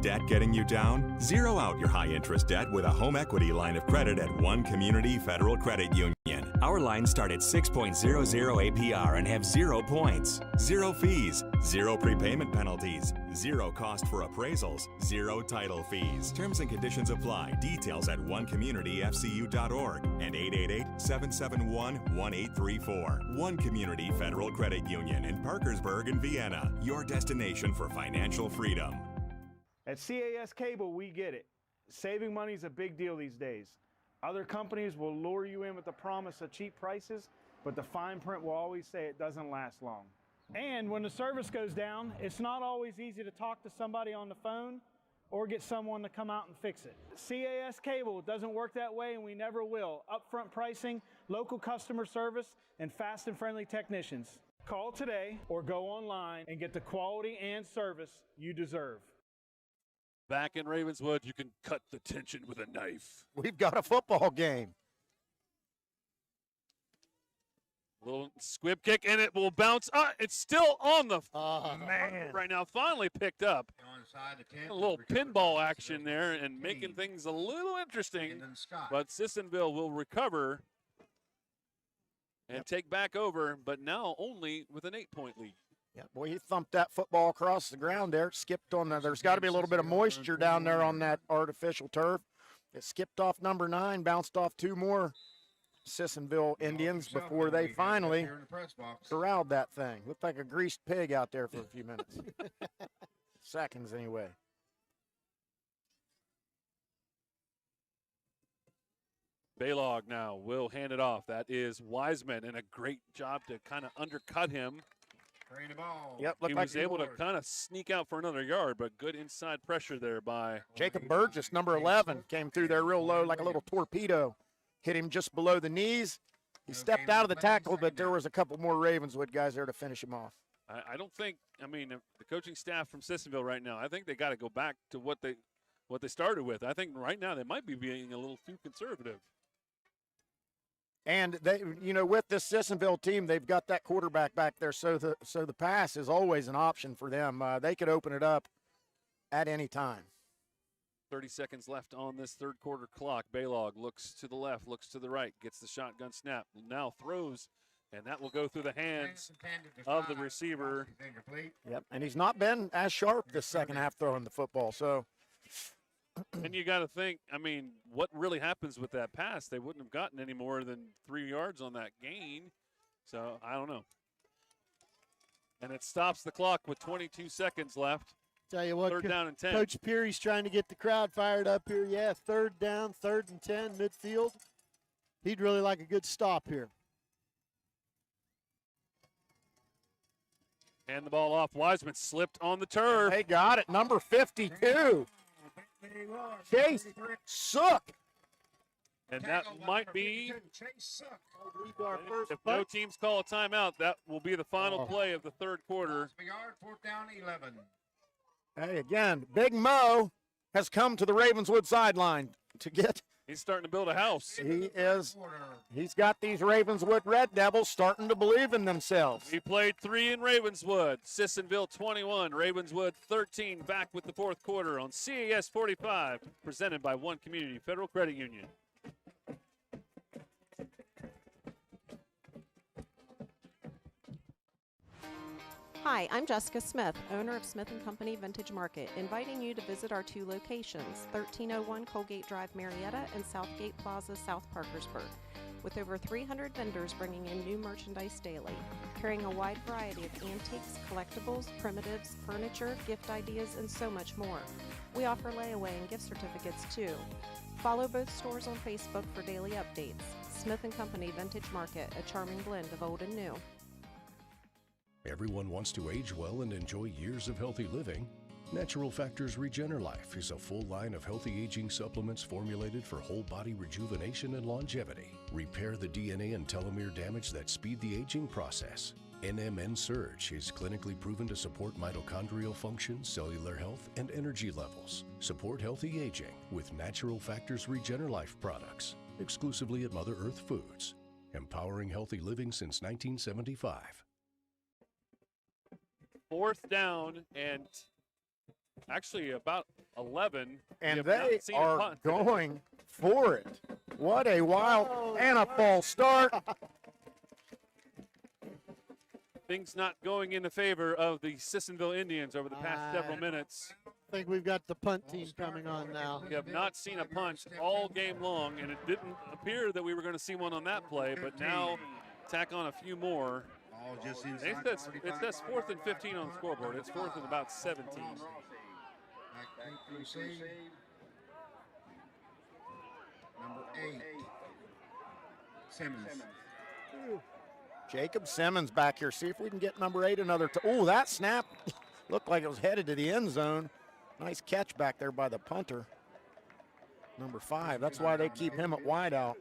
S4: Debt getting you down? Zero out your high-interest debt with a home equity line of credit at One Community Federal Credit Union. Our lines start at 6.00 APR and have 0 points, 0 fees, 0 prepayment penalties, 0 cost for appraisals, 0 title fees. Terms and conditions apply. Details at onecommunityfcu.org and 888-771-1834. One Community Federal Credit Union in Parkersburg and Vienna. Your destination for financial freedom.
S6: At CAS Cable, we get it. Saving money is a big deal these days. Other companies will lure you in with the promise of cheap prices, but the fine print will always say it doesn't last long. And when the service goes down, it's not always easy to talk to somebody on the phone or get someone to come out and fix it. CAS Cable doesn't work that way, and we never will. Upfront pricing, local customer service, and fast and friendly technicians. Call today or go online and get the quality and service you deserve.
S1: Back in Ravenswood, you can cut the tension with a knife.
S2: We've got a football game.
S1: Little squib kick, and it will bounce. It's still on the man right now. Finally picked up. A little pinball action there and making things a little interesting. But Sissonville will recover and take back over, but now only with an 8-point lead.
S2: Yeah, boy, he thumped that football across the ground there. Skipped on there. There's got to be a little bit of moisture down there on that artificial turf. It skipped off number 9, bounced off 2 more Sissonville Indians before they finally corralled that thing. Looked like a greased pig out there for a few minutes. Seconds, anyway.
S1: Baylog now will hand it off. That is Wiseman, and a great job to kind of undercut him.
S2: Yep,
S1: he was able to kind of sneak out for another yard, but good inside pressure there by
S2: Jacob Burgess, number 11, came through there real low like a little torpedo. Hit him just below the knees. He stepped out of the tackle, but there was a couple more Ravenswood guys there to finish him off.
S1: I don't think, the coaching staff from Sissonville right now, I think they got to go back to what they started with. I think right now they might be being a little too conservative.
S2: And they, with this Sissonville team, they've got that quarterback back there, so the pass is always an option for them. They could open it up at any time.
S1: 30 seconds left on this third quarter clock. Baylog looks to the left, looks to the right, gets the shotgun snap, now throws, and that will go through the hands of the receiver.
S2: Yep, and he's not been as sharp this second half throwing the football, so.
S1: And you got to think, what really happens with that pass? They wouldn't have gotten any more than 3 yards on that gain. So, I don't know. And it stops the clock with 22 seconds left.
S3: Tell you what,
S1: third down and 10.
S3: Coach Peary's trying to get the crowd fired up here. Yeah, third down, 3rd and 10, midfield. He'd really like a good stop here.
S1: Hand the ball off. Wiseman slipped on the turf.
S2: They got it. Number 52. Chase Sook.
S1: And that might be, if no teams call a timeout, that will be the final play of the third quarter.
S12: 4th down, 11.
S2: Hey, again, Big Mo has come to the Ravenswood sideline to get.
S1: He's starting to build a house.
S2: He is. He's got these Ravenswood Red Devils starting to believe in themselves.
S1: He played 3 in Ravenswood. Sissonville 21, Ravenswood 13. Back with the fourth quarter on CAS 45, presented by One Community Federal Credit Union.
S22: Hi, I'm Jessica Smith, owner of Smith & Company Vintage Market, inviting you to visit our 2 locations, 1301 Colgate Drive, Marietta, and Southgate Plaza, South Parkersburg, with over 300 vendors bringing in new merchandise daily, carrying a wide variety of antiques, collectibles, primitives, furniture, gift ideas, and so much more. We offer layaway and gift certificates too. Follow both stores on Facebook for daily updates. Smith & Company Vintage Market, a charming blend of old and new.
S23: Everyone wants to age well and enjoy years of healthy living.
S7: Natural Factors Regenerlife is a full line of healthy aging supplements formulated for whole body rejuvenation and longevity. Repair the DNA and telomere damage that speed the aging process. NMN Surge is clinically proven to support mitochondrial function, cellular health, and energy levels. Support healthy aging with Natural Factors Regenerlife products, exclusively at Mother Earth Foods. Empowering healthy living since 1975.
S1: 4th down and actually about 11.
S2: And
S1: We have not
S2: they
S1: seen a
S2: are
S1: punt.
S2: going for it. What a wild and a false start.
S1: Things not going in the favor of the Sissonville Indians over the past several minutes.
S3: I think we've got the punt team coming on now.
S1: We have not seen a punt all game long, and it didn't appear that we were going to see one on that play, but now tack on a few more. It says 4th and 15 on the scoreboard. It's 4th and about 17.
S12: Number 8, Simmons.
S2: Jacob Simmons back here. See if we can get number 8 another. Oh, that snap looked like it was headed to the end zone. Nice catch back there by the punter. Number 5. That's why they keep him at wideout.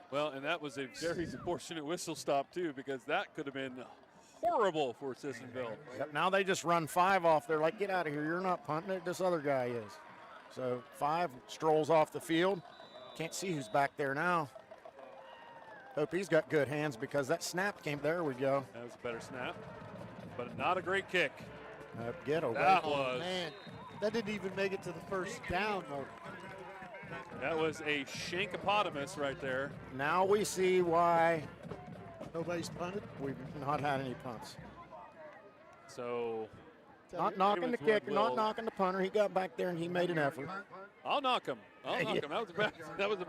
S1: Well, and that was a very fortunate whistle stop, too, because that could have been horrible for Sissonville.
S2: Yep, now they just run 5 off. They're like, get out of here. You're not punting it. This other guy is. So 5 strolls off the field. Can't see who's back there now. Hope he's got good hands because that snap came. There we go.
S1: That was a better snap, but not a great kick.
S2: Get away.
S1: That was.
S3: Man, that didn't even make it to the first down.
S1: That was a shankopotamus right there.
S2: Now we see why
S3: nobody's punted.
S2: We've not had any punts.
S1: So.
S2: Not knocking the kicker, not knocking the punter. He got back there and he made an effort.
S1: I'll knock him. I'll knock him. That was a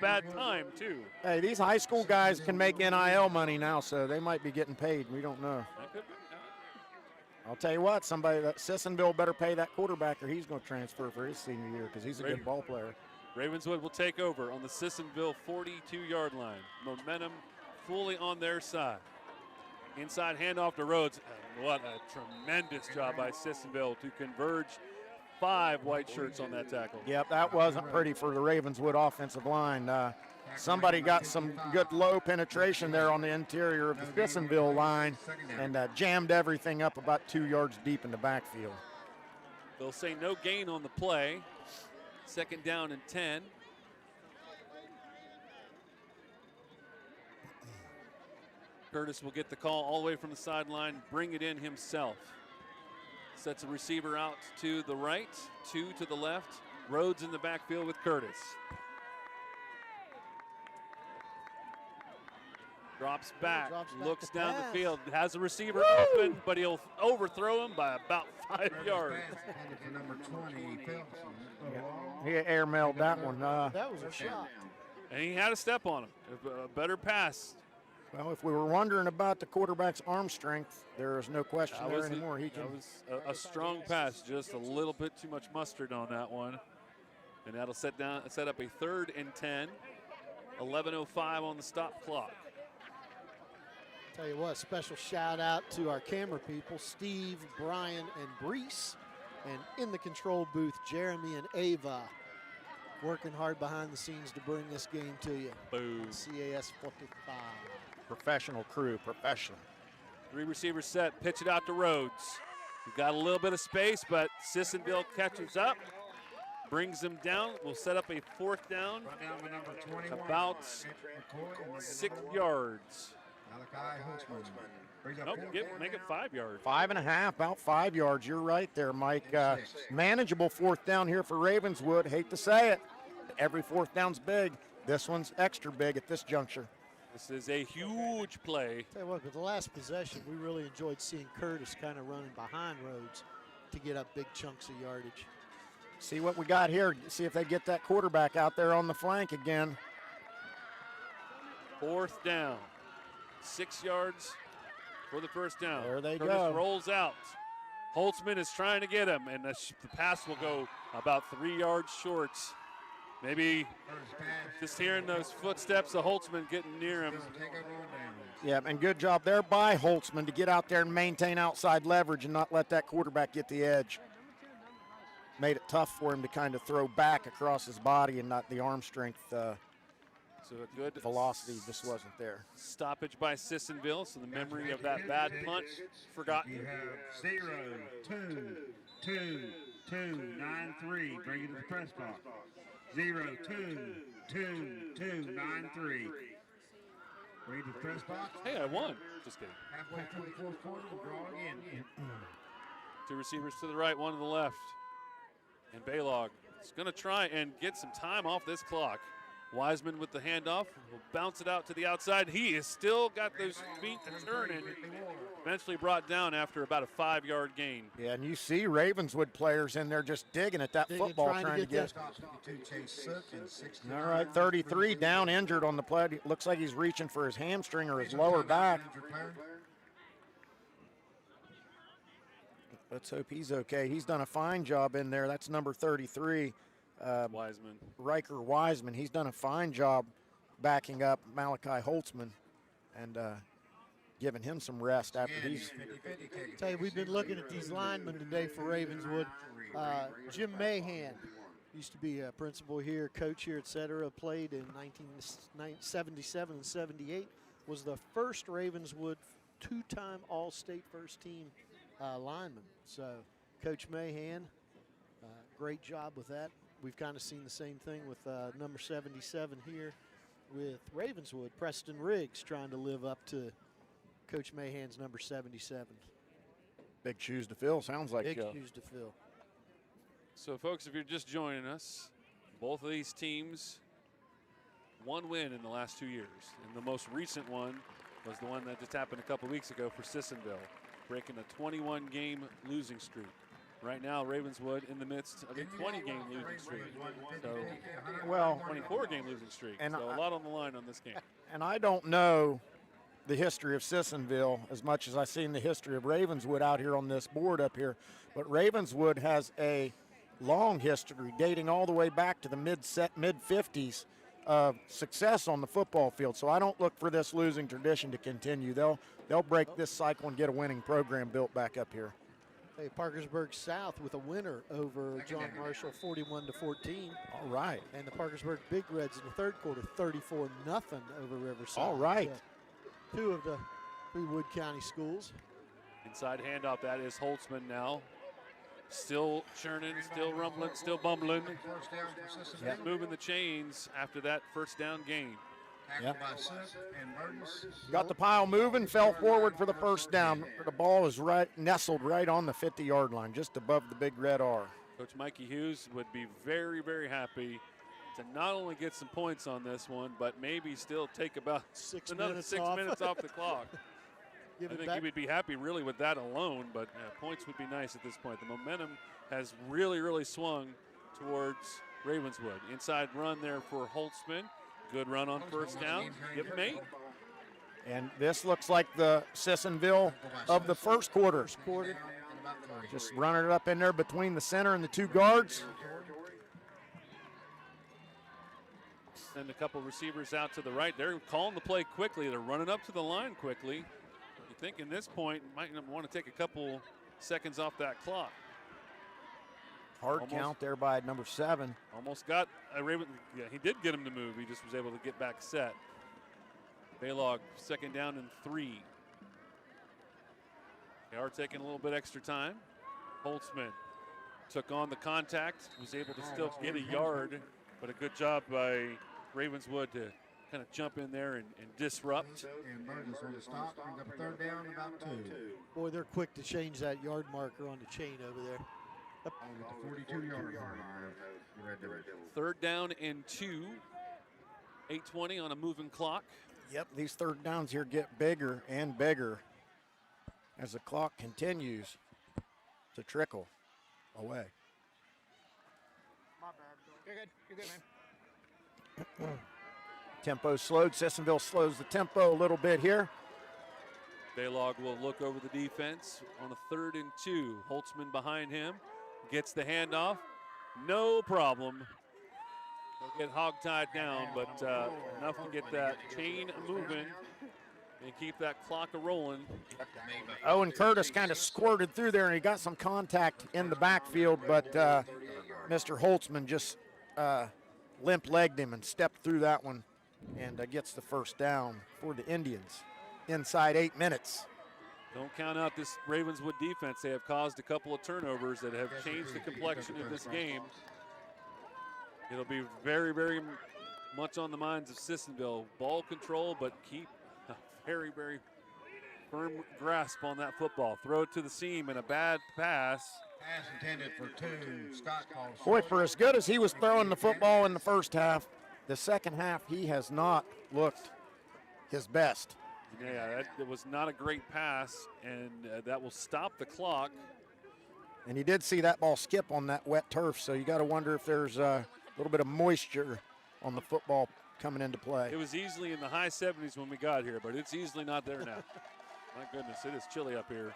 S1: bad time too.
S2: Hey, these high school guys can make NIL money now, so they might be getting paid. We don't know. I'll tell you what, somebody that Sissonville better pay that quarterback or he's going to transfer for his senior year because he's a good ball player.
S1: Ravenswood will take over on the Sissonville 42-yard line. Momentum fully on their side. Inside handoff to Rhodes. What a tremendous job by Sissonville to converge 5 white shirts on that tackle.
S2: Yep, that wasn't pretty for the Ravenswood offensive line. Somebody got some good low penetration there on the interior of the Sissonville line and jammed everything up about 2 yards deep in the backfield.
S1: They'll say no gain on the play. 2nd down and 10. Curtis will get the call all the way from the sideline, bring it in himself. Sets a receiver out to the right, 2 to the left. Rhodes in the backfield with Curtis. Drops back, looks down the field, has a receiver open, but he'll overthrow him by about 5 yards.
S12: Number 20, Phillips.
S2: He airmailed that one.
S3: That was a shot.
S1: And he had a step on him. A better pass.
S2: Well, if we were wondering about the quarterback's arm strength, there is no question there anymore.
S1: That was a strong pass, just a little bit too much mustard on that one. And that'll set up a 3rd and 10. 11:05 on the stop clock.
S3: Tell you what, special shout out to our camera people, Steve, Brian, and Brees. And in the control booth, Jeremy and Ava, working hard behind the scenes to bring this game to you.
S1: Boom.
S3: CAS 45.
S2: Professional crew, professional.
S1: 3 receivers set, pitch it out to Rhodes. We've got a little bit of space, but Sissonville catches up, brings them down. We'll set up a 4th down, about 6 yards. Nope, make it 5 yards.
S2: 5.5, about 5 yards. You're right there, Mike. Manageable 4th down here for Ravenswood. Hate to say it. Every 4th down's big. This one's extra big at this juncture.
S1: This is a huge play.
S3: Tell you what, with the last possession, we really enjoyed seeing Curtis kind of running behind Rhodes to get up big chunks of yardage.
S2: See what we got here. See if they get that quarterback out there on the flank again.
S1: 4th down. 6 yards for the 1st down.
S2: There they
S1: Curtis
S2: go.
S1: Rolls out. Holtzman is trying to get him, and the pass will go about 3 yards short. Maybe just hearing those footsteps of Holtzman getting near him.
S2: Yeah, and good job there by Holtzman to get out there and maintain outside leverage and not let that quarterback get the edge. made it tough for him to kind of throw back across his body, and not the arm strength.
S1: So a good
S2: velocity just wasn't there.
S1: Stoppage by Sissonville, so the memory of that bad punt forgotten.
S12: You have 0, 2, 2, 2, 9, 3. Bring it to the press box. 0, 2, 2, 2, 9, 3. Bring it to the press box.
S1: Hey, I won. Just kidding.
S12: Halfway through the fourth quarter, we'll draw again.
S1: Two receivers to the right, one to the left. And Baylog is going to try and get some time off this clock. Wiseman with the handoff will bounce it out to the outside. He has still got those feet turning. Eventually brought down after about a 5-yard gain.
S2: Yeah, and you see Ravenswood players in there just digging at that football, trying to get. All right, 33 down, injured on the play. Looks like he's reaching for his hamstring or his lower back. Let's hope he's okay. He's done a fine job in there. That's number 33.
S1: Wiseman.
S2: Riker Wiseman. He's done a fine job backing up Malachi Holtzman and giving him some rest after he's.
S3: Tell you, we've been looking at these linemen today for Ravenswood. Jim Mahan used to be a principal here, coach here, etc. Played in 1977 and 78. Was the first Ravenswood two-time All-State first-team lineman. So Coach Mahan, great job with that. We've kind of seen the same thing with number 77 here with Ravenswood. Preston Riggs trying to live up to Coach Mahan's number 77.
S2: Big shoes to fill, sounds like.
S3: Big shoes to fill.
S1: So, folks, if you're just joining us, both of these teams, one win in the last 2 years. And the most recent one was the one that just happened a couple weeks ago for Sissonville, breaking a 21-game losing streak. Right now, Ravenswood in the midst of a 20-game losing streak. So,
S2: well,
S1: 24-game losing streak.
S2: And
S1: so a lot on the line on this game.
S2: And I don't know the history of Sissonville as much as I've seen the history of Ravenswood out here on this board up here. But Ravenswood has a long history dating all the way back to the mid-50s of success on the football field. So I don't look for this losing tradition to continue. They'll break this cycle and get a winning program built back up here.
S3: Hey, Parkersburg South with a winner over John Marshall, 41-14.
S2: All right.
S3: And the Parkersburg Big Reds in the third quarter, 34-0 over Riverside.
S2: All right.
S3: So, two of the three Wood County schools.
S1: Inside handoff, that is Holtzman now. Still churning, still rumbling, still bumbling. Yep. Moving the chains after that first down gain.
S2: Yep. Got the pile moving, fell forward for the first down. The ball is nestled right on the 50-yard line, just above the big red R.
S1: Coach Mikey Hughes would be very, very happy to not only get some points on this one, but maybe still take about another 6 minutes off the clock. I think he would be happy really with that alone, but points would be nice at this point. The momentum has really, really swung towards Ravenswood. Inside run there for Holtzman. Good run on first down. Give him 8.
S2: And this looks like the Sissonville of the first quarter. Just running it up in there between the center and the two guards.
S1: Send a couple receivers out to the right. They're calling the play quickly. They're running up to the line quickly. You think in this point, might want to take a couple seconds off that clock.
S2: Hard count there by number 7.
S1: Almost got a Raven. Yeah, he did get him to move. He just was able to get back set. Baylog, second down and 3. They are taking a little bit extra time. Holtzman took on the contact, was able to still get a yard, but a good job by Ravenswood to kind of jump in there and disrupt.
S12: And Burgess on the stop, brings up a third down, about 2.
S3: Boy, they're quick to change that yard marker on the chain over there.
S12: On the 42-yard line.
S1: Third down and 2. 8:20 on a moving clock.
S2: Yep, these third downs here get bigger and bigger as the clock continues to trickle away. My bad. You're good, man. Tempo slowed. Sissonville slows the tempo a little bit here.
S1: Baylog will look over the defense on a 3rd and 2. Holtzman behind him. Gets the handoff. No problem. They'll get hog-tied down, but enough to get that chain moving and keep that clock a-rolling.
S2: Owen Curtis kind of squirted through there, and he got some contact in the backfield, but Mr. Holtzman just limp-legged him and stepped through that one and gets the first down for the Indians inside 8 minutes.
S1: Don't count out this Ravenswood defense. They have caused a couple of turnovers that have changed the complexion of this game. It'll be very, very much on the minds of Sissonville. Ball control, but keep a very, very firm grasp on that football. Throw it to the seam and a bad pass.
S12: Pass intended for 2. Scott calls.
S2: Boy, for as good as he was throwing the football in the first half, the second half he has not looked his best.
S1: Yeah, that was not a great pass, and that will stop the clock.
S2: And you did see that ball skip on that wet turf, so you got to wonder if there's a little bit of moisture on the football coming into play.
S1: It was easily in the high 70s when we got here, but it's easily not there now. My goodness, it is chilly up here.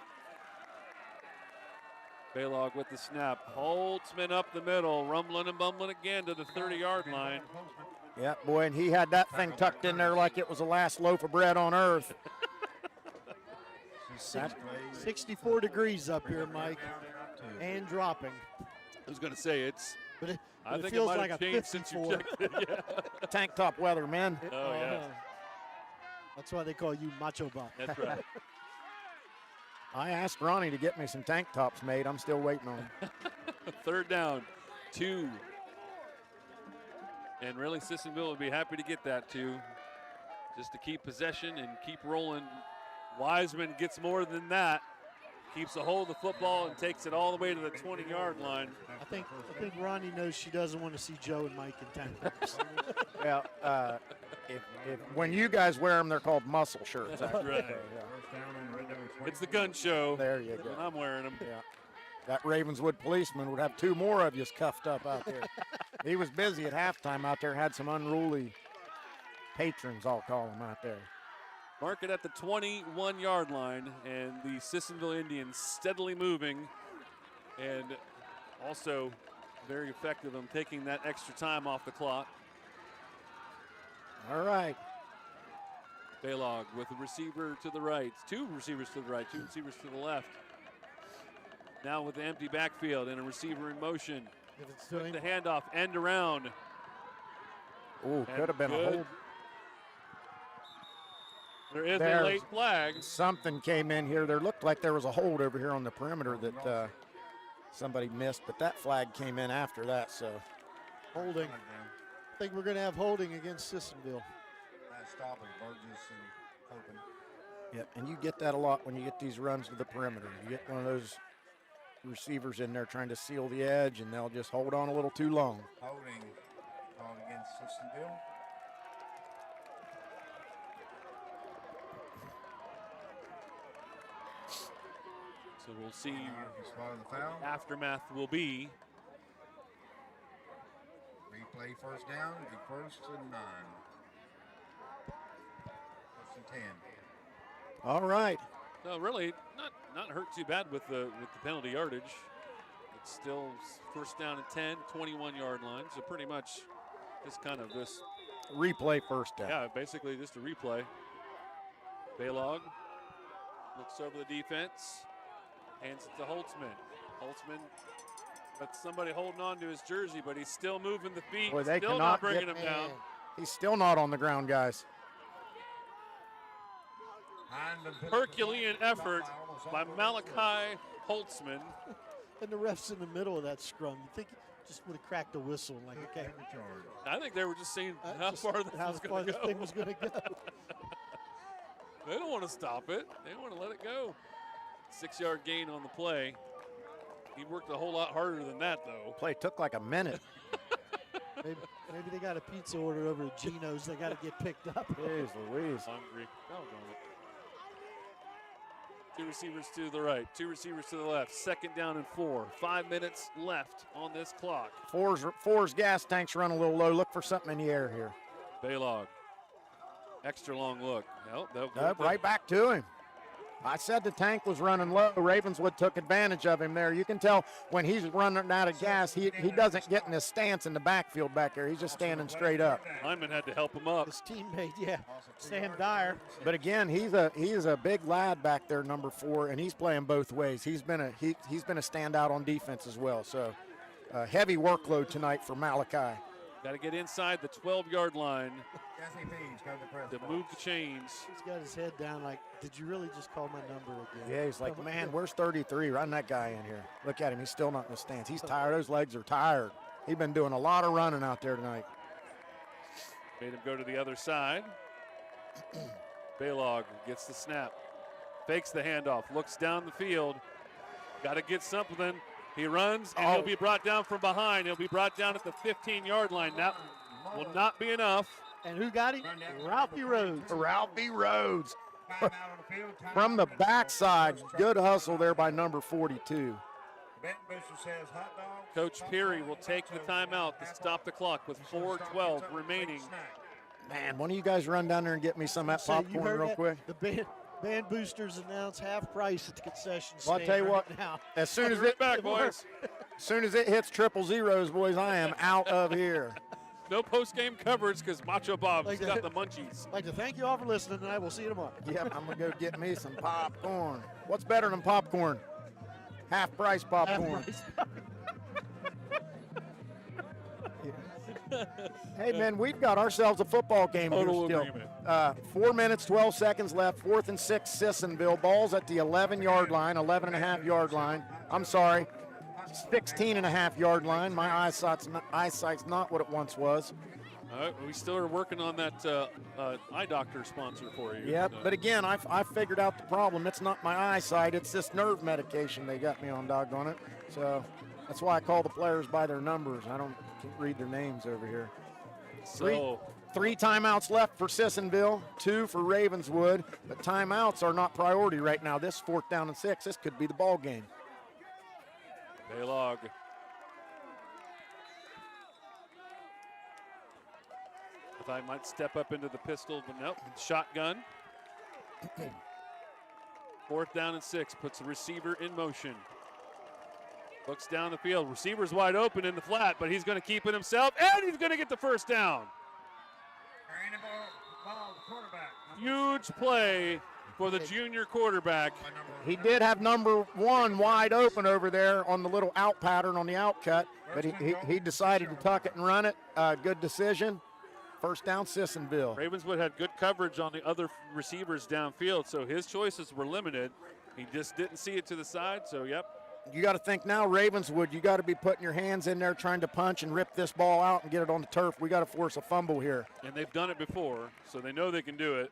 S1: Baylog with the snap. Holtzman up the middle, rumbling and bumbling again to the 30-yard line.
S2: Yeah, boy, and he had that thing tucked in there like it was the last loaf of bread on earth.
S3: 64 degrees up here, Mike, and dropping.
S1: I was going to say, I think
S3: feels
S1: it might
S3: like
S1: have
S3: a
S1: changed since you
S3: 54.
S1: checked it. Yeah.
S2: Tank top weather, man.
S1: Oh, yeah.
S3: That's why they call you Macho Bob.
S1: That's right.
S2: I asked Ronnie to get me some tank tops made. I'm still waiting on them.
S1: 3rd down, 2. And really, Sissonville would be happy to get that, too, just to keep possession and keep rolling. Wiseman gets more than that. Keeps a hold of the football and takes it all the way to the 20-yard line.
S3: I think Ronnie knows she doesn't want to see Joe and Mike in tank tops.
S2: Well, if when you guys wear them, they're called muscle shirts.
S1: That's right. It's the gun show.
S2: There you go.
S1: When I'm wearing them.
S2: Yeah. That Ravenswood policeman would have 2 more of you cuffed up out there. He was busy at halftime out there, had some unruly patrons, I'll call them, out there.
S1: Mark it at the 21-yard line, and the Sissonville Indians steadily moving and also very effective in taking that extra time off the clock.
S2: All right.
S1: Baylog with a receiver to the right, 2 receivers to the right, 2 receivers to the left. Now with the empty backfield and a receiver in motion. With the handoff, end around.
S2: Ooh, could have been a hold.
S1: There is a late flag.
S2: Something came in here. There looked like there was a hold over here on the perimeter that somebody missed, but that flag came in after that, so.
S3: Holding. I think we're going to have holding against Sissonville.
S12: Stopping Burgess and Hopen.
S2: Yep, and you get that a lot when you get these runs to the perimeter. You get one of those receivers in there trying to seal the edge, and they'll just hold on a little too long.
S12: Holding called against Sissonville.
S1: So we'll see aftermath will be.
S12: Replay 1st down, a 1st and 9. 1st and 10.
S2: All right.
S1: No, really, not hurt too bad with the penalty yardage. It's still 1st down and 10, 21-yard line. So pretty much just kind of this
S2: replay 1st down.
S1: Yeah, basically just a replay. Baylog looks over the defense, hands it to Holtzman. Holtzman, but somebody holding on to his jersey, but he's still moving the feet.
S2: Boy, they
S1: still
S2: cannot
S1: not bringing him down.
S2: He's still not on the ground, guys.
S1: Herculean effort by Malachi Holtzman.
S3: And the ref's in the middle of that scrum. You think he just would have cracked a whistle, like, okay.
S1: I think they were just seeing how far this
S3: thing was going to go.
S1: They don't want to stop it. They want to let it go. 6-yard gain on the play. He worked a whole lot harder than that, though.
S2: Play took like a minute.
S3: Maybe they got a pizza order over at Gino's. They got to get picked up.
S2: Jeez Louise.
S1: Hungry. Doggone it. 2 receivers to the right, 2 receivers to the left. 2nd down and 4. 5 minutes left on this clock.
S2: Four's gas tank's running a little low. Look for something in the air here.
S1: Baylog. Extra long look. Nope,
S2: right back to him. I said the tank was running low. Ravenswood took advantage of him there. You can tell when he's running out of gas, he doesn't get in his stance in the backfield back there. He's just standing straight up.
S1: Lyman had to help him up.
S3: His teammate, yeah, Sam Dyer.
S2: But again, he's a big lad back there, number 4, and he's playing both ways. He's been a standout on defense as well. So a heavy workload tonight for Malachi.
S1: Got to get inside the 12-yard line to move the chains.
S3: He's got his head down like, did you really just call my number again?
S2: Yeah, he's like, man, where's 33? Run that guy in here. Look at him. He's still not in the stance. He's tired. Those legs are tired. He's been doing a lot of running out there tonight.
S1: Made him go to the other side. Baylog gets the snap. Fakes the handoff. Looks down the field. Got to get something. He runs, and he'll be brought down from behind. He'll be brought down at the 15-yard line. That will not be enough.
S3: And who got him? Ralphie Rhodes.
S2: Ralphie Rhodes. From the backside. Good hustle there by number 42.
S1: Coach Peary will take the timeout to stop the clock with 4:12 remaining.
S2: Man, one of you guys run down there and get me some of that popcorn real quick?
S3: The band boosters announce half price at the concession stand.
S2: Well, I'll tell you what,
S3: now.
S2: as soon as it
S1: back, boys.
S2: As soon as it hits triple zeros, boys, I am out of here.
S1: No post-game coverage because Macho Bob's got the munchies.
S3: I'd like to thank you all for listening, and I will see you tomorrow.
S2: Yep, I'm going to go get me some popcorn. What's better than popcorn? Half price popcorn. Hey, man, we've got ourselves a football game
S1: Total
S2: here still. 4 minutes, 12 seconds left. 4th and 6, Sissonville. Ball's at the 11-yard line, 11.5-yard line. I'm sorry, 16.5-yard line. My eyesight's not what it once was.
S1: We still are working on that eye doctor sponsor for you.
S2: Yep, but again, I figured out the problem. It's not my eyesight. It's this nerve medication they got me on, doggone it. So that's why I call the players by their numbers. I can't read their names over here. Three timeouts left for Sissonville, 2 for Ravenswood, but timeouts are not priority right now. This 4th down and 6, this could be the ball game.
S1: Baylog. I thought I might step up into the pistol, but nope, shotgun. 4th down and 6, puts the receiver in motion. Looks down the field. Receiver's wide open in the flat, but he's going to keep it himself, and he's going to get the first down. Huge play for the junior quarterback.
S2: He did have number 1 wide open over there on the little out pattern on the out cut, but he decided to tuck it and run it. Good decision. 1st down, Sissonville.
S1: Ravenswood had good coverage on the other receivers downfield, so his choices were limited. He just didn't see it to the side, so yep.
S2: You got to think now, Ravenswood, you got to be putting your hands in there trying to punch and rip this ball out and get it on the turf. We got to force a fumble here.
S1: And they've done it before, so they know they can do it.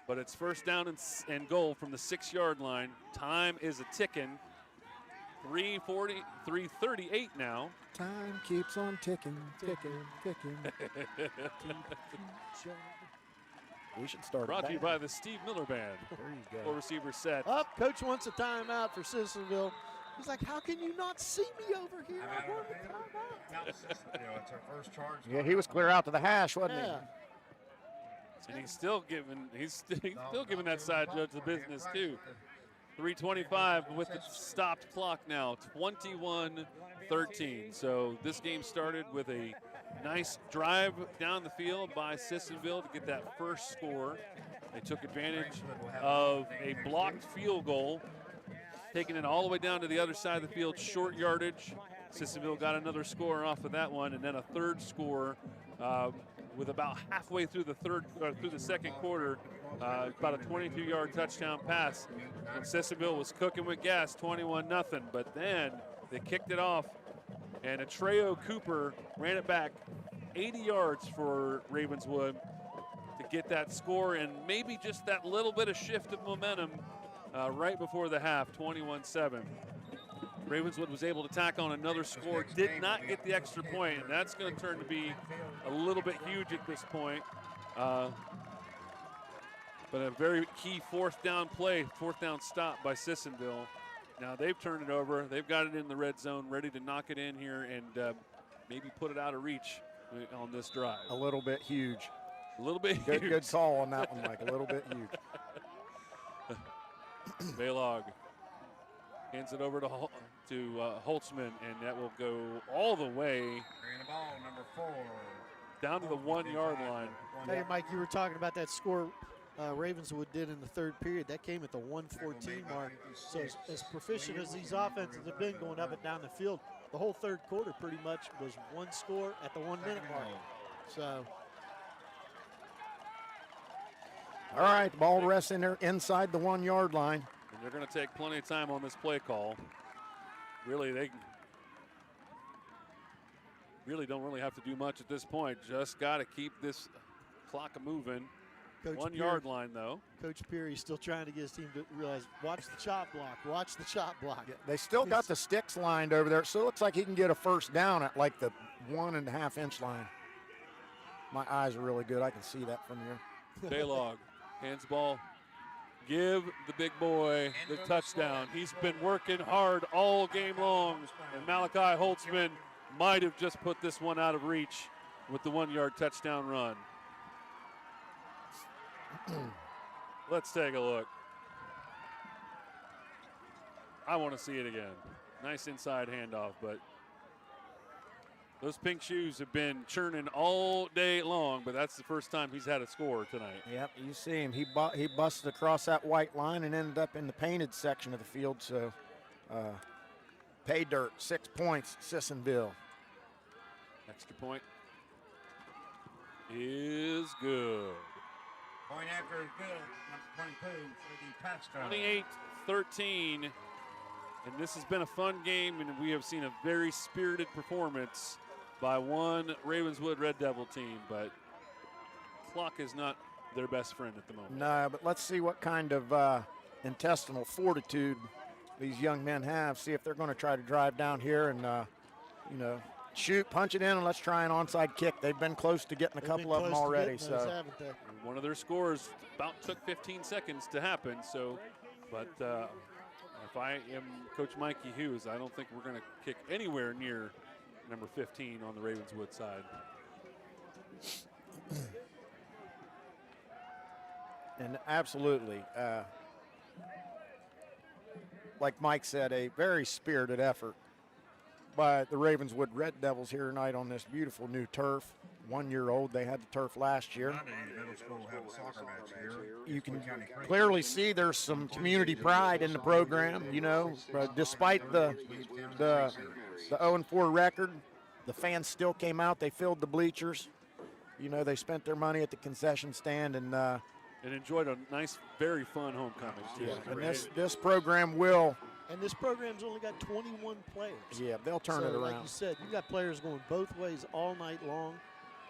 S1: But it's 1st down and goal from the 6-yard line. Time is a ticking. 3:38 now.
S2: Time keeps on ticking, ticking, ticking. We should start.
S1: Brought to you by the Steve Miller Band.
S2: There you go.
S1: Full receiver set.
S3: Up, coach wants a timeout for Sissonville. He's like, how can you not see me over here? I want a timeout.
S12: It's our first charge.
S2: Yeah, he was clear out to the hash, wasn't he?
S1: And he's still giving that side judge the business too. 3:25 with the stopped clock now. 21-13. So this game started with a nice drive down the field by Sissonville to get that first score. They took advantage of a blocked field goal, taking it all the way down to the other side of the field, short yardage. Sissonville got another score off of that one, and then a third score with about halfway through the second quarter, about a 22-yard touchdown pass. And Sissonville was cooking with gas, 21-0. But then they kicked it off, and Atreo Cooper ran it back 80 yards for Ravenswood to get that score, and maybe just that little bit of shift of momentum right before the half, 21-7. Ravenswood was able to tack on another score, did not get the extra point, and that's going to turn to be a little bit huge at this point. But a very key 4th down play, 4th down stop by Sissonville. Now they've turned it over. They've got it in the red zone, ready to knock it in here and maybe put it out of reach on this drive.
S2: A little bit huge.
S1: A little bit
S2: huge.
S1: Good
S2: call on that one, Mike. A little bit huge.
S1: Baylog hands it over to Holtzman, and that will go all the way
S12: Number 4.
S1: down to the 1-yard line.
S3: Hey, Mike, you were talking about that score Ravenswood did in the third period. That came at the 1:14 mark. So as proficient as these offenses have been going up and down the field, the whole third quarter pretty much was one score at the 1 minute mark. So.
S2: All right, the ball rests in there inside the 1 yard line.
S1: And they're going to take plenty of time on this play call. Really, they really don't really have to do much at this point. Just got to keep this clock moving.
S3: Coach
S1: 1 yard line, though.
S3: Coach Peary's still trying to get his team to realize, watch the chop block, watch the chop block.
S2: Yeah, they still got the sticks lined over there, so it looks like he can get a first down at like the 1.5 inch line. My eyes are really good. I can see that from here.
S1: Baylog hands the ball. Give the big boy the touchdown. He's been working hard all game long, and Malachi Holtzman might have just put this one out of reach with the 1 yard touchdown run. Let's take a look. I want to see it again. Nice inside handoff, but those pink shoes have been churning all day long, but that's the first time he's had a score tonight.
S2: Yep, you see him. He busted across that white line and ended up in the painted section of the field. So, pay dirt, 6 points, Sissonville.
S1: Extra point is good.
S12: Point after is good.
S1: 28-13, and this has been a fun game, and we have seen a very spirited performance by one Ravenswood Red Devil team, but clock is not their best friend at the moment.
S2: No, but let's see what kind of intestinal fortitude these young men have. See if they're going to try to drive down here and, shoot, punch it in, and let's try an onside kick. They've been close to getting a couple of them already. So
S1: one of their scores about took 15 seconds to happen. So, but if I am Coach Mikey Hughes, I don't think we're going to kick anywhere near number 15 on the Ravenswood side.
S2: And absolutely, like Mike said, a very spirited effort by the Ravenswood Red Devils here tonight on this beautiful new turf. 1 year old, they had the turf last year. You can clearly see there's some community pride in the program, despite the 0-4 record, the fans still came out, they filled the bleachers. They spent their money at the concession stand and
S1: enjoyed a nice, very fun homecoming too.
S2: Yeah, and this program will.
S3: And this program's only got 21 players.
S2: Yeah, they'll turn it around.
S3: Like you said, you got players going both ways all night long.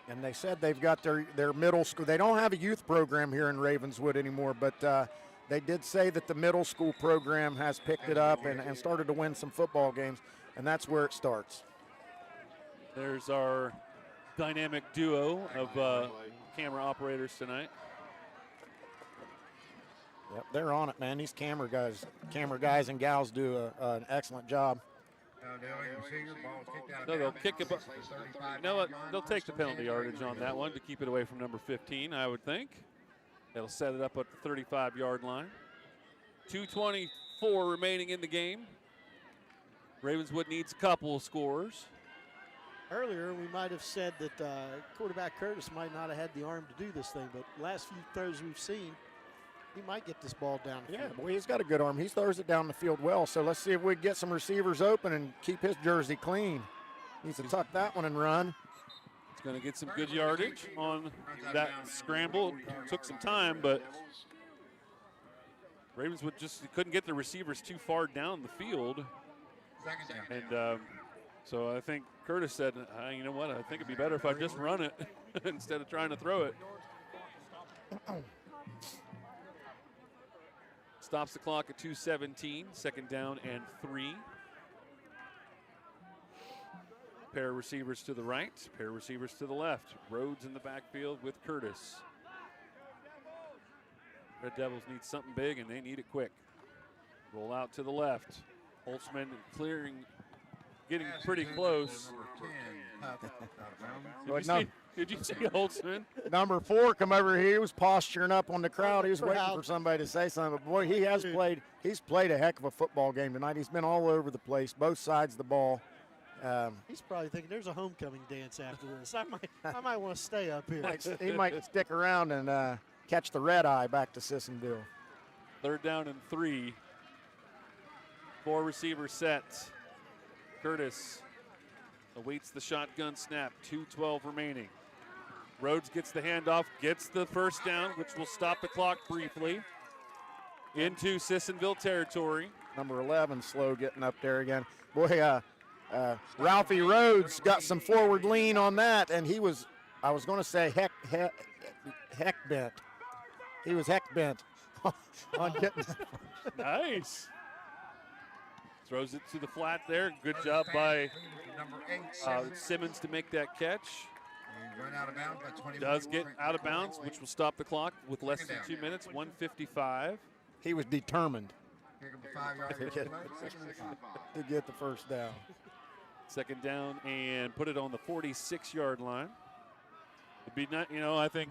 S2: And they said they've got their middle school. They don't have a youth program here in Ravenswood anymore, but they did say that the middle school program has picked it up and started to win some football games, and that's where it starts.
S1: There's our dynamic duo of camera operators tonight.
S2: Yep, they're on it, man. These camera guys and gals do an excellent job.
S1: So they'll kick it. You know what? They'll take the penalty yardage on that one to keep it away from number 15, I would think. They'll set it up at the 35-yard line. 2:24 remaining in the game. Ravenswood needs a couple of scores.
S3: Earlier, we might have said that quarterback Curtis might not have had the arm to do this thing, but last few throws we've seen, he might get this ball down the field.
S2: Boy, he's got a good arm. He throws it down the field well. So let's see if we can get some receivers open and keep his jersey clean. Needs to tuck that one and run.
S1: He's going to get some good yardage on that scramble. Took some time, but Ravenswood just couldn't get the receivers too far down the field. And so I think Curtis said, you know what, I think it'd be better if I just run it instead of trying to throw it. Stops the clock at 2:17, second down and 3. Pair of receivers to the right, pair of receivers to the left. Rhodes in the backfield with Curtis. Red Devils need something big, and they need it quick. Roll out to the left. Holtzman clearing, getting pretty close. Did you see Holtzman?
S2: Number 4 come over here. He was posturing up on the crowd. He was waiting for somebody to say something. But boy, he's played a heck of a football game tonight. He's been all over the place, both sides of the ball.
S3: He's probably thinking there's a homecoming dance after this. I might want to stay up here.
S2: He might stick around and catch the red eye back to Sissonville.
S1: Third down and 3. 4 receiver set. Curtis awaits the shotgun snap. 2:12 remaining. Rhodes gets the handoff, gets the first down, which will stop the clock briefly. Into Sissonville territory.
S2: Number 11, slow getting up there again. Boy, Ralphie Rhodes got some forward lean on that, and he was, I was going to say heck bent. He was heck bent on getting.
S1: Nice. Throws it to the flat there. Good job by Simmons to make that catch. Does get out of bounds, which will stop the clock with less than 2 minutes, 1:55.
S2: He was determined to get the first down.
S1: Second down and put it on the 46-yard line. It'd be not, I think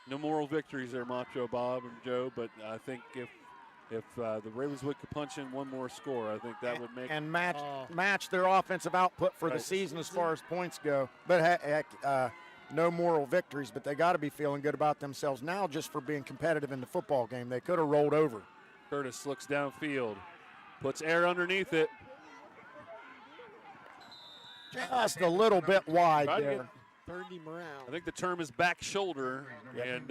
S1: no moral victories there, Macho Bob and Joe, but I think if the Ravenswood could punch in one more score, I think that would make
S2: and match their offensive output for the season as far as points go. But heck, no moral victories, but they got to be feeling good about themselves now just for being competitive in the football game. They could have rolled over.
S1: Curtis looks downfield, puts air underneath it.
S2: Just a little bit wide there.
S3: Turned him around.
S1: I think the term is back shoulder, and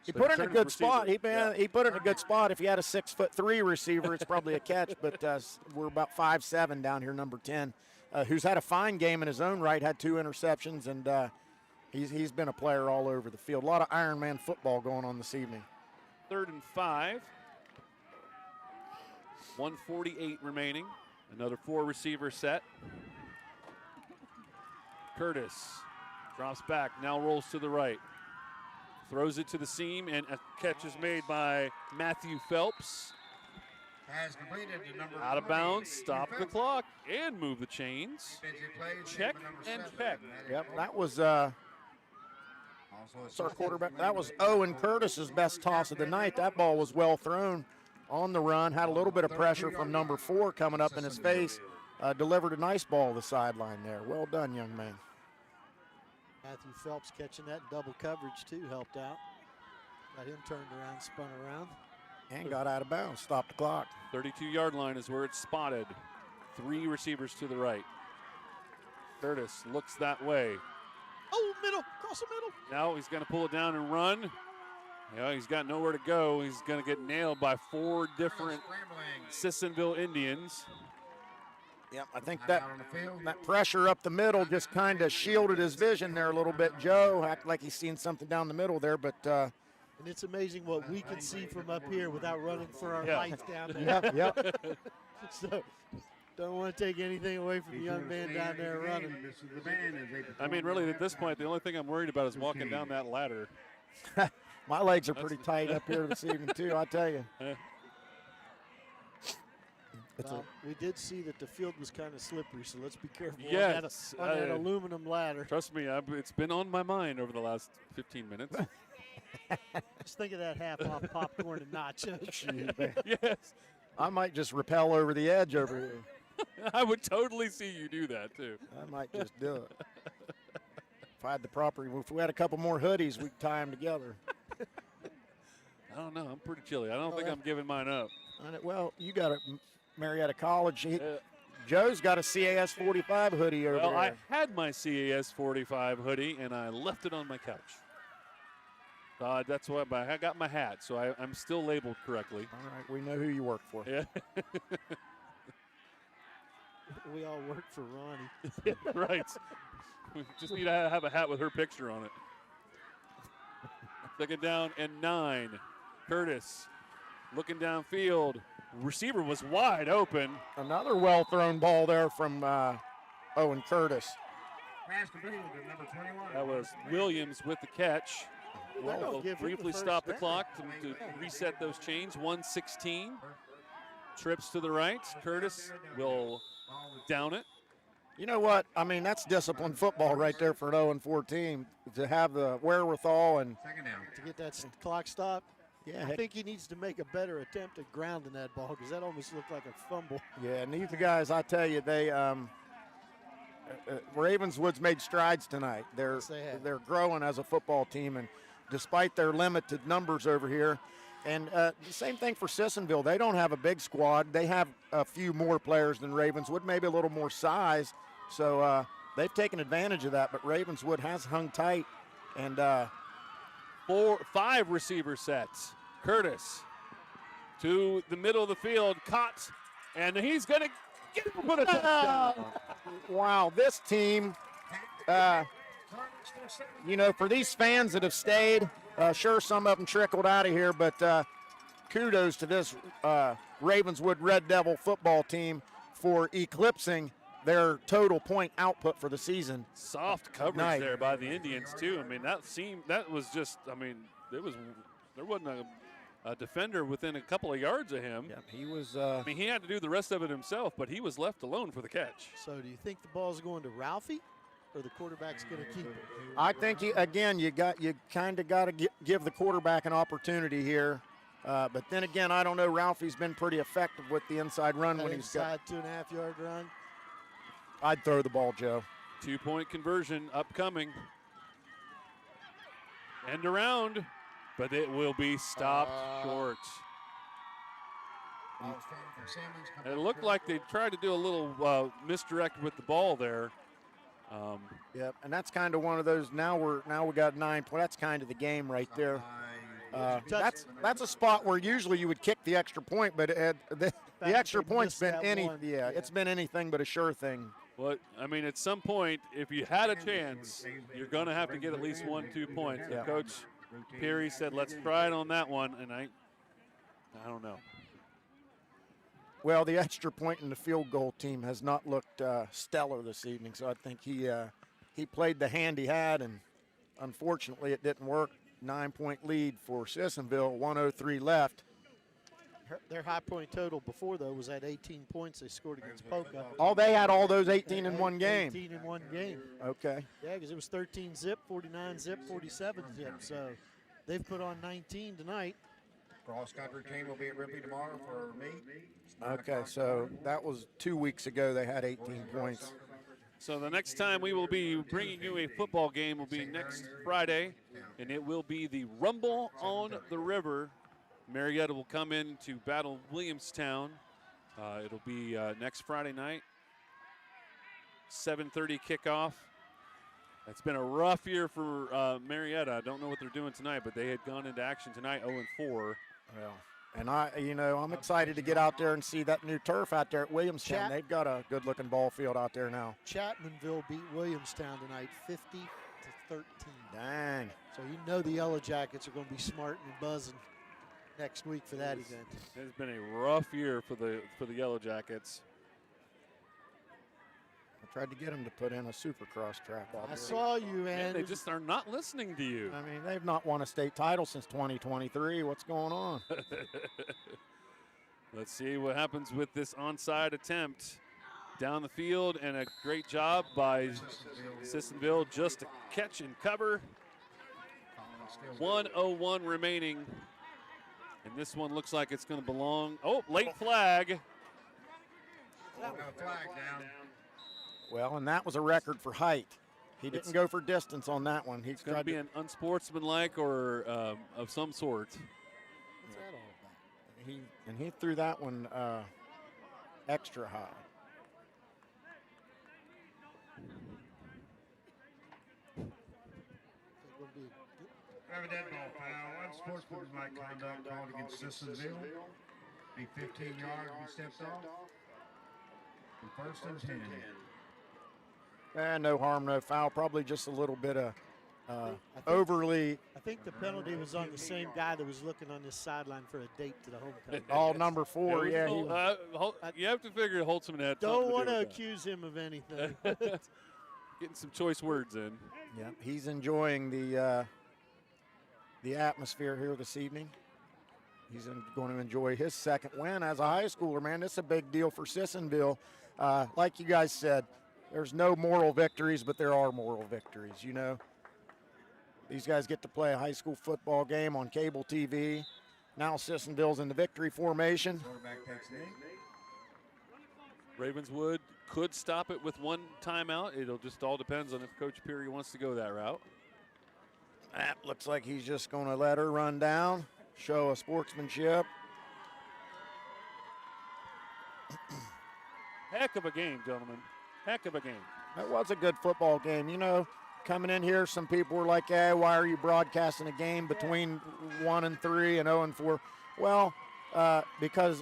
S2: he put it in a good spot. He put it in a good spot. If you had a 6'3" receiver, it's probably a catch. But we're about 5'7" down here, number 10, who's had a fine game in his own right, had 2 interceptions, and he's been a player all over the field. A lot of Ironman football going on this evening.
S1: 3rd and 5. 1:48 remaining. Another 4-receiver set. Curtis drops back, now rolls to the right. Throws it to the seam, and a catch is made by Matthew Phelps.
S12: Has completed the number
S1: Out of bounds, stop the clock, and move the chains. Check and check.
S2: Yep, that was our quarterback. That was Owen Curtis's best toss of the night. That ball was well thrown on the run, had a little bit of pressure from number 4 coming up in his face. Delivered a nice ball to the sideline there. Well done, young man.
S3: Matthew Phelps catching that double coverage, too, helped out. Got him turned around, spun around.
S2: And got out of bounds, stopped the clock.
S1: 32-yard line is where it's spotted. 3 receivers to the right. Curtis looks that way.
S3: Oh, middle, cross the middle.
S1: Now he's going to pull it down and run. He's got nowhere to go. He's going to get nailed by 4 different Sissonville Indians.
S2: Yep, I think that pressure up the middle just kind of shielded his vision there a little bit. Joe acted like he's seeing something down the middle there, but
S3: and it's amazing what we can see from up here without running for our lights down there.
S2: Yep.
S3: So don't want to take anything away from the young man down there running.
S1: I mean, really, at this point, the only thing I'm worried about is walking down that ladder.
S2: My legs are pretty tight up here this evening, too, I tell you.
S3: We did see that the field was kind of slippery, so let's be careful
S1: Yes,
S3: on that aluminum ladder.
S1: Trust me, it's been on my mind over the last 15 minutes.
S3: Just think of that half-off popcorn and nachos.
S1: Yes.
S2: I might just rappel over the edge over here.
S1: I would totally see you do that, too.
S2: I might just do it. If I had the proper, if we had a couple more hoodies, we'd tie them together.
S1: I don't know. I'm pretty chilly. I don't think I'm giving mine up.
S2: Well, you got a Marietta College. Joe's got a CAS 45 hoodie over there.
S1: Well, I had my CAS 45 hoodie, and I left it on my couch. That's why I got my hat, so I'm still labeled correctly.
S2: All right, we know who you work for.
S1: Yeah.
S3: We all work for Ronnie.
S1: Right. We just need to have a hat with her picture on it. 2nd down and 9. Curtis looking downfield. Receiver was wide open.
S2: Another well-thrown ball there from Owen Curtis.
S1: That was Williams with the catch. We'll briefly stop the clock to reset those chains. 1:16. Trips to the right. Curtis will down it.
S2: You know what? I mean, that's disciplined football right there for an 0-4 team, to have the wherewithal and
S3: to get that clock stopped.
S2: Yeah,
S3: I think he needs to make a better attempt at grounding that ball, because that almost looked like a fumble.
S2: Yeah, and these guys, I tell you, they Ravenswood's made strides tonight. They're growing as a football team, and despite their limited numbers over here, and the same thing for Sissonville. They don't have a big squad. They have a few more players than Ravenswood, maybe a little more size. So they've taken advantage of that, but Ravenswood has hung tight. And
S1: 5 receiver sets. Curtis to the middle of the field, caught, and he's going to get it for the touchdown.
S2: Wow, this team, you know, for these fans that have stayed, sure, some of them trickled out of here, but kudos to this Ravenswood Red Devil football team for eclipsing their total point output for the season.
S1: Soft coverage there by the Indians, too. I mean, that was just, I mean, there wasn't a defender within a couple of yards of him.
S2: Yeah, he was.
S1: I mean, he had to do the rest of it himself, but he was left alone for the catch.
S3: So do you think the ball's going to Ralphie, or the quarterback's going to keep it?
S2: I think, you kind of got to give the quarterback an opportunity here. But then again, I don't know. Ralphie's been pretty effective with the inside run when he's got.
S3: Inside 2.5-yard run.
S2: I'd throw the ball, Joe.
S1: 2-point conversion upcoming. End around, but it will be stopped short. It looked like they tried to do a little misdirect with the ball there.
S2: Yep, and that's kind of one of those. Now we got 9 points. That's kind of the game right there. That's a spot where usually you would kick the extra point, but the extra point's been it's been anything but a sure thing.
S1: Well, I mean, at some point, if you had a chance, you're going to have to get at least 1-2 points. Yeah. Coach Perry said, let's try it on that one, and I don't know.
S2: Well, the extra point in the field goal team has not looked stellar this evening, so I think he played the hand he had, and unfortunately it didn't work. 9-point lead for Sissonville, 1:03 left.
S3: Their high point total before, though, was at 18 points they scored against Polka.
S2: Oh, they had all those 18 in one game.
S3: 18 in one game.
S2: Okay.
S3: Yeah, because it was 13 zip, 49 zip, 47 zip. So they've put on 19 tonight.
S12: Cross-country team will be at Ripley tomorrow for me.
S2: Okay, so that was 2 weeks ago. They had 18 points.
S1: So the next time we will be bringing you a football game will be next Friday, and it will be the Rumble on the River. Marietta will come in to battle Williamstown. It'll be next Friday night, 7:30 kickoff. It's been a rough year for Marietta. I don't know what they're doing tonight, but they had gone into action tonight 0-4.
S2: Well, and I'm excited to get out there and see that new turf out there at Williamstown. They've got a good-looking ball field out there now.
S3: Chapmanville beat Williamstown tonight 50-13.
S2: Dang.
S3: So you know the Yellow Jackets are going to be smart and buzzing next week for that event.
S1: It's been a rough year for the Yellow Jackets.
S2: I tried to get them to put in a supercross track out there.
S3: I saw you, and
S1: they just are not listening to you.
S2: I mean, they've not won a state title since 2023. What's going on?
S1: Let's see what happens with this onside attempt down the field, and a great job by Sissonville just to catch and cover. 1:01 remaining, and this one looks like it's going to belong. Oh, late flag.
S2: Well, and that was a record for height. He didn't go for distance on that one. He's
S1: going to be an unsportsmanlike or of some sort.
S3: What's that all about?
S2: He threw that one extra high.
S12: We have a dead ball foul. Unsportsmanlike conduct called against Sissonville. Be 15 yards, be stepped off. And first and 10.
S2: No harm, no foul. Probably just a little bit of overly.
S3: I think the penalty was on the same guy that was looking on this sideline for a date to the homecoming.
S2: All number 4, yeah.
S1: You have to figure Holtzman had.
S3: Don't want to accuse him of anything.
S1: Getting some choice words in.
S2: Yeah, he's enjoying the atmosphere here this evening. He's going to enjoy his second win as a high schooler, man. This is a big deal for Sissonville. Like you guys said, there's no moral victories, but there are moral victories, you know. These guys get to play a high school football game on cable TV. Now Sissonville's in the victory formation.
S1: Ravenswood could stop it with one timeout. It'll just all depends on if Coach Peary wants to go that route.
S2: That looks like he's just going to let her run down, show a sportsmanship.
S1: Heck of a game, gentlemen. heck of a game.
S2: That was a good football game. You know, coming in here, some people were like, hey, why are you broadcasting a game between 1 and 3 and 0 and 4? Well, because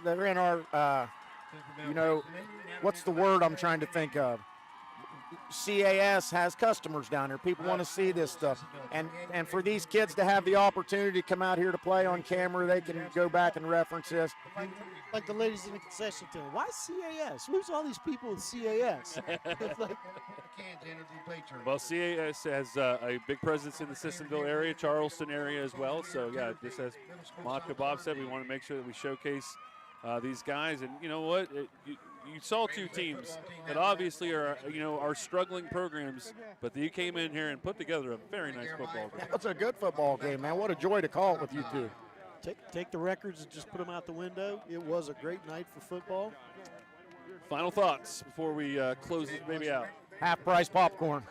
S2: they're in our, you know, what's the word I'm trying to think of? CAS has customers down here. People want to see this stuff. And for these kids to have the opportunity to come out here to play on camera, they can go back and reference this.
S3: Like the ladies in the concession stand. Why CAS? Who's all these people with CAS? It's like,
S1: well, CAS has a big presence in the Sissonville area, Charleston area as well. So, yeah, just as Macho Bob said, we want to make sure that we showcase these guys. And you know what? You saw two teams that obviously are struggling programs, but you came in here and put together a very nice football game.
S2: That's a good football game, man. What a joy to call it with you two.
S3: Take the records and just put them out the window. It was a great night for football.
S1: Final thoughts before we close this baby out.
S2: Half-price popcorn.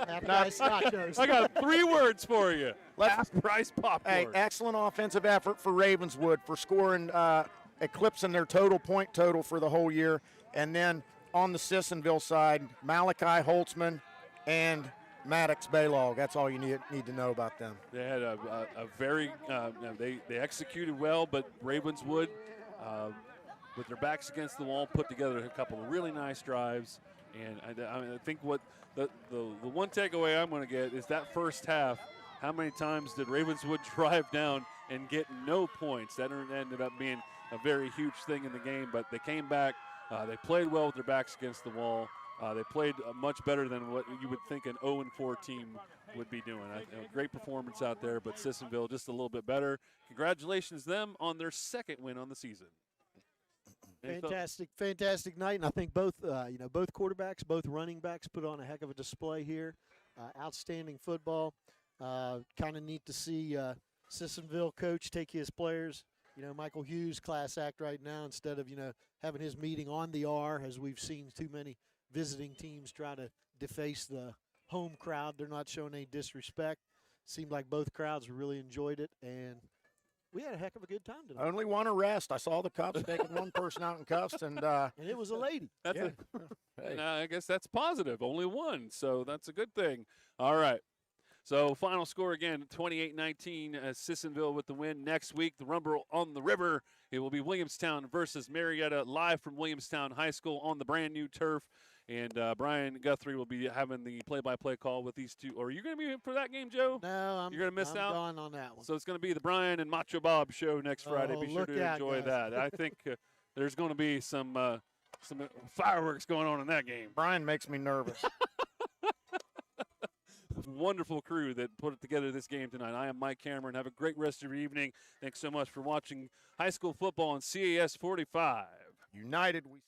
S3: Half-price nachos.
S1: I got 3 words for you. Half-price popcorn.
S2: Hey, excellent offensive effort for Ravenswood for scoring, eclipsing their point total for the whole year. And then on the Sissonville side, Malachi Holtzman and Maddox Baylog. That's all you need to know about them.
S1: They had a very they executed well, but Ravenswood, with their backs against the wall, put together a couple of really nice drives. And I think what the one takeaway I'm going to get is that first half. How many times did Ravenswood drive down and get no points? That ended up being a very huge thing in the game. But they came back. They played well with their backs against the wall. They played much better than what you would think an 0-4 team would be doing. Great performance out there, but Sissonville just a little bit better. Congratulations them on their second win on the season.
S3: Fantastic night, and I think both quarterbacks, both running backs put on a heck of a display here. Outstanding football. Kind of neat to see Sissonville coach take his players. Michael Hughes, class act right now, instead of having his meeting on the R, as we've seen too many visiting teams try to deface the home crowd. They're not showing any disrespect. Seemed like both crowds really enjoyed it, and we had a heck of a good time tonight.
S2: Only one arrest. I saw the cops taking one person out in cuffs, and
S3: it was a lady.
S1: Hey. I guess that's positive. Only one, so that's a good thing. All right. So final score again, 28-19, Sissonville with the win. Next week, the Rumble on the River. It will be Williamstown versus Marietta, live from Williamstown High School on the brand new turf. And Brian Guthrie will be having the play-by-play call with these two. Or are you going to be for that game, Joe?
S3: No,
S1: you're going to miss out.
S3: I'm gone on that one.
S1: So it's going to be the Brian and Macho Bob show next Friday. Be sure to enjoy that. I think there's going to be some fireworks going on in that game.
S2: Brian makes me nervous.
S1: Wonderful crew that put it together this game tonight. I am Mike Cameron. Have a great rest of your evening. Thanks so much for watching high school football on CAS 45.
S2: United we